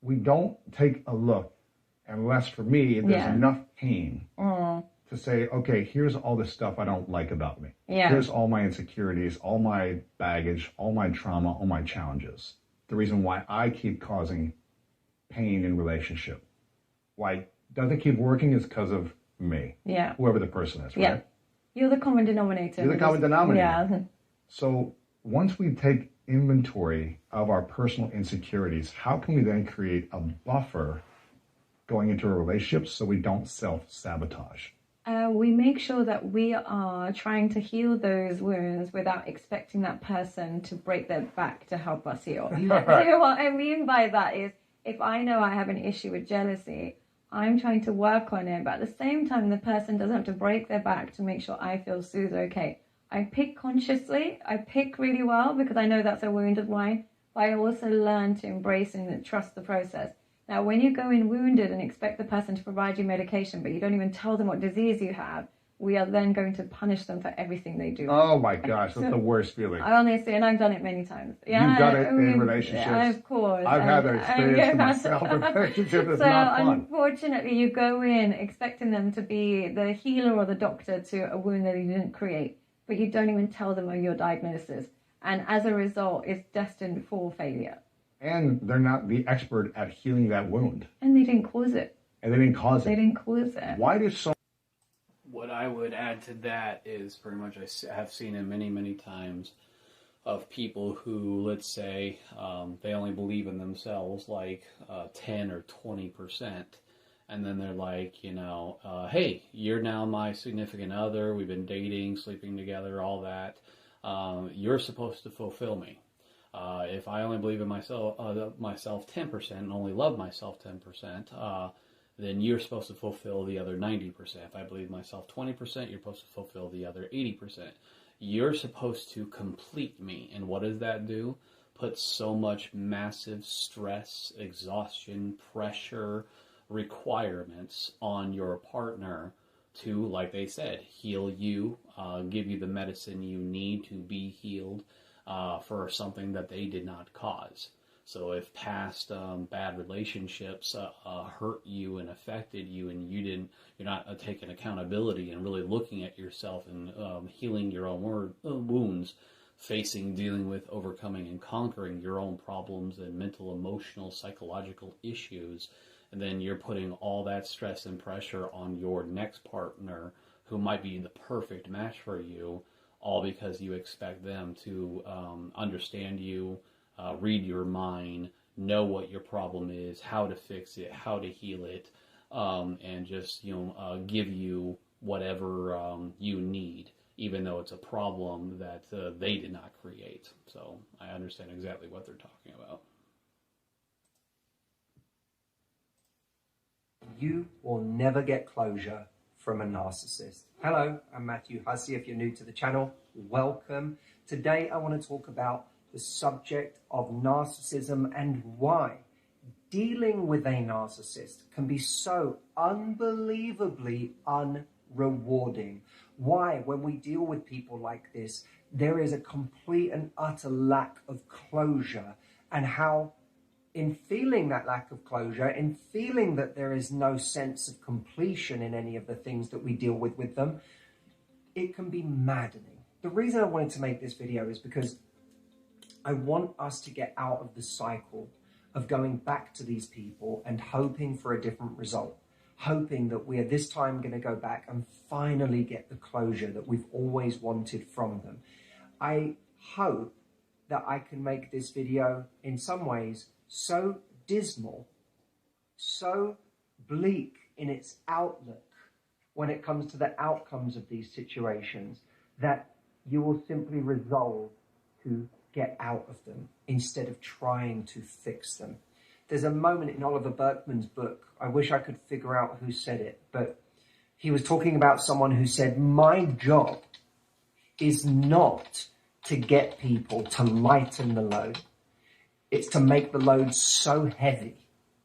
we don't take a look, unless for me, there's enough pain to say, okay, here's all the stuff I don't like about me. Yeah. Here's all my insecurities, all my baggage, all my trauma, all my challenges. The reason why I keep causing pain in relationship. Why it doesn't keep working is because of me. Yeah. Whoever the person is, right? Yeah. You're the common denominator. You're the common denominator. Yeah. So once we take inventory of our personal insecurities, how can we then create a buffer going into a relationship so we don't self-sabotage? We make sure that we are trying to heal those wounds without expecting that person to break their back to help us heal. So what I mean by that is, if I know I have an issue with jealousy, I'm trying to work on it, but at the same time, the person doesn't have to break their back to make sure I feel soothed okay. I pick consciously, I pick really well because I know that's a wound of mine, but I also learn to embrace and trust the process. Now, when you go in wounded and expect the person to provide you medication, but you don't even tell them what disease you have, we are then going to punish them for everything they do. Oh my gosh, that's the worst feeling. Honestly, and I've done it many times. Yeah, You've done it in relationships. Yeah, of course. I've had that experience myself in relationships. It's not fun. Unfortunately, you go in expecting them to be the healer or the doctor to a wound that you didn't create, but you don't even tell them of your diagnosis. And as a result, it's destined for failure. And they're not the expert at healing that wound. And they didn't cause it. And they didn't cause it. They didn't cause it. Why do so... What I would add to that is pretty much I have seen it many, many times of people who, let's say, they only believe in themselves like 10 or 20%. And then they're like, hey, you're now my significant other. We've been dating, sleeping together, all that. You're supposed to fulfill me. If I only believe in myself 10% and only love myself 10%, then you're supposed to fulfill the other 90%. If I believe myself 20%, you're supposed to fulfill the other 80%. You're supposed to complete me. And what does that do? Put so much massive stress, exhaustion, pressure, requirements on your partner to, like they said, heal you, give you the medicine you need to be healed for something that they did not cause. So if past bad relationships hurt you and affected you, and you're not taking accountability and really looking at yourself and healing your own wounds, dealing with, overcoming, and conquering your own problems and mental, emotional, psychological issues, and then you're putting all that stress and pressure on your next partner who might be the perfect match for you, all because you expect them to understand you, read your mind, know what your problem is, how to fix it, how to heal it, and just give you whatever you need, even though it's a problem that they did not create. So I understand exactly what they're talking about. You will never get closure from a narcissist. Hello, I'm Matthew Hussey. If you're new to the channel, welcome. Today I want to talk about the subject of narcissism and why dealing with a narcissist can be so unbelievably unrewarding. Why, when we deal with people like this, there is a complete and utter lack of closure, and how in feeling that lack of closure, in feeling that there is no sense of completion in any of the things that we deal with them, it can be maddening. The reason I wanted to make this video is because I want us to get out of the cycle of going back to these people and hoping for a different result, hoping that we are this time going to go back and finally get the closure that we've always wanted from them. I hope that I can make this video in some ways so dismal, so bleak in its outlook when it comes to the outcomes of these situations, that you will simply resolve to get out of them instead of trying to fix them. There's a moment in Oliver Burkeman's book, I wish I could figure out who said it, but he was talking about someone who said, my job is not to get people to lighten the load. It's to make the load so heavy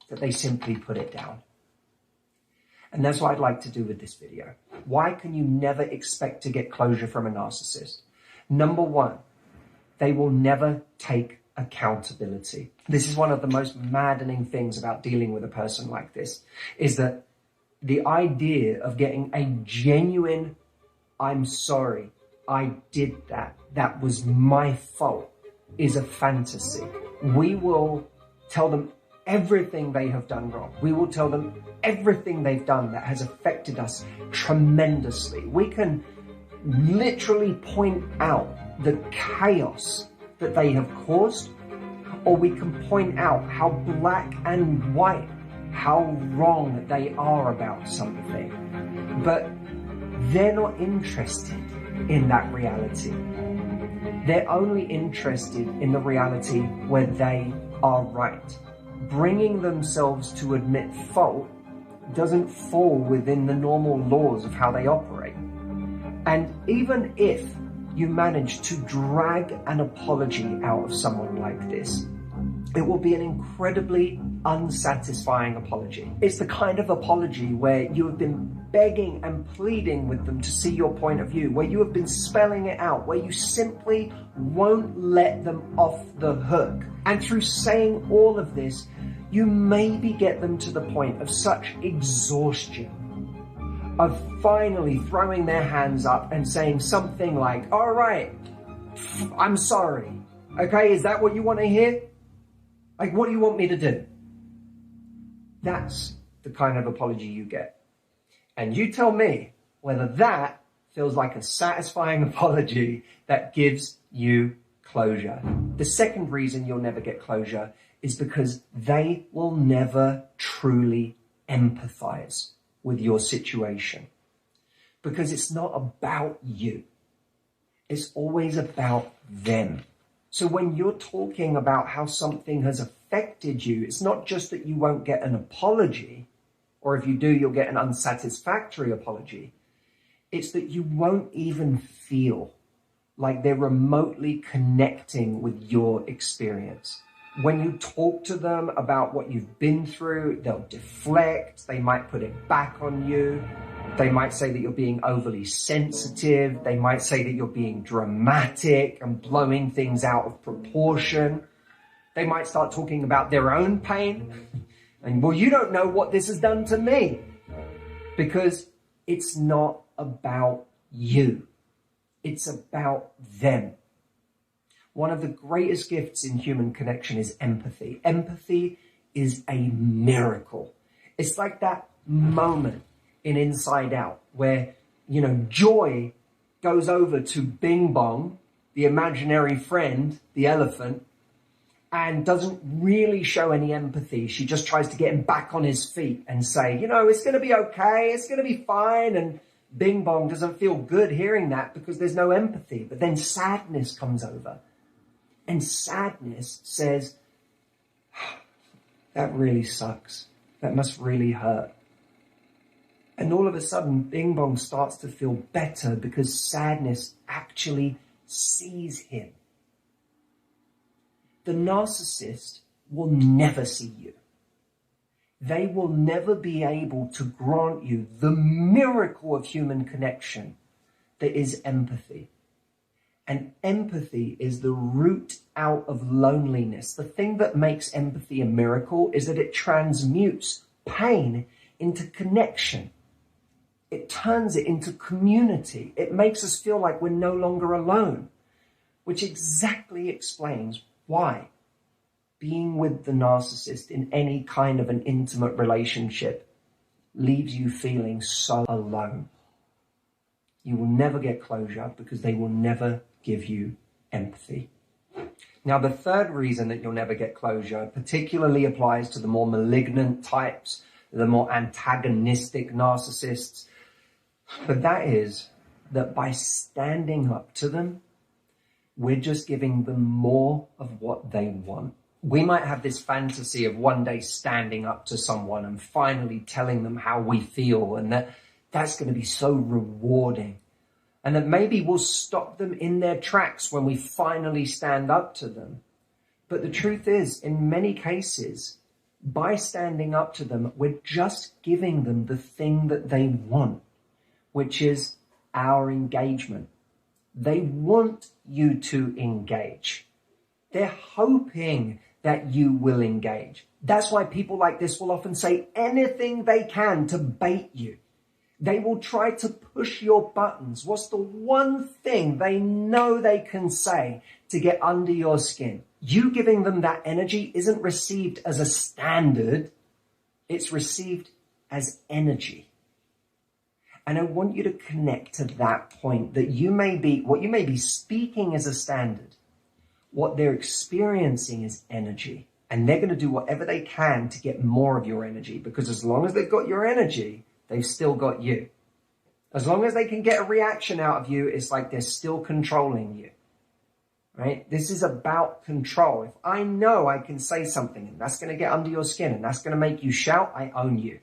that they simply put it down. And that's what I'd like to do with this video. Why can you never expect to get closure from a narcissist? Number one, they will never take accountability. This is one of the most maddening things about dealing with a person like this, is that the idea of getting a genuine, I'm sorry, I did that, that was my fault, is a fantasy. We will tell them everything they have done wrong. We will tell them everything they've done that has affected us tremendously. We can literally point out the chaos that they have caused, or we can point out how black and white, how wrong they are about something. But they're not interested in that reality. They're only interested in the reality where they are right. Bringing themselves to admit fault doesn't fall within the normal laws of how they operate. And even if you manage to drag an apology out of someone like this, it will be an incredibly unsatisfying apology. It's the kind of apology where you have been begging and pleading with them to see your point of view, where you have been spelling it out, where you simply won't let them off the hook. And through saying all of this, you maybe get them to the point of such exhaustion, of finally throwing their hands up and saying something like, all right, I'm sorry. Okay, is that what you want to hear? Like, what do you want me to do? That's the kind of apology you get. And you tell me whether that feels like a satisfying apology that gives you closure. The second reason you'll never get closure is because they will never truly empathize with your situation, because it's not about you. It's always about them. So when you're talking about how something has affected you, it's not just that you won't get an apology, or if you do, you'll get an unsatisfactory apology. It's that you won't even feel like they're remotely connecting with your experience. When you talk to them about what you've been through, they'll deflect, they might put it back on you. They might say that you're being overly sensitive. They might say that you're being dramatic and blowing things out of proportion. They might start talking about their own pain. And, well, you don't know what this has done to me. Because it's not about you. It's about them. One of the greatest gifts in human connection is empathy. Empathy is a miracle. It's like that moment in Inside Out where, Joy goes over to Bing Bong, the imaginary friend, the elephant, and doesn't really show any empathy. She just tries to get him back on his feet and say, it's going to be okay, it's going to be fine. And Bing Bong doesn't feel good hearing that because there's no empathy. But then sadness comes over. And sadness says, that really sucks. That must really hurt. And all of a sudden, Bing Bong starts to feel better because sadness actually sees him. The narcissist will never see you. They will never be able to grant you the miracle of human connection that is empathy. And empathy is the root out of loneliness. The thing that makes empathy a miracle is that it transmutes pain into connection. It turns it into community. It makes us feel like we're no longer alone, which exactly explains why being with the narcissist in any kind of an intimate relationship leaves you feeling so alone. You will never get closure because they will never give you empathy. Now, the third reason that you'll never get closure particularly applies to the more malignant types, the more antagonistic narcissists. But that is that by standing up to them, we're just giving them more of what they want. We might have this fantasy of one day standing up to someone and finally telling them how we feel, and that's going to be so rewarding. And that maybe we'll stop them in their tracks when we finally stand up to them. But the truth is, in many cases, by standing up to them, we're just giving them the thing that they want, which is our engagement. They want you to engage. They're hoping that you will engage. That's why people like this will often say anything they can to bait you. They will try to push your buttons. What's the one thing they know they can say to get under your skin? You giving them that energy isn't received as a standard. It's received as energy. And I want you to connect to that point that what you may be speaking as a standard, what they're experiencing is energy. And they're going to do whatever they can to get more of your energy, because as long as they've got your energy, they've still got you. As long as they can get a reaction out of you, it's like they're still controlling you. Right? This is about control. If I know I can say something and that's going to get under your skin and that's going to make you shout, I own you.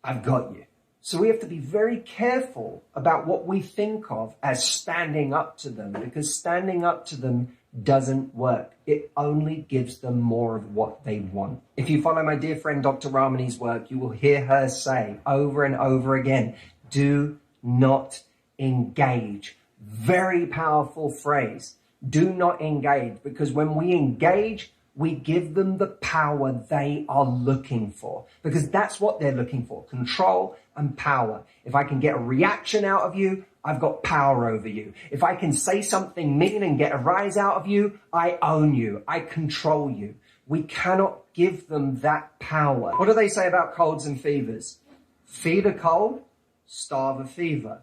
I've got you. So we have to be very careful about what we think of as standing up to them, because standing up to them doesn't work. It only gives them more of what they want. If you follow my dear friend Dr. Ramani's work, you will hear her say over and over again, do not engage. Very powerful phrase. Do not engage, because when we engage, we give them the power they are looking for, because that's what they're looking for, control and power. If I can get a reaction out of you, I've got power over you. If I can say something mean and get a rise out of you, I own you. I control you. We cannot give them that power. What do they say about colds and fevers? Feed a cold, starve a fever.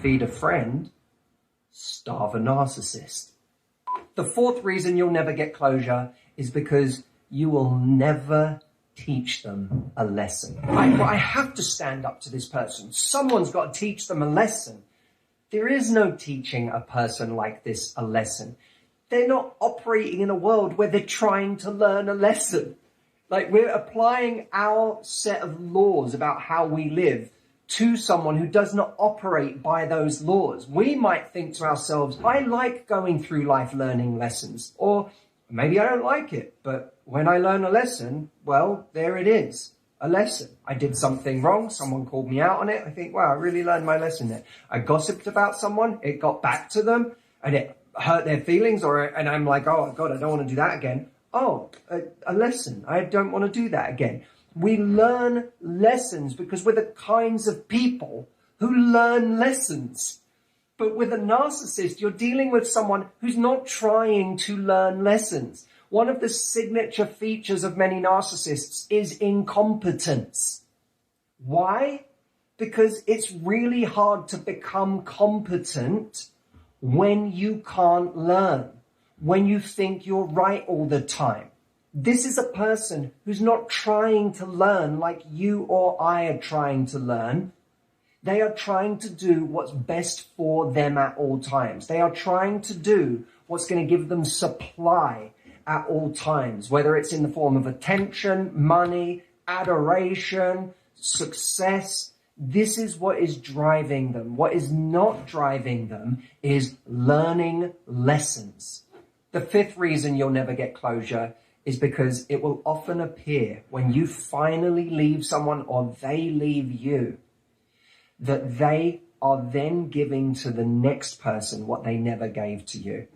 Feed a friend, starve a narcissist. The fourth reason you'll never get closure is because you will never teach them a lesson. I have to stand up to this person. Someone's got to teach them a lesson. There is no teaching a person like this a lesson. They're not operating in a world where they're trying to learn a lesson. Like, we're applying our set of laws about how we live to someone who does not operate by those laws. We might think to ourselves, I like going through life learning lessons, or maybe I don't like it, but when I learn a lesson, well, there it is, a lesson. I did something wrong, someone called me out on it, I think, wow, I really learned my lesson there. I gossiped about someone, it got back to them, and it hurt their feelings, and I'm like, oh God, I don't want to do that again. Oh, a lesson, I don't want to do that again. We learn lessons because we're the kinds of people who learn lessons. But with a narcissist, you're dealing with someone who's not trying to learn lessons. One of the signature features of many narcissists is incompetence. Why? Because it's really hard to become competent when you can't learn, when you think you're right all the time. This is a person who's not trying to learn like you or I are trying to learn. They are trying to do what's best for them at all times. They are trying to do what's going to give them supply at all times, whether it's in the form of attention, money, adoration, success. This is what is driving them. What is not driving them is learning lessons. The fifth reason you'll never get closure is because it will often appear when you finally leave someone or they leave you, that they are then giving to the next person what they never gave to you.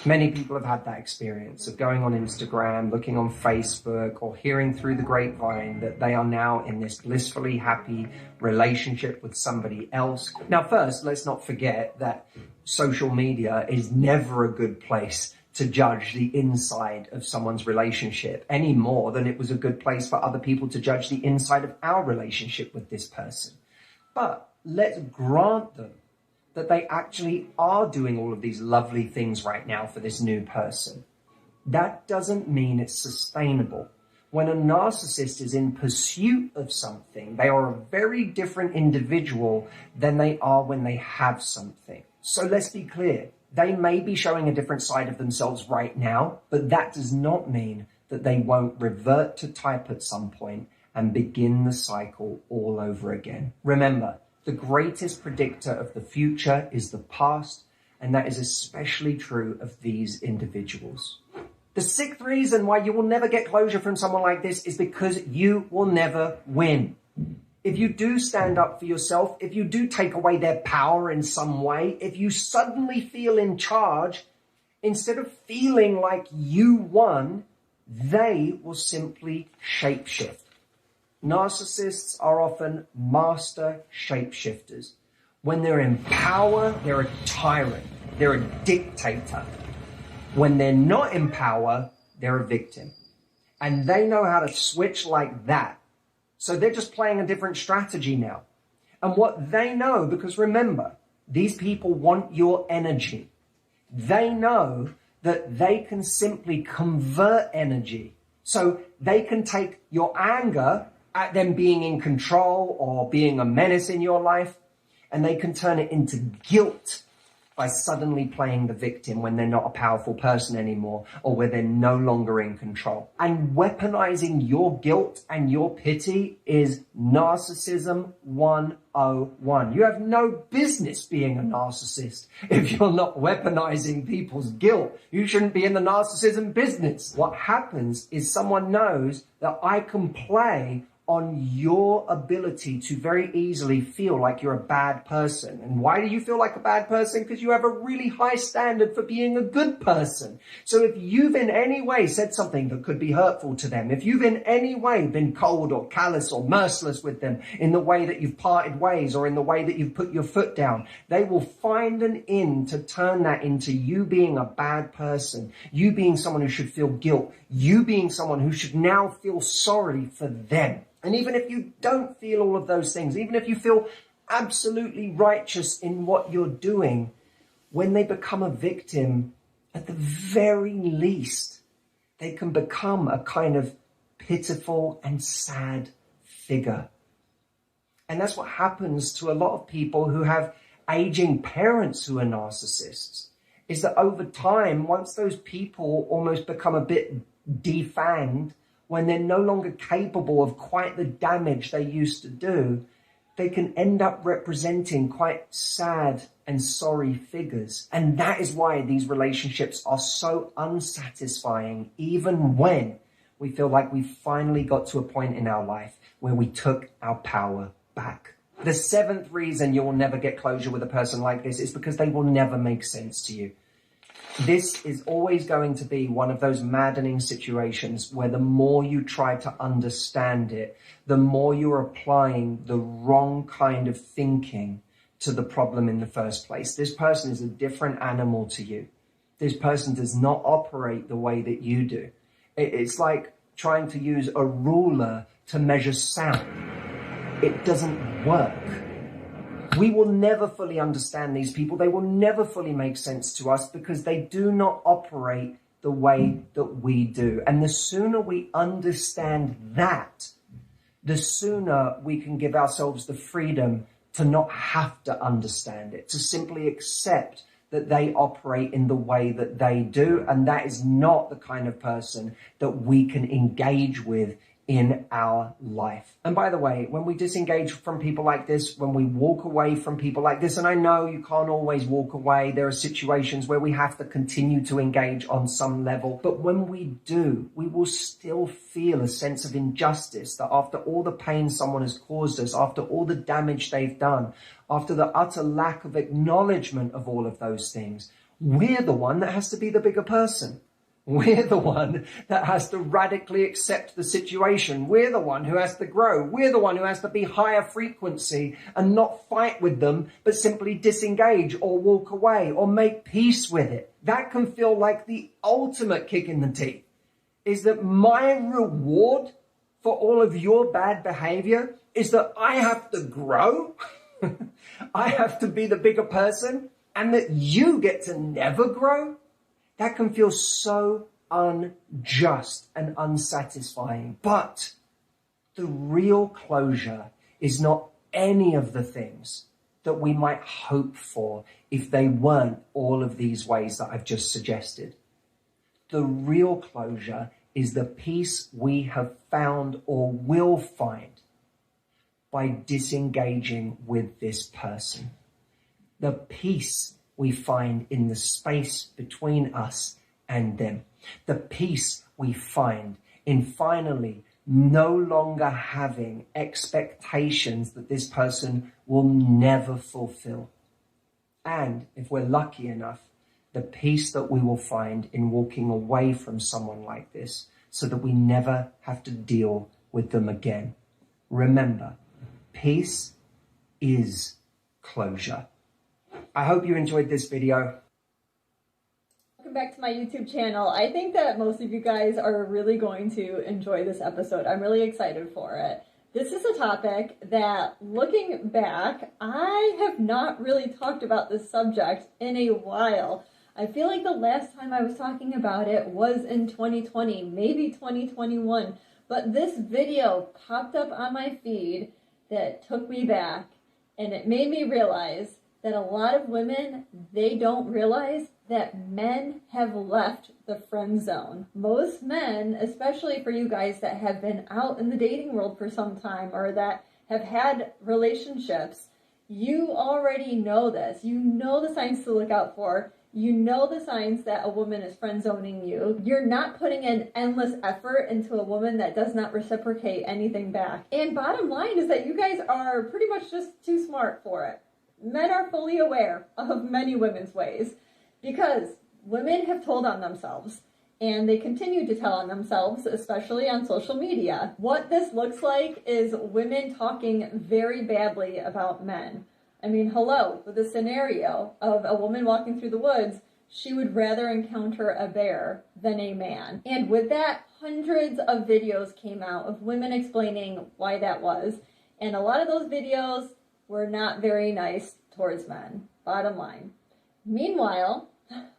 Many people have had that experience of going on Instagram, looking on Facebook, or hearing through the grapevine that they are now in this blissfully happy relationship with somebody else. Now, first, let's not forget that social media is never a good place to judge the inside of someone's relationship any more than it was a good place for other people to judge the inside of our relationship with this person. But let's grant them that they actually are doing all of these lovely things right now for this new person. That doesn't mean it's sustainable. When a narcissist is in pursuit of something, they are a very different individual than they are when they have something. So let's be clear. They may be showing a different side of themselves right now, but that does not mean that they won't revert to type at some point and begin the cycle all over again. Remember, the greatest predictor of the future is the past, and that is especially true of these individuals. The sixth reason why you will never get closure from someone like this is because you will never win. If you do stand up for yourself, if you do take away their power in some way, if you suddenly feel in charge, instead of feeling like you won, they will simply shapeshift. Narcissists are often master shapeshifters. When they're in power, they're a tyrant. They're a dictator. When they're not in power, they're a victim. And they know how to switch like that. So they're just playing a different strategy now. And what they know, because remember, these people want your energy. They know that they can simply convert energy. So they can take your anger at them being in control or being a menace in your life, and they can turn it into guilt by suddenly playing the victim when they're not a powerful person anymore, or where they're no longer in control. And weaponizing your guilt and your pity is narcissism 101. You have no business being a narcissist if you're not weaponizing people's guilt. You shouldn't be in the narcissism business. What happens is someone knows that I can play on your ability to very easily feel like you're a bad person. And why do you feel like a bad person? Because you have a really high standard for being a good person. So if you've in any way said something that could be hurtful to them, if you've in any way been cold or callous or merciless with them in the way that you've parted ways or in the way that you've put your foot down, they will find an in to turn that into you being a bad person, you being someone who should feel guilt, you being someone who should now feel sorry for them. And even if you don't feel all of those things, even if you feel absolutely righteous in what you're doing, when they become a victim, at the very least, they can become a kind of pitiful and sad figure. And that's what happens to a lot of people who have aging parents who are narcissists, is that over time, once those people almost become a bit defanged, when they're no longer capable of quite the damage they used to do, they can end up representing quite sad and sorry figures. And that is why these relationships are so unsatisfying, even when we feel like we finally got to a point in our life where we took our power back. The seventh reason you will never get closure with a person like this is because they will never make sense to you. This is always going to be one of those maddening situations where the more you try to understand it, the more you're applying the wrong kind of thinking to the problem in the first place. This person is a different animal to you. This person does not operate the way that you do. It's like trying to use a ruler to measure sound. It doesn't work. We will never fully understand these people. They will never fully make sense to us because they do not operate the way that we do. And the sooner we understand that, the sooner we can give ourselves the freedom to not have to understand it, to simply accept that they operate in the way that they do. And that is not the kind of person that we can engage with in our life. And by the way, when we disengage from people like this, when we walk away from people like this, and I know you can't always walk away, there are situations where we have to continue to engage on some level, but when we do, we will still feel a sense of injustice that after all the pain someone has caused us, after all the damage they've done, after the utter lack of acknowledgement of all of those things, we're the one that has to be the bigger person. We're the one that has to radically accept the situation. We're the one who has to grow. We're the one who has to be higher frequency and not fight with them, but simply disengage or walk away or make peace with it. That can feel like the ultimate kick in the teeth. Is that my reward for all of your bad behavior is that I have to grow? I have to be the bigger person and that you get to never grow? That can feel so unjust and unsatisfying. But the real closure is not any of the things that we might hope for if they weren't all of these ways that I've just suggested. The real closure is the peace we have found or will find by disengaging with this person. The peace we find in the space between us and them. The peace we find in finally no longer having expectations that this person will never fulfill. And if we're lucky enough, the peace that we will find in walking away from someone like this so that we never have to deal with them again. Remember, peace is closure. I hope you enjoyed this video. Welcome back to my YouTube channel. I think that most of you guys are really going to enjoy this episode. I'm really excited for it. This is a topic that, looking back, I have not really talked about this subject in a while. I feel like the last time I was talking about it was in 2020, maybe 2021. But this video popped up on my feed that took me back, and it made me realize that a lot of women, they don't realize that men have left the friend zone. Most men, especially for you guys that have been out in the dating world for some time or that have had relationships, you already know this. You know the signs to look out for. You know the signs that a woman is friend zoning you. You're not putting in endless effort into a woman that does not reciprocate anything back. And bottom line is that you guys are pretty much just too smart for it. Men are fully aware of many women's ways because women have told on themselves and they continue to tell on themselves, especially on social media. What this looks like is women talking very badly about men. I mean, hello, with the scenario of a woman walking through the woods, she would rather encounter a bear than a man. And with that, hundreds of videos came out of women explaining why that was. And a lot of those videos were not very nice towards men, bottom line. Meanwhile,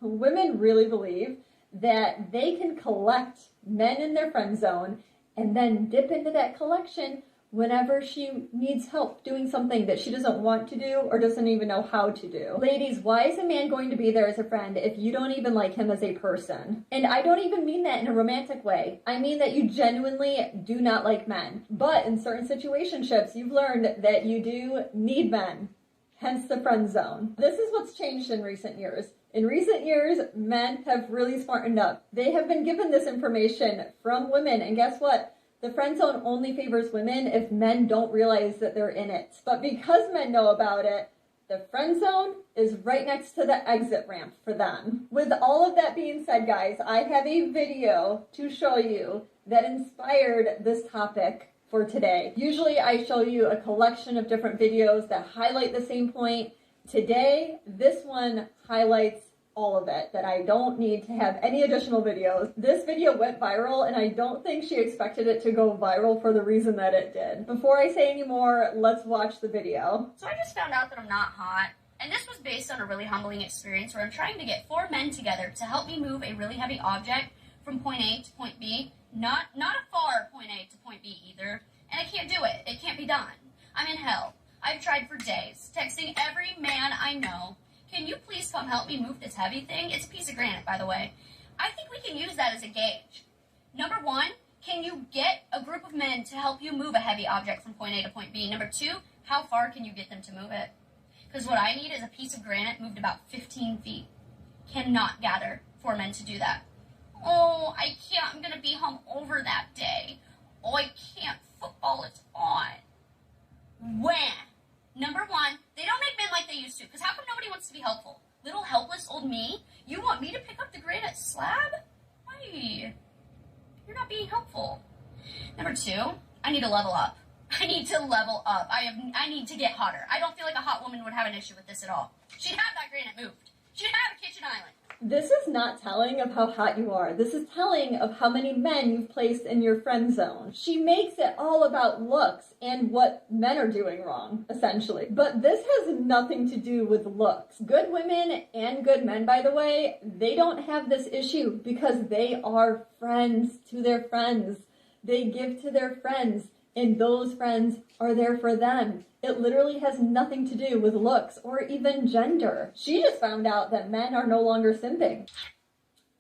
women really believe that they can collect men in their friend zone and then dip into that collection whenever she needs help doing something that she doesn't want to do or doesn't even know how to do. Ladies, why is a man going to be there as a friend if you don't even like him as a person? And I don't even mean that in a romantic way. I mean that you genuinely do not like men. But in certain situationships, you've learned that you do need men. Hence the friend zone. This is what's changed in recent years. In recent years, men have really smartened up. They have been given this information from women, and guess what? The friend zone only favors women if men don't realize that they're in it. But because men know about it, the friend zone is right next to the exit ramp for them. With all of that being said, guys, I have a video to show you that inspired this topic for today. Usually I show you a collection of different videos that highlight the same point. Today, this one highlights all of it, that I don't need to have any additional videos. This video went viral, and I don't think she expected it to go viral for the reason that it did. Before I say any more, let's watch the video. So I just found out that I'm not hot, and this was based on a really humbling experience where I'm trying to get 4 men together to help me move a really heavy object from point A to point B. Not a far point A to point B either, and I can't do it. It can't be done. I'm in hell. I've tried for days, texting every man I know. Can you please come help me move this heavy thing? It's a piece of granite, by the way. I think we can use that as a gauge. Number 1, can you get a group of men to help you move a heavy object from point A to point B? Number 2, how far can you get them to move it? Because what I need is a piece of granite moved about 15 feet. Cannot gather 4 men to do that. Oh, I can't. I'm going to be hungover that day. Oh, I can't. Football is on. When? Number 1, they don't make men like they used to, because how come nobody wants to be helpful? Little helpless old me? You want me to pick up the granite slab? Why? You're not being helpful. Number 2, I need to level up. I need to level up. I need to get hotter. I don't feel like a hot woman would have an issue with this at all. She'd have that granite moved. She'd have a kitchen island. This is not telling of how hot you are. This is telling of how many men you've placed in your friend zone. She makes it all about looks and what men are doing wrong, essentially. But this has nothing to do with looks. Good women and good men, by the way, they don't have this issue because they are friends to their friends. They give to their friends, and those friends are there for them. It literally has nothing to do with looks or even gender. She just found out that men are no longer simping.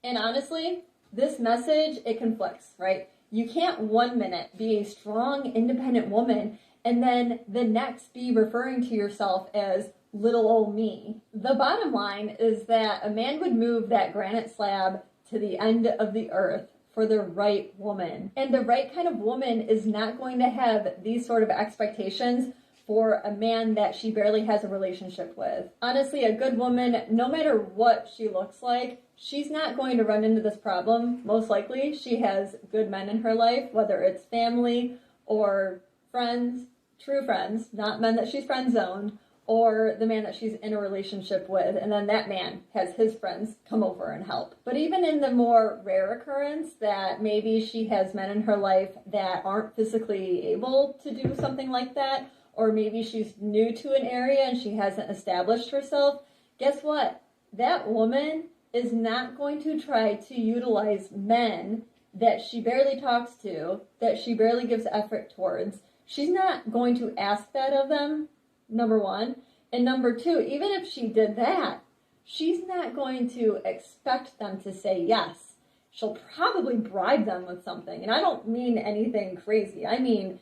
And honestly, this message, it conflicts, right? You can't 1 minute be a strong, independent woman and then the next be referring to yourself as little old me. The bottom line is that a man would move that granite slab to the end of the earth for the right woman. And the right kind of woman is not going to have these sort of expectations for a man that she barely has a relationship with. Honestly, a good woman, no matter what she looks like, she's not going to run into this problem. Most likely, she has good men in her life, whether it's family or friends, true friends, not men that she's friend zoned, or the man that she's in a relationship with, and then that man has his friends come over and help. But even in the more rare occurrence that maybe she has men in her life that aren't physically able to do something like that, or maybe she's new to an area and she hasn't established herself, guess what? That woman is not going to try to utilize men that she barely talks to, that she barely gives effort towards. She's not going to ask that of them, number 1. And number 2, even if she did that, she's not going to expect them to say yes. She'll probably bribe them with something. And I don't mean anything crazy. I mean,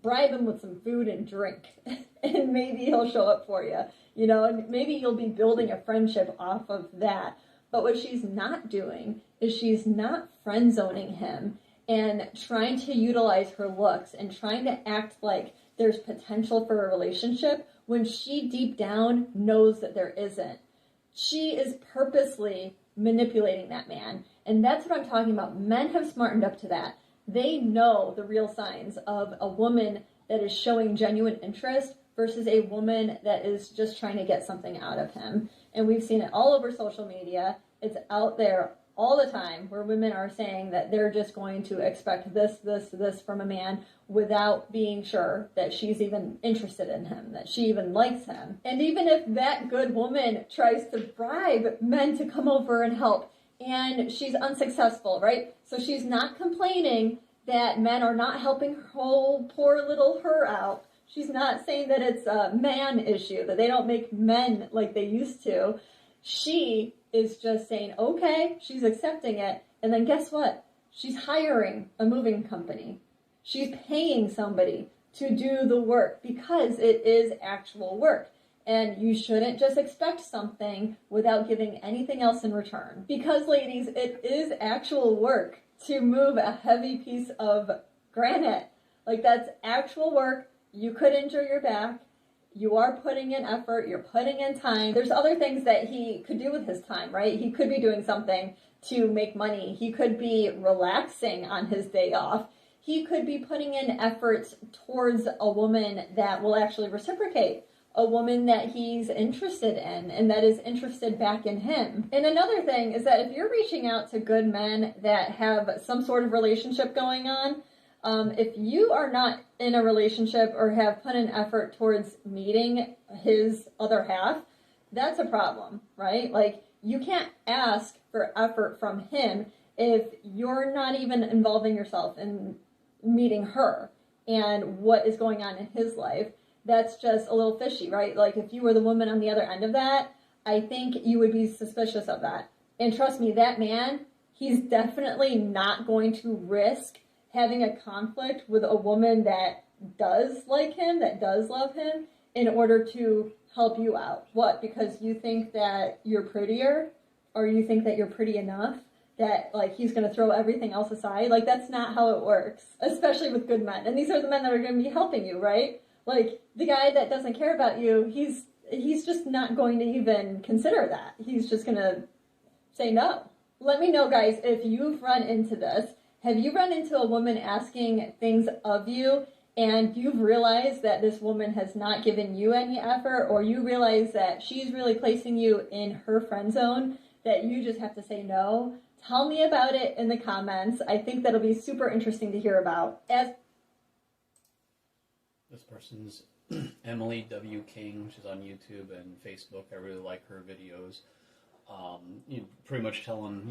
bribe him with some food and drink, and maybe he'll show up for you, you know, and maybe you'll be building a friendship off of that. But what she's not doing is she's not friend zoning him and trying to utilize her looks and trying to act like there's potential for a relationship when she deep down knows that there isn't. She is purposely manipulating that man. And that's what I'm talking about. Men have smartened up to that. They know the real signs of a woman that is showing genuine interest versus a woman that is just trying to get something out of him. And we've seen it all over social media. It's out there all the time where women are saying that they're just going to expect this from a man without being sure that she's even interested in him, that she even likes him. And even if that good woman tries to bribe men to come over and help, and she's unsuccessful, right? So she's not complaining that men are not helping whole poor little her out. She's not saying that it's a man issue, that they don't make men like they used to. She is just saying, okay, she's accepting it. And then guess what? She's hiring a moving company. She's paying somebody to do the work because it is actual work. And you shouldn't just expect something without giving anything else in return. Because, ladies, it is actual work to move a heavy piece of granite. Like, that's actual work. You could injure your back. You are putting in effort. You're putting in time. There's other things that he could do with his time, right? He could be doing something to make money. He could be relaxing on his day off. He could be putting in effort towards a woman that will actually reciprocate, a woman that he's interested in and that is interested back in him. And another thing is that if you're reaching out to good men that have some sort of relationship going on, if you are not in a relationship or have put an effort towards meeting his other half, that's a problem, right? Like, you can't ask for effort from him if you're not even involving yourself in meeting her and what is going on in his life. That's just a little fishy, right? Like, if you were the woman on the other end of that, I think you would be suspicious of that. And trust me, that man, he's definitely not going to risk having a conflict with a woman that does like him, that does love him, in order to help you out. What? Because you think that you're prettier, or you think that you're pretty enough, that, like, he's going to throw everything else aside? Like, that's not how it works, especially with good men. And these are the men that are going to be helping you, right? Like, the guy that doesn't care about you, he's just not going to even consider that. He's just going to say no. Let me know, guys, if you've run into this. Have you run into a woman asking things of you and you've realized that this woman has not given you any effort, or you realize that she's really placing you in her friend zone, that you just have to say no? Tell me about it in the comments. I think that'll be super interesting to hear about. This person's Emily W. King. She's on YouTube and Facebook. I really like her videos. Pretty much telling,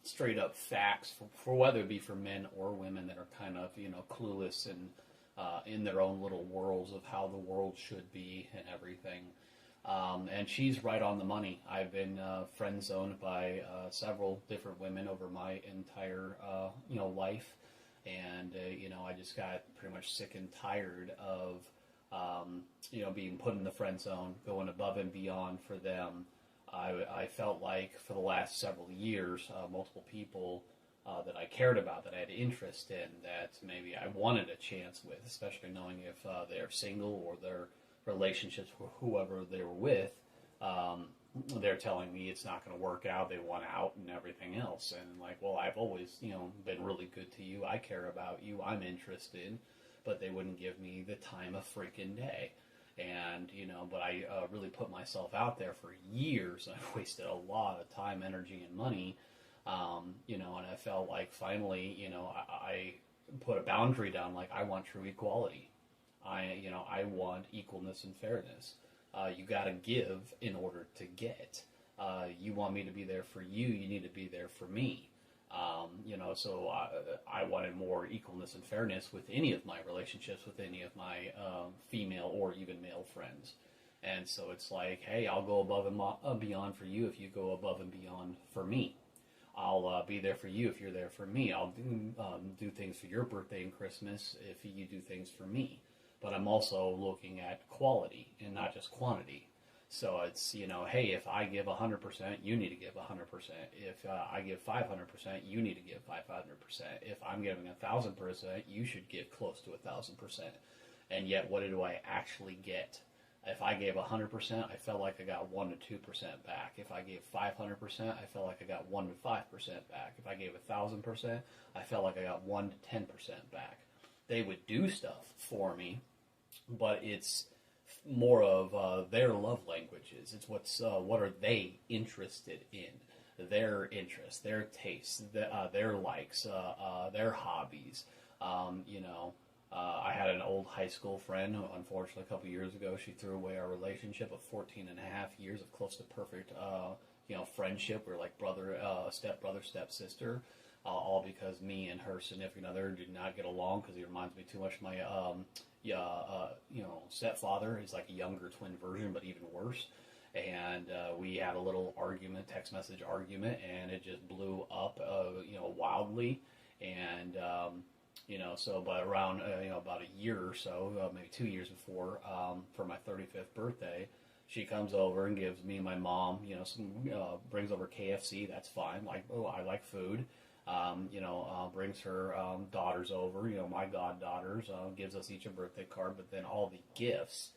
straight up facts for whether it be for men or women that are kind of, clueless and in their own little worlds of how the world should be and everything. And she's right on the money. I've been friend zoned by several different women over my entire, life. And, I just got pretty much sick and tired of, being put in the friend zone, going above and beyond for them. I felt like for the last several years, multiple people that I cared about, that I had interest in, that maybe I wanted a chance with, especially knowing if they're single or their relationships with whoever they were with, they're telling me it's not going to work out, they want out and everything else. And like, well, I've always, been really good to you, I care about you, I'm interested, but they wouldn't give me the time of freaking day. And, but I really put myself out there for years. I've wasted a lot of time, energy, and money, and I felt like finally, I put a boundary down, like, I want true equality. I want equalness and fairness. You got to give in order to get. You want me to be there for you, you need to be there for me. So I wanted more equalness and fairness with any of my relationships, with any of my female or even male friends. And so it's like, hey, I'll go above and beyond for you if you go above and beyond for me. I'll be there for you if you're there for me. I'll do things for your birthday and Christmas if you do things for me. But I'm also looking at quality and not just quantity. So it's, hey, if I give 100%, you need to give 100%. If I give 500%, you need to give 500%. If I'm giving 1,000%, you should give close to 1,000%. And yet, what do I actually get? If I gave 100%, I felt like I got 1 to 2% back. If I gave 500%, I felt like I got 1 to 5% back. If I gave 1,000%, I felt like I got 1 to 10% back. They would do stuff for me, but it's more of their love languages. It's what are they interested in, their interests, their tastes, their likes, their hobbies. I had an old high school friend who, unfortunately, a couple years ago, she threw away our relationship of 14 and a half years of close to perfect, friendship. We're like step-brother, step-sister. all because me and her significant other did not get along because he reminds me too much of my stepfather. He's like a younger twin version, but even worse. And we had a little argument, text message argument, and it just blew up, wildly. And but around about a year or so, maybe 2 years before, for my 35th birthday, she comes over and gives me and my mom, brings over KFC. That's fine. Like, oh, I like food. Brings her daughters over, my goddaughters, gives us each a birthday card, but then all the gifts,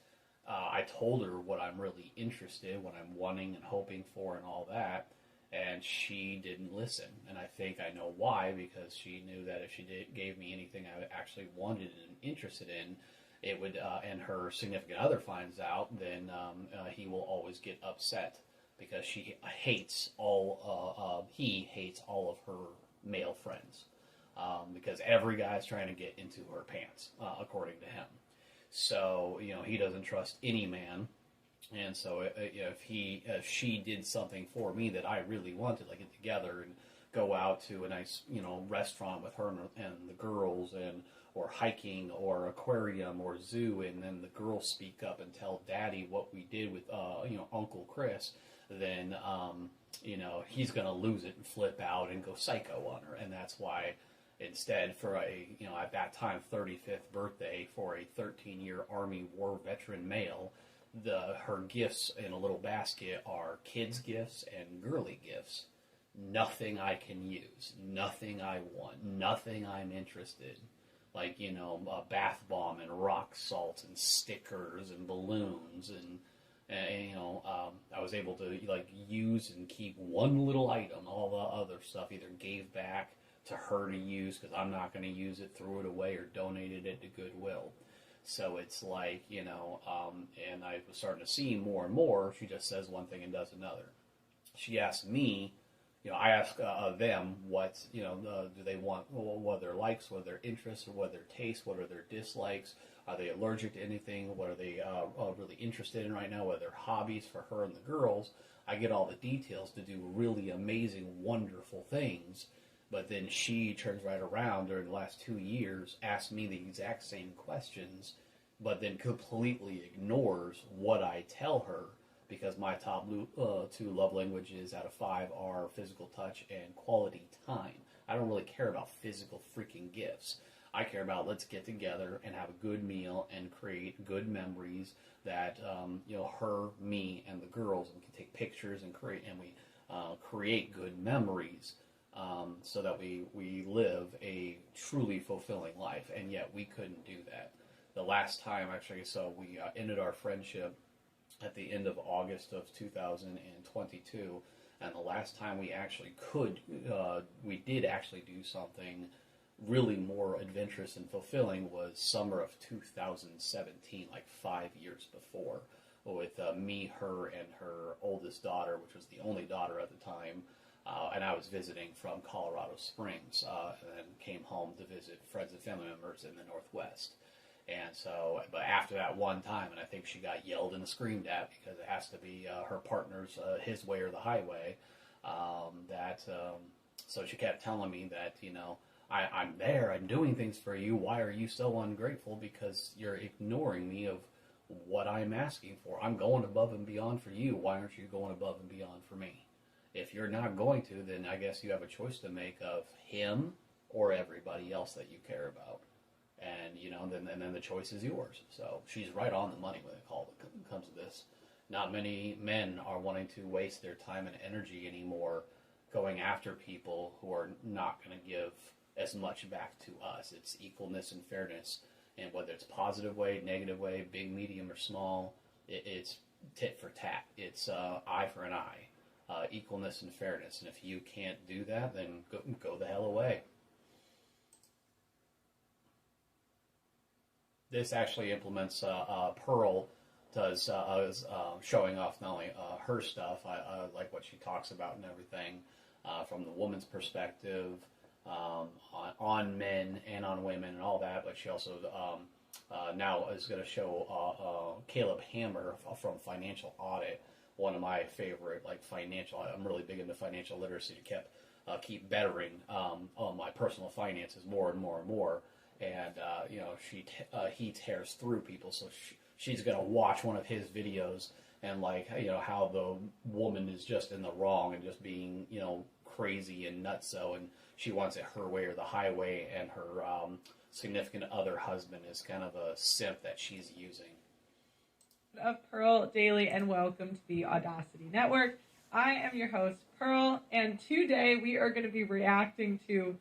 I told her what I'm really interested, what I'm wanting and hoping for and all that, and she didn't listen. And I think I know why, because she knew that if she gave me anything I actually wanted and interested in, it would, and her significant other finds out, then he will always get upset, because he hates all of her male friends, because every guy's trying to get into her pants, according to him. So he doesn't trust any man, and so if she did something for me that I really wanted, like get together and go out to a nice restaurant with her and the girls, or hiking or aquarium or zoo, and then the girls speak up and tell Daddy what we did with Uncle Chris, then he's going to lose it and flip out and go psycho on her. And that's why instead, for at that time 35th birthday for a 13-year Army war veteran male, her gifts in a little basket are kids gifts and girly gifts. Nothing I can use, nothing I want, nothing I'm interested. Like, a bath bomb and rock salt and stickers and balloons and I was able to use and keep one little item. All the other stuff either gave back to her to use because I'm not going to use it, threw it away, or donated it to Goodwill. So it's like, and I was starting to see more and more, she just says one thing and does another. She asked me, I ask them what, do they want, what are their likes, what are their interests, or what are their tastes, what are their dislikes, are they allergic to anything, what are they really interested in right now, what are their hobbies for her and the girls. I get all the details to do really amazing, wonderful things, but then she turns right around during the last 2 years, asks me the exact same questions, but then completely ignores what I tell her, because my top 2 love languages out of 5 are physical touch and quality time. I don't really care about physical freaking gifts. I care about let's get together and have a good meal and create good memories that her, me, and the girls, and we can take pictures and create good memories, so that we live a truly fulfilling life. And yet we couldn't do that. The last time, actually, so we ended our friendship at the end of August of 2022, and the last time we actually we did actually do something really more adventurous and fulfilling was summer of 2017, like 5 years before, with me, her, and her oldest daughter, which was the only daughter at the time, and I was visiting from Colorado Springs, and then came home to visit friends and family members in the Northwest. And so, but after that one time, and I think she got yelled and screamed at because it has to be her partner's his way or the highway. So she kept telling me that, I'm there, I'm doing things for you. Why are you so ungrateful? Because you're ignoring me of what I'm asking for. I'm going above and beyond for you. Why aren't you going above and beyond for me? If you're not going to, then I guess you have a choice to make of him or everybody else that you care about. And then the choice is yours. So she's right on the money when it comes to this. Not many men are wanting to waste their time and energy anymore going after people who are not going to give as much back to us. It's equalness and fairness. And whether it's positive way, negative way, big, medium, or small, it's tit for tat. It's eye for an eye. Equalness and fairness. And if you can't do that, then go the hell away. This actually implements Pearl does showing off not only her stuff, I like what she talks about and everything from the woman's perspective, on men and on women and all that, but she also now is going to show Caleb Hammer from Financial Audit, one of my favorite financial, I'm really big into financial literacy, kept keep bettering on my personal finances more and more and more. And he tears through people, so she's gonna watch one of his videos and how the woman is just in the wrong and just being crazy and nutso, and she wants it her way or the highway, and her significant other husband is kind of a simp that she's using. Of Pearl Daily, and welcome to the Audacity Network. I am your host, Pearl, and today we are going to be reacting to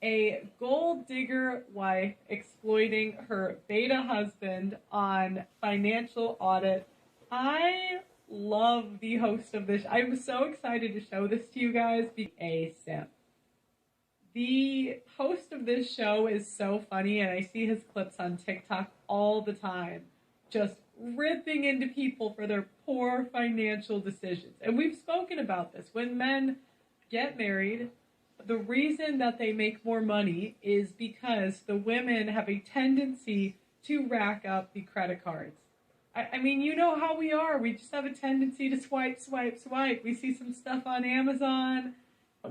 a gold digger wife exploiting her beta husband on financial audit. I love the host of this. I'm so excited to show this to you guys. Be a simp. The host of this show is so funny, and I see his clips on TikTok all the time, just ripping into people for their poor financial decisions. And we've spoken about this. When men get married, the reason that they make more money is because the women have a tendency to rack up the credit cards. I mean, you know how we are. We just have a tendency to swipe, swipe, swipe. We see some stuff on Amazon.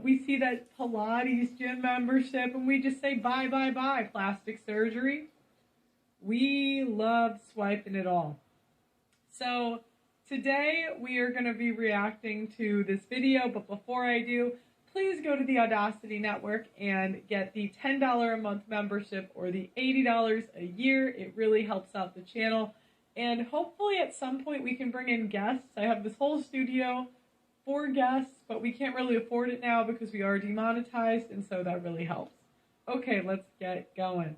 We see that Pilates gym membership, and we just say, buy, buy, buy. Plastic surgery. We love swiping it all. So today we are going to be reacting to this video, but before I do, please go to the Audacity Network and get the $10 a month membership or the $80 a year. It really helps out the channel. And hopefully at some point we can bring in guests. I have this whole studio for guests, but we can't really afford it now because we are demonetized, and so that really helps. Okay, let's get going.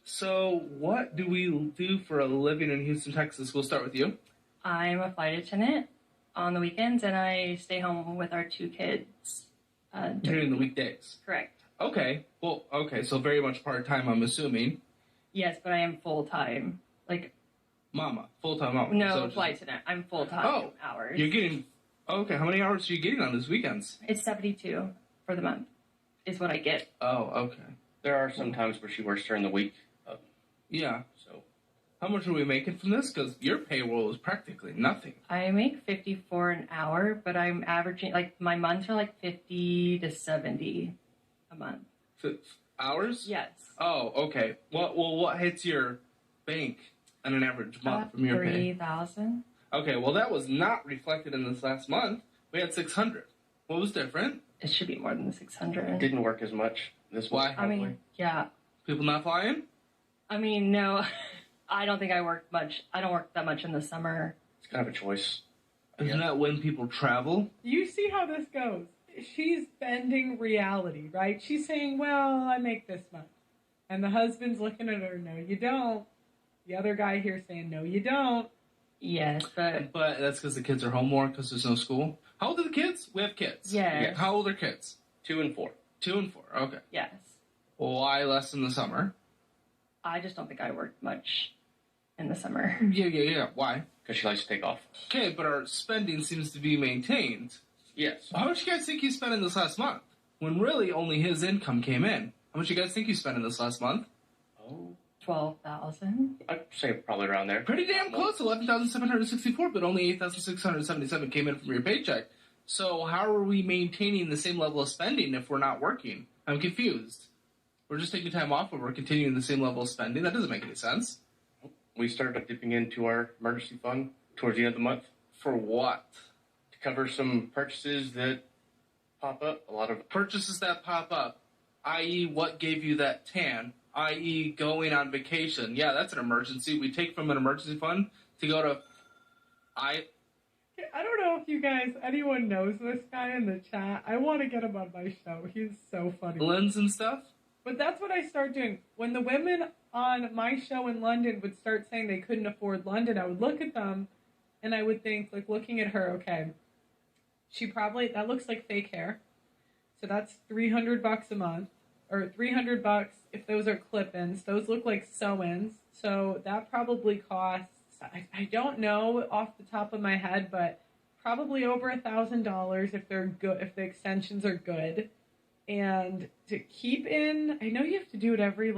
So what do we do for a living in Houston, Texas? We'll start with you. I'm a flight attendant on the weekends, and I stay home with our 2 kids. During the weekdays? Correct. Okay. Well, okay, so very much part-time, I'm assuming. Yes, but I am full-time. Mama, full-time mama. No, so flight attendant. I'm full-time hours. You're getting... Okay, how many hours are you getting on those weekends? It's 72 for the month is what I get. Oh, okay. There are some times where she works during the week. Yeah. So, how much are we making from this? Because your payroll is practically nothing. I make 54 an hour, but I'm averaging, my months are 50 to 70 a month. Hours? Yes. Oh, okay. What hits your bank on an average month from your pay? 3,000. Okay, well, that was not reflected in this last month. We had 600. What was different? It should be more than 600. Didn't work as much this month. I mean, yeah. People not flying? I mean, no. I don't think I work much. I don't work that much in the summer. It's kind of a choice. Isn't that when people travel? You see how this goes. She's bending reality, right? She's saying, well, I make this much. And the husband's looking at her, no, you don't. The other guy here saying, no, you don't. Yes, but that's because the kids are home more because there's no school. How old are the kids? We have kids. Yes. How old are kids? 2 and 4. 2 and 4. Okay. Yes. Well, why less in the summer? I just don't think I work much in the summer. Yeah. Why? Because she likes to take off. Okay, but our spending seems to be maintained. Yes. How much you guys think you spent in this last month? When really only his income came in. How much you guys think you spent in this last month? 12,000. I'd say probably around there. Pretty damn close, 11,764, but only 8,677 came in from your paycheck. So how are we maintaining the same level of spending if we're not working? I'm confused. We're just taking time off, but we're continuing the same level of spending? That doesn't make any sense. We started dipping into our emergency fund towards the end of the month. For what? To cover some purchases that pop up. A lot of purchases that pop up, i.e. what gave you that tan, i.e. going on vacation. Yeah, that's an emergency. We take from an emergency fund to go to... I don't know if you guys, anyone knows this guy in the chat. I want to get him on my show. He's so funny. Blends and stuff? But that's what I start doing. When the women on my show in London would start saying they couldn't afford London, I would look at them and I would think, looking at her, okay, that looks like fake hair. So that's $300 a month, or $300 if those are clip-ins. Those look like sew-ins. So that probably costs, I don't know off the top of my head, but probably over $1,000 if they're good, if the extensions are good. And to keep in, I know you have to do it every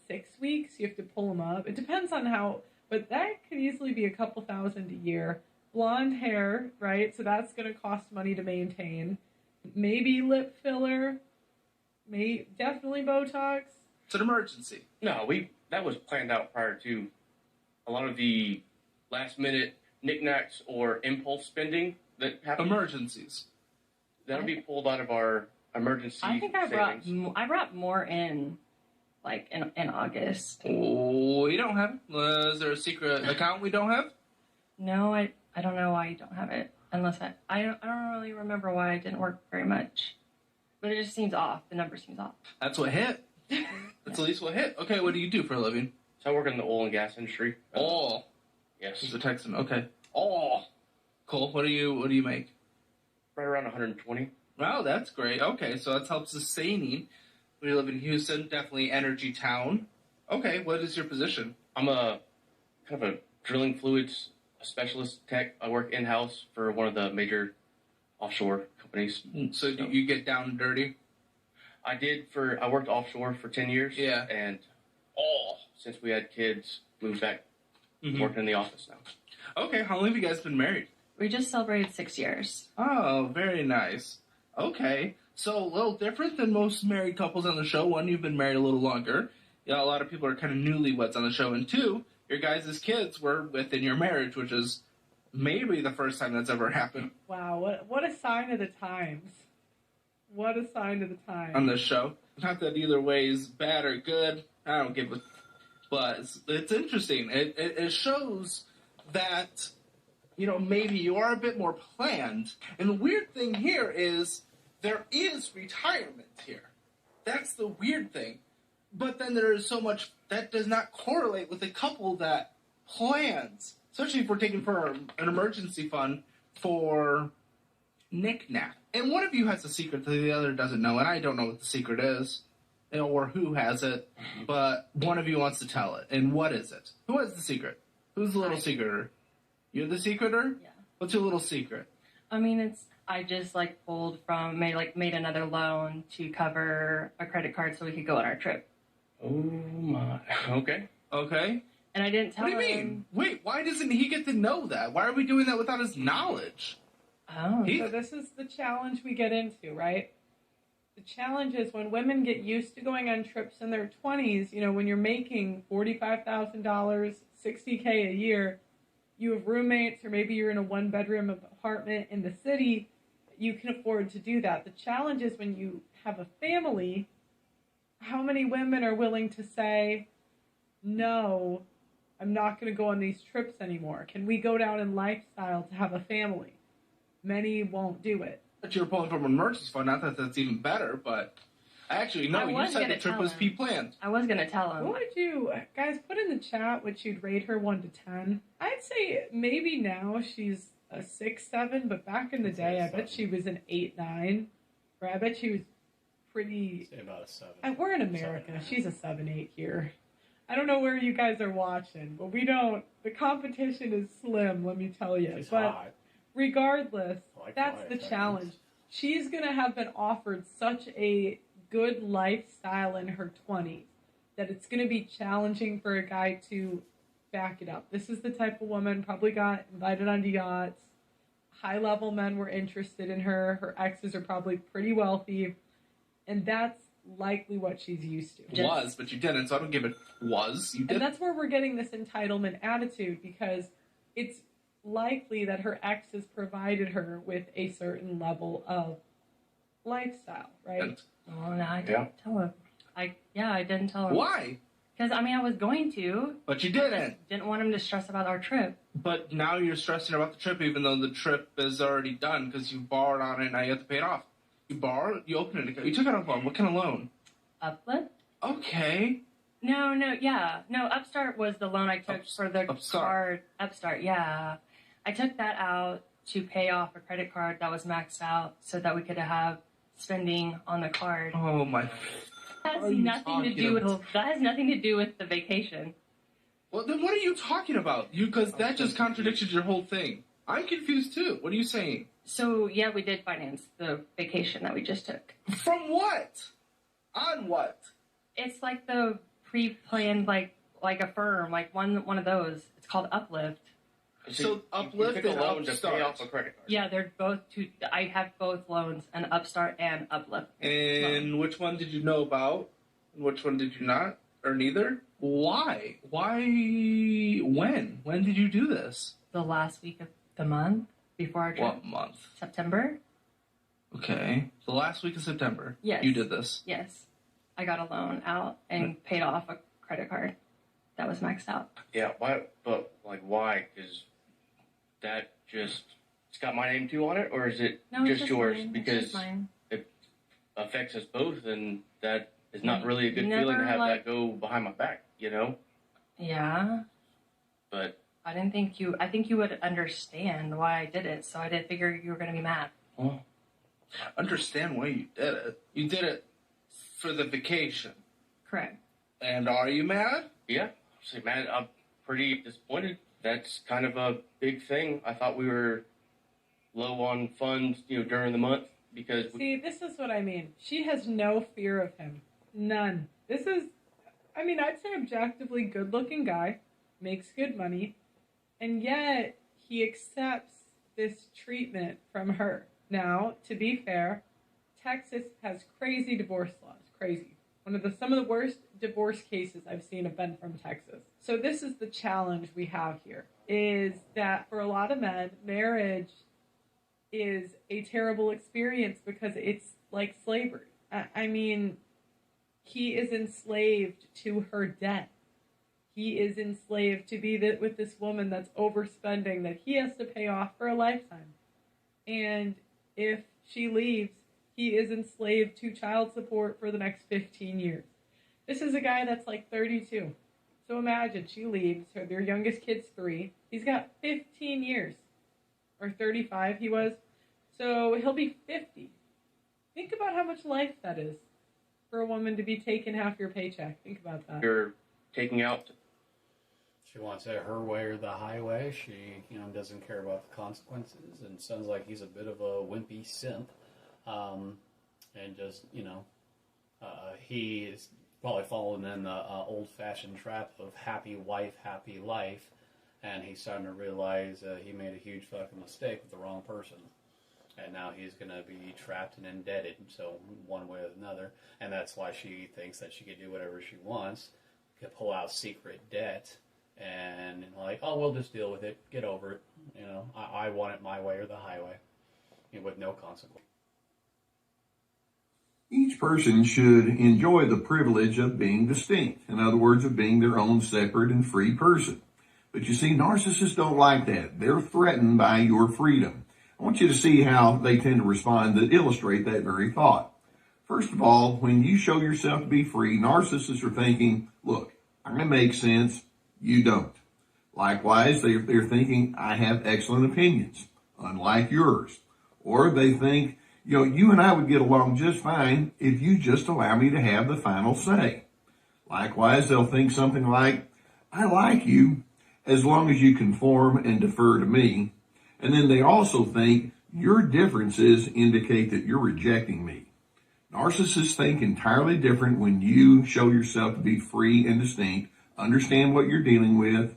6 weeks. You have to pull them up. It depends on how, but that could easily be a couple $1,000 a year. Blonde hair, right? So that's going to cost money to maintain. maybe lip filler, definitely Botox. It's an emergency. No, that was planned out prior to a lot of the last minute knickknacks or impulse spending that happened. Emergencies. That'll be pulled out of our emergency I think I savings. brought more in, like in August. Oh, you don't have it? Is there a secret account we don't have? No, I don't know why you don't have it. Unless I don't really remember why it didn't work very much. But it just seems off. The number seems off. That's what hit. That's at least what hit. Okay, what do you do for a living? So I work in the oil and gas industry. Oh. Yes. He's a Texan. Okay. Oh. Cool. What do you make? Right around 120. Wow, that's great. Okay, so that's help sustaining. We live in Houston, definitely energy town. Okay, what is your position? I'm a kind of a drilling fluids specialist tech. I work in-house for one of the major offshore companies. So do you get down and dirty? I worked offshore for 10 years. Yeah. And since we had kids, moved back, working in the office now. Okay, how long have you guys been married? We just celebrated 6 years. Oh, very nice. Okay, so a little different than most married couples on the show. One, you've been married a little longer. Yeah, a lot of people are kind of newlyweds on the show. And two, your guys' kids were within your marriage, which is maybe the first time that's ever happened. Wow, what a sign of the times. What a sign of the times. On this show. Not that either way is bad or good. I don't give a... But it's interesting. It shows that, maybe you are a bit more planned. And the weird thing here is there is retirement here. That's the weird thing. But then there is so much that does not correlate with a couple that plans, especially if we're taking for an emergency fund for knick-knack. And one of you has a secret that the other doesn't know, and I don't know what the secret is, or who has it, but one of you wants to tell it. And what is it? Who has the secret? Who's the little secreter? You're the secreter? Yeah. What's your little secret? I mean, I just pulled from made another loan to cover a credit card so we could go on our trip. Oh my. Okay. Okay. And I didn't tell him. What do you mean? Wait, why doesn't he get to know that? Why are we doing that without his knowledge? Oh. So this is the challenge we get into, right? The challenge is when women get used to going on trips in their 20s, when you're making $45,000, $60K a year, you have roommates, or maybe you're in a one-bedroom apartment in the city, you can afford to do that. The challenge is when you have a family, how many women are willing to say, no, I'm not going to go on these trips anymore? Can we go down in lifestyle to have a family? Many won't do it. But you're pulling from an emergency fund. Not that that's even better, but actually, no, you said the trip was pre-planned. I was going to tell him. What would you, guys, put in the chat what you'd rate her 1 to 10? I'd say maybe now she's a 6, 7, but back in the day, I bet she was an 8, 9. Or I bet she was pretty... Say about a 7. We're in America. 7, she's a 7, 8 here. I don't know where you guys are watching, but the competition is slim, let me tell you. She's but hot. Regardless, that's the challenge. She's going to have been offered such a good lifestyle in her 20s that it's going to be challenging for a guy to back it up. This is the type of woman probably got invited onto yachts. High-level men were interested in her. Her exes are probably pretty wealthy. And that's likely what she's used to. Was, but you didn't, so I don't give it was. You did. And that's where we're getting this entitlement attitude, because it's likely that her exes provided her with a certain level of lifestyle, right? Well, no, I didn't tell him. I didn't tell him. Why? Because, I was going to. But you didn't. I just didn't want him to stress about our trip. But now you're stressing about the trip, even though the trip is already done, because you borrowed on it and now you have to pay it off. You borrowed, you opened it, you took it out on what kind of loan? Uplift? Okay. No, Upstart was the loan I took for the card. Upstart, yeah. I took that out to pay off a credit card that was maxed out so that we could have spending on the card. Oh my! That has nothing to do with the vacation. Well, then what are you talking about? Because that just contradicted your whole thing. I'm confused too. What are you saying? So yeah, we did finance the vacation that we just took. From what? On what? It's like the pre-planned, like a firm, like one of those. It's called Uplift. So Uplift you took and a loan to pay Upstart. off a credit card. Yeah, they're both two. I have both loans, an Upstart and Uplift. And which one did you know about? And which one did you not? Or neither? Why? When? When did you do this? The last week of the month before our trip. What month? September. Okay. The last week of September. Yes. You did this. Yes, I got a loan out and paid off a credit card that was maxed out. Yeah, why? But like, why? Because that just it's got my name too on it, or is it No, it's just just yours? mine. It's Because just mine. it affects us both, and that is not really a good Never, feeling to have like- that go behind my back, you know. Yeah. But I didn't think you. I think you would understand why I did it, so I didn't figure you were going to be mad. Well, I understand why you did it. You did it for the vacation. Correct. And are you mad? yeah, see, man, I'm pretty disappointed. That's kind of a big thing. I thought we were low on funds, during the month because See, this is what I mean. She has no fear of him. None. This is, I'd say objectively good looking guy, makes good money, and yet he accepts this treatment from her. Now, to be fair, Texas has crazy divorce laws. Crazy. Some of the worst divorce cases I've seen have been from Texas. So this is the challenge we have here, is that for a lot of men, marriage is a terrible experience because it's like slavery. He is enslaved to her debt. He is enslaved to be with this woman that's overspending that he has to pay off for a lifetime. And if she leaves, he is enslaved to child support for the next 15 years. This is a guy that's like 32. So imagine she leaves, their youngest kid's 3. He's got 15 years. Or 35 he was. So he'll be 50. Think about how much life that is for a woman to be taking half your paycheck. Think about that. you're taking out. She wants it her way or the highway. She, doesn't care about the consequences, and sounds like he's a bit of a wimpy simp. And just, he is probably fallen in the old-fashioned trap of happy wife, happy life, and he's starting to realize he made a huge fucking mistake with the wrong person. And now he's going to be trapped and indebted, so one way or another. And that's why she thinks that she can do whatever she wants, can pull out secret debt, and we'll just deal with it, get over it. I want it my way or the highway, with no consequence. Each person should enjoy the privilege of being distinct. In other words, of being their own separate and free person. But you see, narcissists don't like that. They're threatened by your freedom. I want you to see how they tend to respond that illustrate that very thought. First of all, when you show yourself to be free, narcissists are thinking, look, I make sense, you don't. Likewise, they're thinking, I have excellent opinions, unlike yours. Or they think, you and I would get along just fine if you just allow me to have the final say. Likewise, they'll think something like, I like you as long as you conform and defer to me. And then they also think your differences indicate that you're rejecting me. Narcissists think entirely different when you show yourself to be free and distinct, understand what you're dealing with,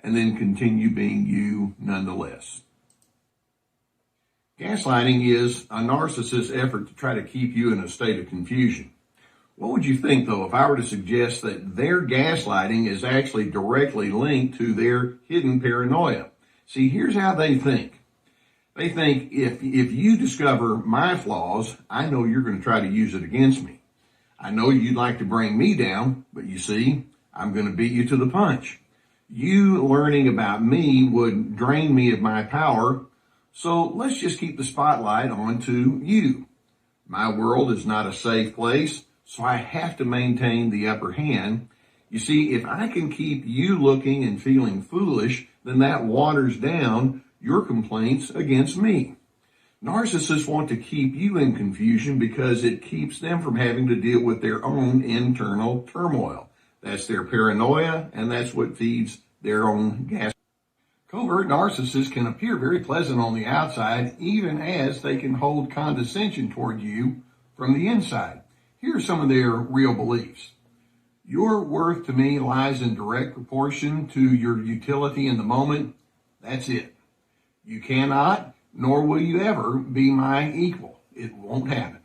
and then continue being you nonetheless. Gaslighting is a narcissist's effort to try to keep you in a state of confusion. What would you think, though, if I were to suggest that their gaslighting is actually directly linked to their hidden paranoia? See, here's how they think. They think if you discover my flaws, I know you're going to try to use it against me. I know you'd like to bring me down, but you see, I'm going to beat you to the punch. You learning about me would drain me of my power, so let's just keep the spotlight on to you. My world is not a safe place, so I have to maintain the upper hand. You see, if I can keep you looking and feeling foolish, then that waters down your complaints against me. Narcissists want to keep you in confusion because it keeps them from having to deal with their own internal turmoil. That's their paranoia, and that's what feeds their own gas. Covert narcissists can appear very pleasant on the outside, even as they can hold condescension toward you from the inside. Here are some of their real beliefs. Your worth to me lies in direct proportion to your utility in the moment. That's it. You cannot, nor will you ever, be my equal. It won't happen.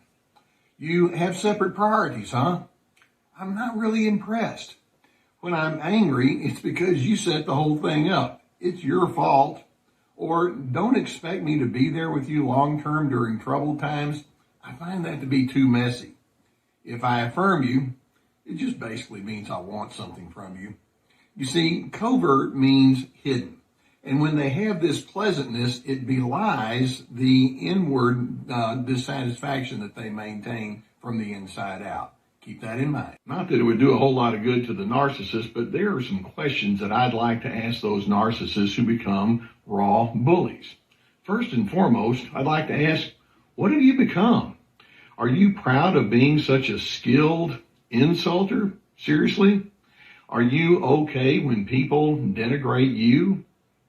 You have separate priorities, huh? I'm not really impressed. When I'm angry, it's because you set the whole thing up. It's your fault. Or don't expect me to be there with you long term during troubled times. I find that to be too messy. If I affirm you, it just basically means I want something from you. You see, covert means hidden. And when they have this pleasantness, it belies the inward dissatisfaction that they maintain from the inside out. Keep that in mind. Not that it would do a whole lot of good to the narcissist, but there are some questions that I'd like to ask those narcissists who become raw bullies. First and foremost, I'd like to ask, what have you become? Are you proud of being such a skilled insulter? Seriously? Are you okay when people denigrate you?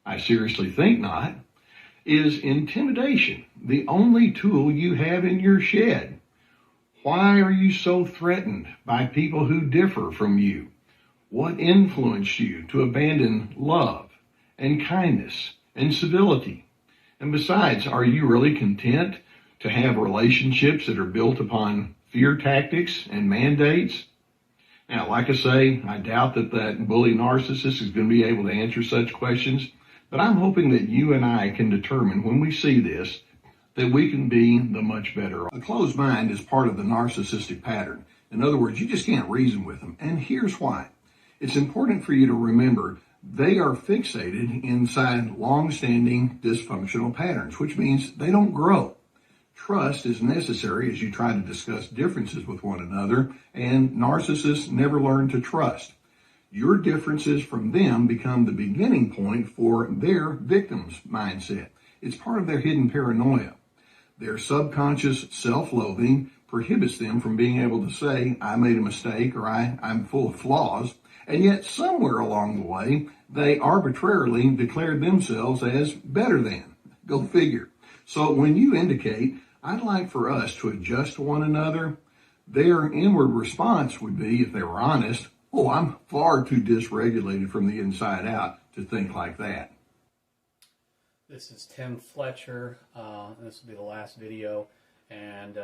I seriously think not. Is intimidation the only tool you have in your shed? Why are you so threatened by people who differ from you? What influenced you to abandon love and kindness and civility? And besides, are you really content to have relationships that are built upon fear tactics and mandates? Now, like I say, I doubt that bully narcissist is going to be able to answer such questions, but I'm hoping that you and I can determine when we see this that we can be the much better. A closed mind is part of the narcissistic pattern. In other words, you just can't reason with them. And here's why. It's important for you to remember they are fixated inside long-standing dysfunctional patterns, which means they don't grow. Trust is necessary as you try to discuss differences with one another, and narcissists never learn to trust. Your differences from them become the beginning point for their victim's mindset. It's part of their hidden paranoia. Their subconscious self-loathing prohibits them from being able to say, I made a mistake, or I'm full of flaws, and yet somewhere along the way, they arbitrarily declared themselves as better than. Go figure. So when you indicate, I'd like for us to adjust to one another, their inward response would be, if they were honest, oh, I'm far too dysregulated from the inside out to think like that. This is Tim Fletcher. This will be the last video. And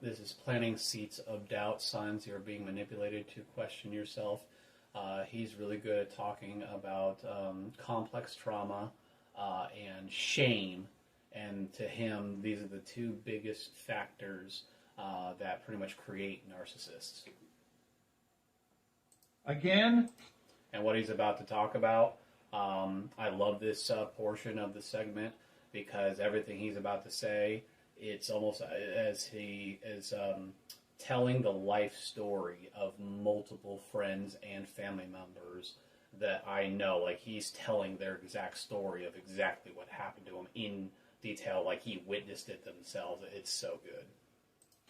this is planting seeds of doubt, signs you're being manipulated to question yourself. He's really good at talking about complex trauma and shame. And to him, these are the two biggest factors that pretty much create narcissists. Again? And what he's about to talk about, I love this portion of the segment because everything he's about to say, it's almost as he is telling the life story of multiple friends and family members that I know. Like, he's telling their exact story of exactly what happened to him in detail, like he witnessed it themselves. It's so good.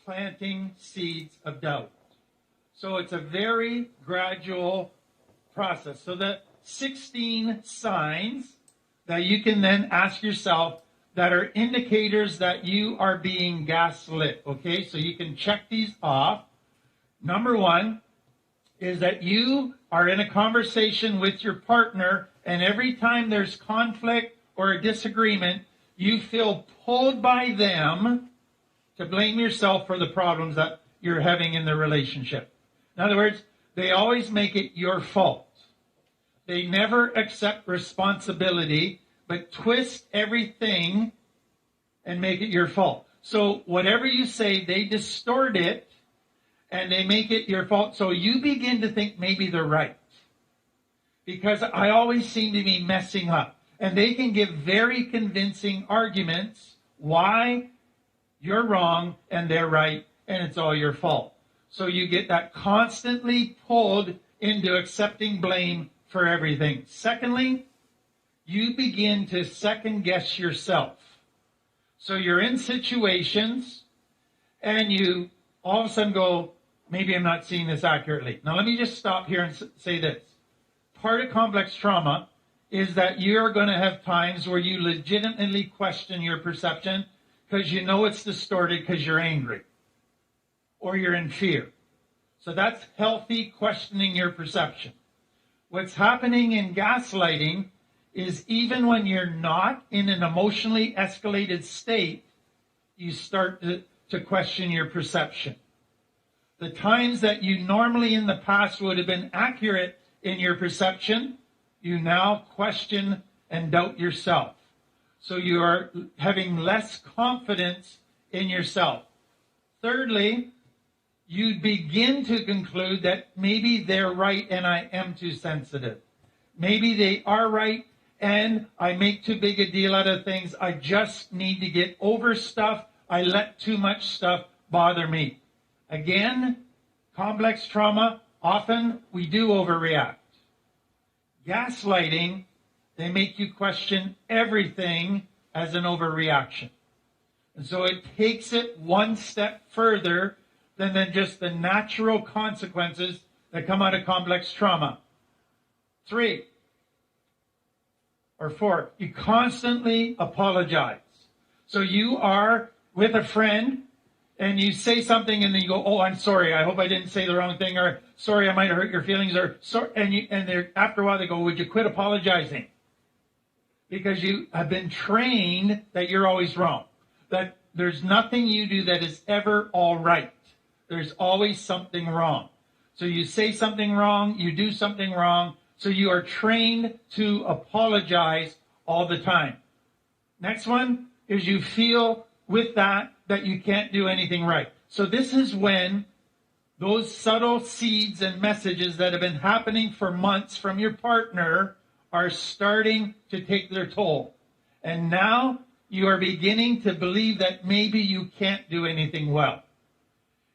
Planting seeds of doubt. So it's a very gradual process. So the 16 signs that you can then ask yourself that are indicators that you are being gaslit. Okay, so you can check these off. Number one is that you are in a conversation with your partner, and every time there's conflict or a disagreement, you feel pulled by them to blame yourself for the problems that you're having in the relationship. In other words, they always make it your fault. They never accept responsibility, but twist everything and make it your fault. So whatever you say, they distort it and they make it your fault. So you begin to think maybe they're right, because I always seem to be messing up. And they can give very convincing arguments why you're wrong and they're right and it's all your fault. So you get that constantly pulled into accepting blame for everything. Secondly, you begin to second guess yourself. So you're in situations and you all of a sudden go, maybe I'm not seeing this accurately. Now let me just stop here and say this. Part of complex trauma is that you're going to have times where you legitimately question your perception because you know it's distorted because you're angry or you're in fear. So that's healthy questioning your perception. What's happening in gaslighting is even when you're not in an emotionally escalated state, you start to question your perception. The times that you normally in the past would have been accurate in your perception, you now question and doubt yourself. So you are having less confidence in yourself. Thirdly, you begin to conclude that maybe they're right and I am too sensitive. Maybe they are right and I make too big a deal out of things. I just need to get over stuff. I let too much stuff bother me. Again, complex trauma, often we do overreact. Gaslighting, they make you question everything as an overreaction. And so it takes it one step further than just the natural consequences that come out of complex trauma. 3 or 4, you constantly apologize. So you are with a friend and you say something and then you go, oh, I'm sorry, I hope I didn't say the wrong thing, or sorry, I might have hurt your feelings, or sorry, and after a while they go, would you quit apologizing? Because you have been trained that you're always wrong, that there's nothing you do that is ever all right. There's always something wrong. So you say something wrong, you do something wrong, so you are trained to apologize all the time. Next one is you feel with that you can't do anything right. So this is when those subtle seeds and messages that have been happening for months from your partner are starting to take their toll. And now you are beginning to believe that maybe you can't do anything well.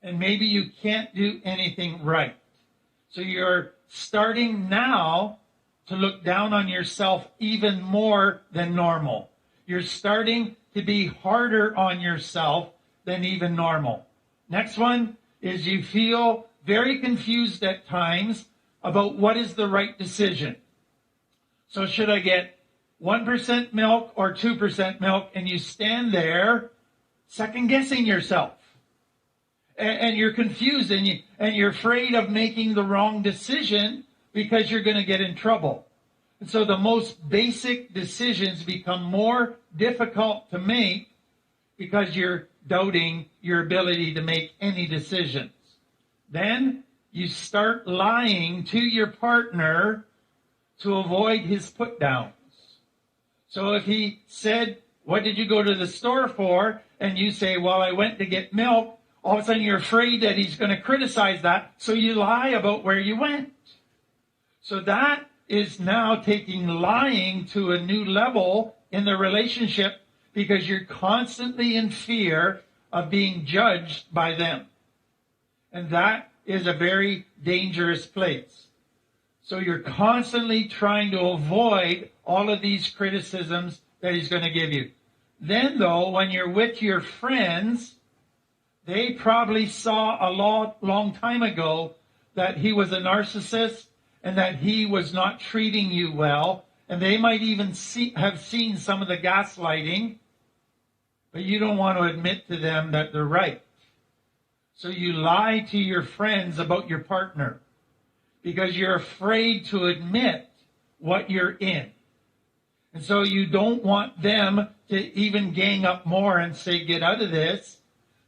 And maybe you can't do anything right. So you're starting now to look down on yourself even more than normal. You're starting to be harder on yourself than even normal. Next one is you feel very confused at times about what is the right decision. So should I get 1% milk or 2% milk? And you stand there second guessing yourself. And you're confused and you're afraid of making the wrong decision because you're going to get in trouble. And so the most basic decisions become more difficult to make because you're doubting your ability to make any decisions. Then you start lying to your partner to avoid his put downs. So if he said, what did you go to the store for? And you say, well, I went to get milk. All of a sudden you're afraid that he's going to criticize that. So you lie about where you went. So that is now taking lying to a new level in the relationship because you're constantly in fear of being judged by them. And that is a very dangerous place. So you're constantly trying to avoid all of these criticisms that he's going to give you. Then, though, when you're with your friends, they probably saw a long time ago that he was a narcissist and that he was not treating you well. And they might even have seen some of the gaslighting, but you don't want to admit to them that they're right. So you lie to your friends about your partner because you're afraid to admit what you're in. And so you don't want them to even gang up more and say, get out of this.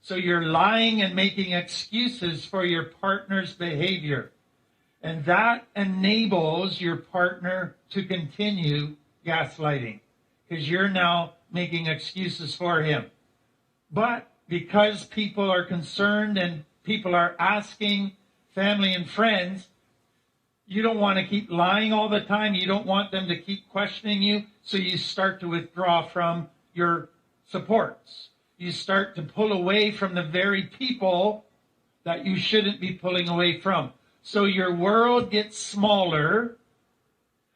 So you're lying and making excuses for your partner's behavior. And that enables your partner to continue gaslighting because you're now making excuses for him. But because people are concerned and people are asking, family and friends, you don't want to keep lying all the time. You don't want them to keep questioning you. So you start to withdraw from your supports. You start to pull away from the very people that you shouldn't be pulling away from. So your world gets smaller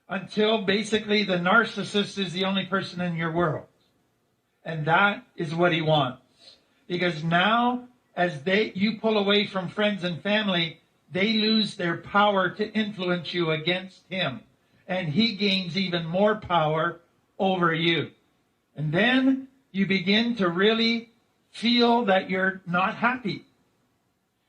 until basically the narcissist is the only person in your world. And that is what he wants. Because now, as you pull away from friends and family, they lose their power to influence you against him. And he gains even more power over you. And then you begin to really feel that you're not happy.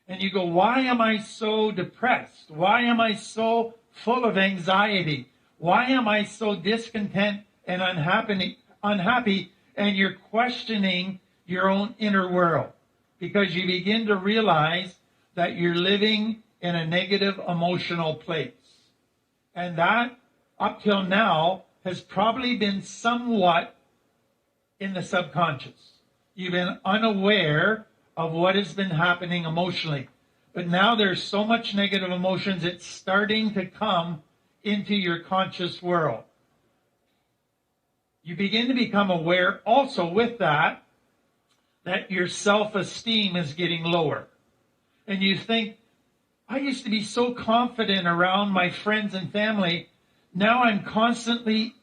And you go, why am I so depressed? Why am I so full of anxiety? Why am I so discontent and unhappy? And you're questioning your own inner world because you begin to realize that you're living in a negative emotional place. And that, up till now, has probably been somewhat in the subconscious. You've been unaware of what has been happening emotionally. But now there's so much negative emotions, it's starting to come into your conscious world. You begin to become aware also with that your self-esteem is getting lower. And you think, I used to be so confident around my friends and family. Now I'm constantly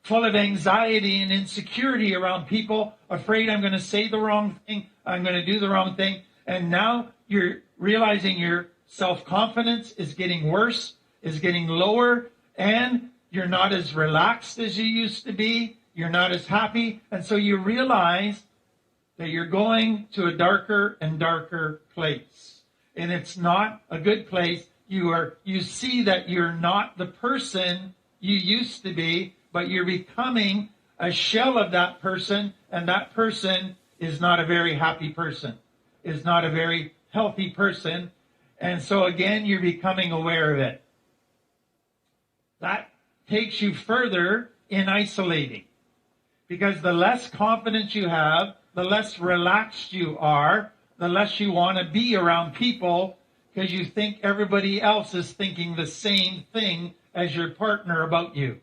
full of anxiety and insecurity around people, afraid I'm going to say the wrong thing, I'm going to do the wrong thing. And now you're realizing your self-confidence is getting worse, is getting lower, and you're not as relaxed as you used to be. You're not as happy. And so you realize that you're going to a darker and darker place. And it's not a good place. You see that you're not the person you used to be, but you're becoming a shell of that person, and that person is not a very happy person, is not a very healthy person. And so again, you're becoming aware of it. That takes you further in isolating. Because the less confidence you have, the less relaxed you are, the less you want to be around people because you think everybody else is thinking the same thing as your partner about you.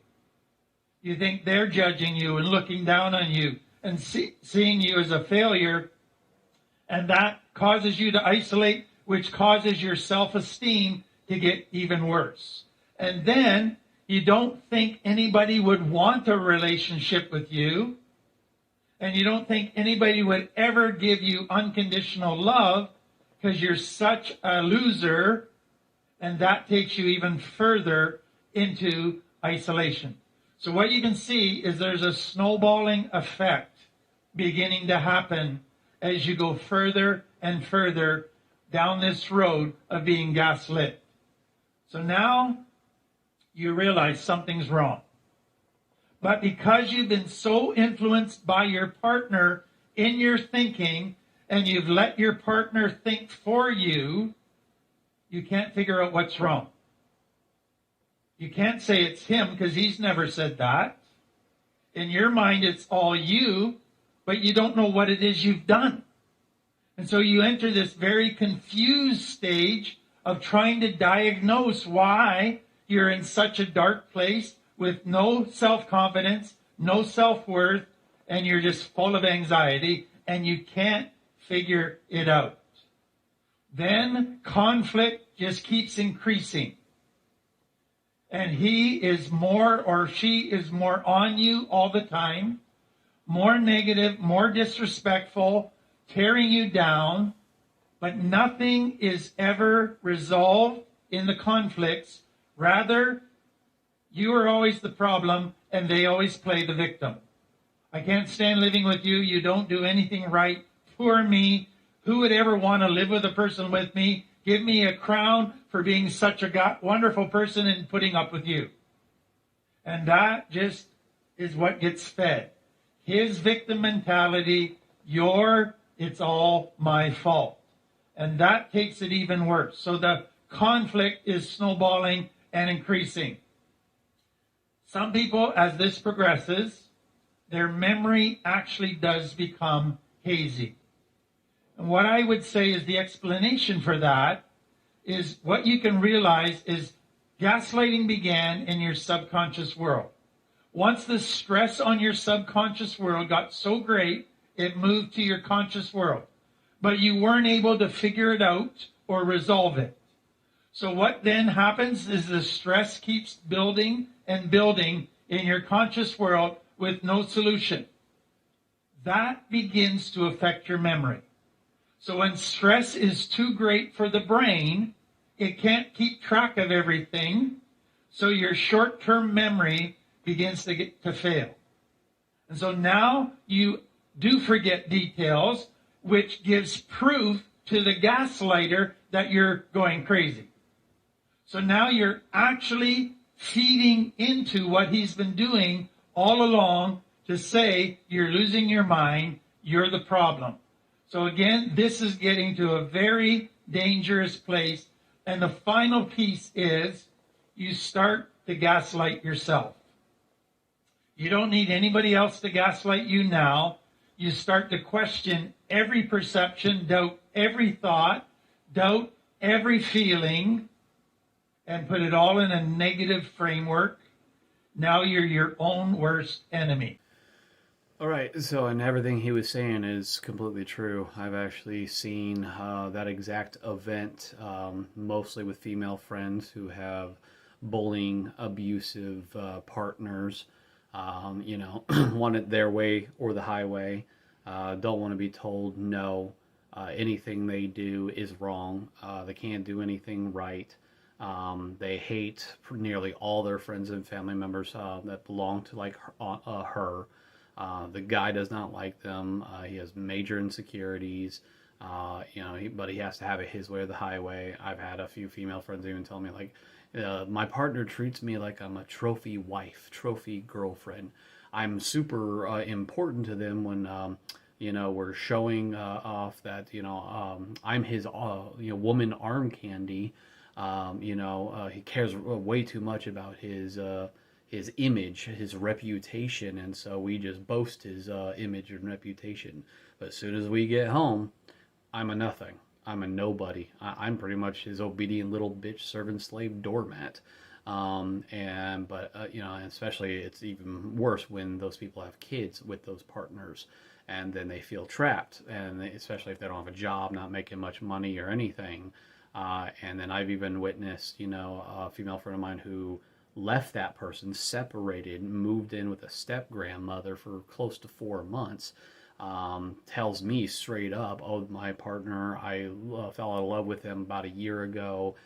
You think they're judging you and looking down on you and seeing you as a failure, and that causes you to isolate, which causes your self-esteem to get even worse. And then you don't think anybody would want a relationship with you, and you don't think anybody would ever give you unconditional love because you're such a loser, and that takes you even further into isolation. So what you can see is there's a snowballing effect beginning to happen as you go further and further down this road of being gaslit. So now you realize something's wrong. But because you've been so influenced by your partner in your thinking, and you've let your partner think for you, you can't figure out what's wrong. You can't say it's him because he's never said that. In your mind, it's all you, but you don't know what it is you've done. And so you enter this very confused stage of trying to diagnose why you're in such a dark place with no self-confidence, no self-worth, and you're just full of anxiety, and you can't figure it out. Then conflict just keeps increasing. And he is more or she is more on you all the time, more negative, more disrespectful, tearing you down, but nothing is ever resolved in the conflicts. Rather, you are always the problem and they always play the victim. I can't stand living with you. You don't do anything right. Poor me. Who would ever want to live with a person with me? Give me a crown for being such a wonderful person and putting up with you. And that just is what gets fed. His victim mentality, it's all my fault. And that takes it even worse. So the conflict is snowballing and increasing. Some people, as this progresses, their memory actually does become hazy. And what I would say is the explanation for that is what you can realize is gaslighting began in your subconscious world. Once the stress on your subconscious world got so great, it moved to your conscious world. But you weren't able to figure it out or resolve it. So what then happens is the stress keeps building and building in your conscious world with no solution. That begins to affect your memory. So when stress is too great for the brain, it can't keep track of everything. So your short-term memory begins to fail. And so now you do forget details, which gives proof to the gaslighter that you're going crazy. So now you're actually feeding into what he's been doing all along to say, you're losing your mind, you're the problem. So again, this is getting to a very dangerous place. And the final piece is you start to gaslight yourself. You don't need anybody else to gaslight you now. You start to question every perception, doubt every thought, doubt every feeling, and put it all in a negative framework. Now you're your own worst enemy. All right, so and everything he was saying is completely true. I've actually seen that exact event, mostly with female friends who have bullying, abusive partners, want it their way or the highway, don't want to be told no, anything they do is wrong, they can't do anything right. They hate nearly all their friends and family members that belong to like her. The guy does not like them. He has major insecurities. But he has to have it his way or the highway. I've had a few female friends even tell me like, my partner treats me like I'm a trophy wife, trophy girlfriend. I'm super important to them when we're showing off that I'm his woman arm candy. He cares way too much about his image, his reputation, and so we just boast his image and reputation. But as soon as we get home, I'm a nothing. I'm a nobody. I'm pretty much his obedient little bitch servant slave doormat. Especially it's even worse when those people have kids with those partners, and then they feel trapped, and especially if they don't have a job, not making much money or anything. And then I've even witnessed, a female friend of mine who left that person, separated, moved in with a step-grandmother for close to 4 months, tells me straight up, oh, my partner, I fell out of love with him about a year ago.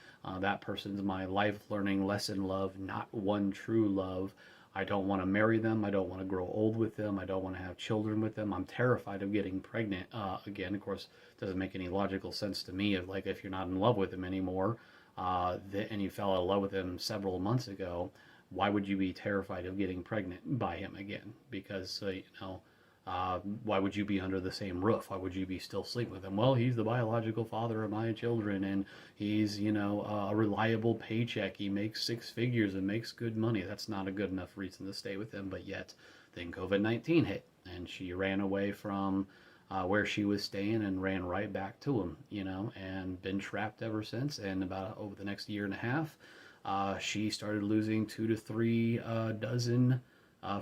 That person's my life learning lesson love, not one true love. I don't want to marry them. I don't want to grow old with them. I don't want to have children with them. I'm terrified of getting pregnant again. Of course, it doesn't make any logical sense to me. Like, if you're not in love with him anymore, and you fell out of love with him several months ago, why would you be terrified of getting pregnant by him again? Because, why would you be under the same roof? Why would you be still sleeping with him? Well, he's the biological father of my children, and he's, a reliable paycheck. He makes 6 figures and makes good money. That's not a good enough reason to stay with him. But yet, then COVID-19 hit, and she ran away from where she was staying and ran right back to him, and been trapped ever since. And about over the next year and a half, she started losing 2 to 3 dozen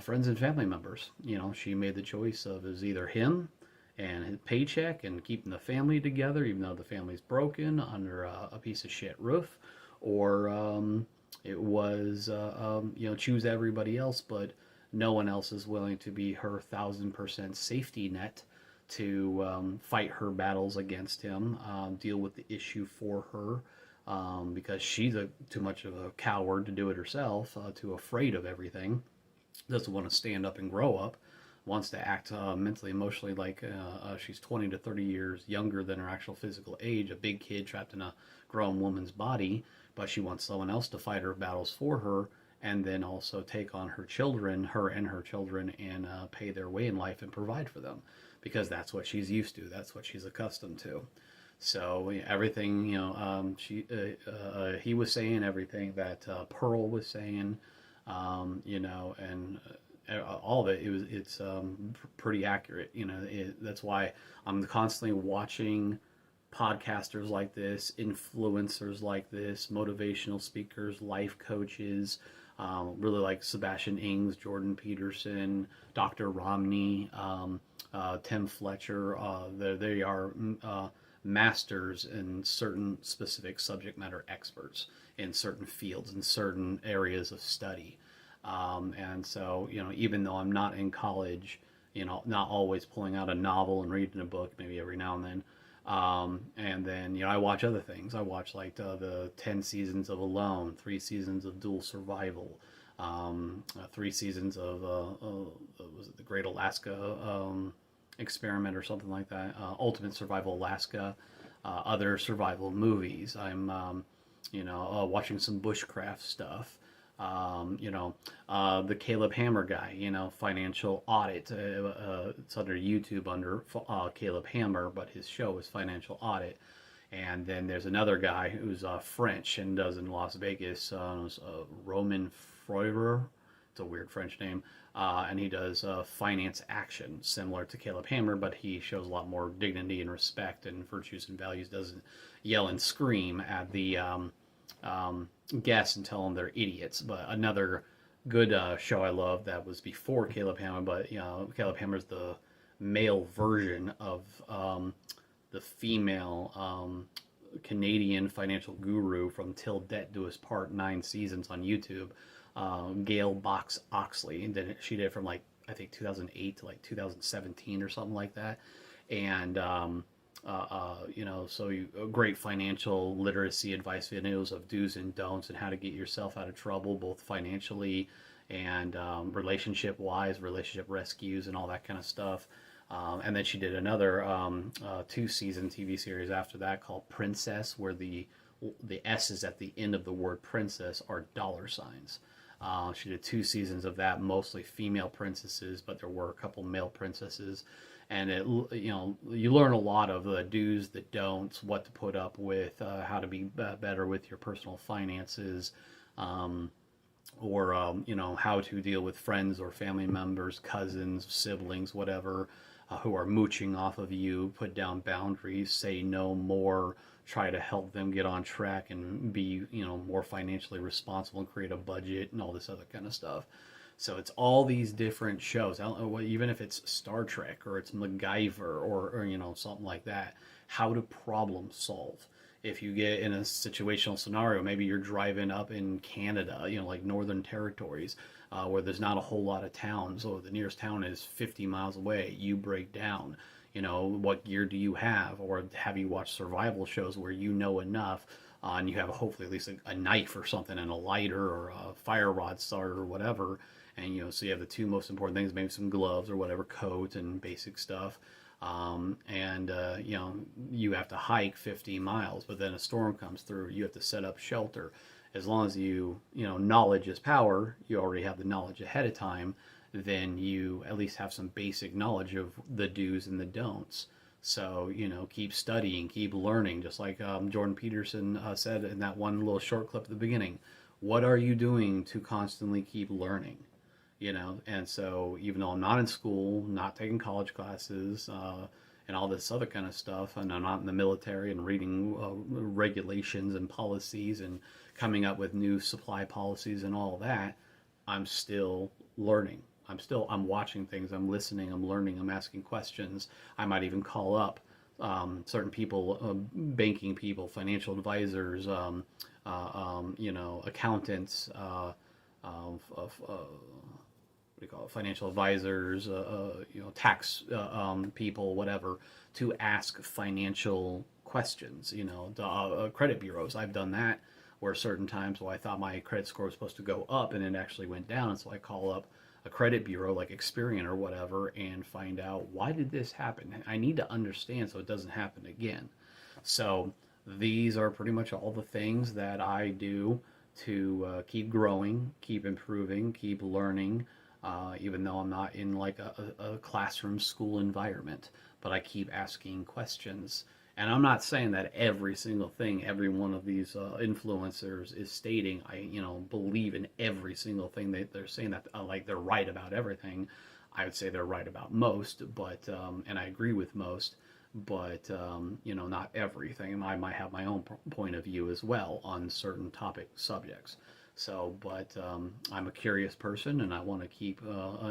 friends and family members. She made the choice of it was either him and his paycheck and keeping the family together, even though the family's broken under a piece of shit roof, or it was choose everybody else, but no one else is willing to be her 1,000% safety net to fight her battles against him, deal with the issue for her. Because she's too much of a coward to do it herself, too afraid of everything, doesn't want to stand up and grow up, wants to act mentally, emotionally like she's 20 to 30 years younger than her actual physical age, a big kid trapped in a grown woman's body, but she wants someone else to fight her battles for her, and then also take on her children, and pay their way in life and provide for them, because that's what she's used to, that's what she's accustomed to. So everything, he was saying, everything that Pearl was saying, and all of it, it's pretty accurate. That's why I'm constantly watching podcasters like this, influencers like this, motivational speakers, life coaches, really like Sebastian Ings, Jordan Peterson, Dr. Romney, Tim Fletcher. They are masters in certain specific subject matter experts in certain fields, in certain areas of study. And so, even though I'm not in college, not always pulling out a novel and reading a book, maybe every now and then. And then, I watch other things. I watch like the 10 seasons of Alone, 3 seasons of Dual Survival, 3 seasons of, was it the Great Alaska Experiment or something like that, Ultimate Survival Alaska, other survival movies. I'm, watching some bushcraft stuff. The Caleb Hammer guy, financial audit. It's under YouTube under Caleb Hammer, but his show is Financial Audit. And then there's another guy who's French and does in Las Vegas, Roman Freurer. It's a weird French name. And he does finance action, similar to Caleb Hammer, but he shows a lot more dignity and respect and virtues and values, doesn't yell and scream at the guests and tell them they're idiots. But another good show I love that was before Caleb Hammer, but Caleb Hammer's the male version of the female Canadian financial guru from Till Debt Do Us Part, 9 seasons on YouTube, Gail Box Oxley. And she did it from I think 2008 to 2017 or something like that. And so great financial literacy advice videos of do's and don'ts and how to get yourself out of trouble, both financially and relationship wise, relationship rescues and all that kind of stuff. And then she did another 2-season TV series after that called Princess, where the S's at the end of the word princess are dollar signs. She did 2 seasons of that, mostly female princesses, but there were a couple male princesses. And you learn a lot of the do's, the don'ts, what to put up with, how to be better with your personal finances, or how to deal with friends or family members, cousins, siblings, whatever, who are mooching off of you. Put down boundaries, say no more, try to help them get on track and be more financially responsible and create a budget and all this other kind of stuff. So it's all these different shows. I don't know, even if it's Star Trek or it's MacGyver or something like that, how to problem solve. If you get in a situational scenario, maybe you're driving up in Canada, like Northern Territories, where there's not a whole lot of towns. So the nearest town is 50 miles away. You break down. What gear do you have? Or have you watched survival shows where you know enough and you have hopefully at least a knife or something and a lighter or a fire rod starter or whatever. And, so you have the 2 most important things, maybe some gloves or whatever, coat and basic stuff. You have to hike 50 miles, but then a storm comes through. You have to set up shelter. As long as knowledge is power, you already have the knowledge ahead of time, then you at least have some basic knowledge of the do's and the don'ts. So, keep studying, keep learning, just like Jordan Peterson said in that one little short clip at the beginning. What are you doing to constantly keep learning? And so even though I'm not in school, not taking college classes, and all this other kind of stuff, and I'm not in the military and reading regulations and policies and coming up with new supply policies and all that, I'm still learning. I'm watching things, I'm listening, I'm learning, I'm asking questions. I might even call up certain people, banking people, financial advisors, accountants, financial advisors, tax people, whatever, to ask financial questions. Credit bureaus. I've done that where certain times I thought my credit score was supposed to go up and it actually went down, and so I call up a credit bureau like Experian or whatever and find out, why did this happen? I need to understand so it doesn't happen again. So these are pretty much all the things that I do to keep growing, keep improving, keep learning, even though I'm not in a classroom school environment, but I keep asking questions. And I'm not saying that every single thing every one of these influencers is stating, I believe in every single thing they're saying, that they're right about everything. I would say they're right about most, but and I agree with most, but not everything. I might have my own point of view as well on certain subjects. So, but I'm a curious person, and I want to keep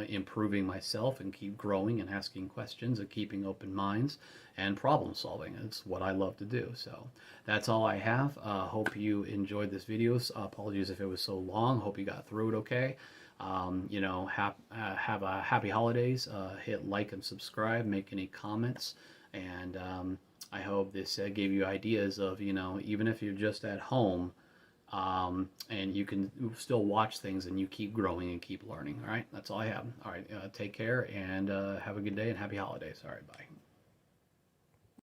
improving myself and keep growing and asking questions and keeping open minds and problem solving. It's what I love to do. So that's all I have. Hope you enjoyed this video. Apologies if it was so long. Hope you got through it okay. Have a happy holidays. Hit like and subscribe. Make any comments. And I hope this gave you ideas of, even if you're just at home, and you can still watch things and you keep growing and keep learning. All right, that's all I have. All right, take care and have a good day and happy holidays. All right, bye.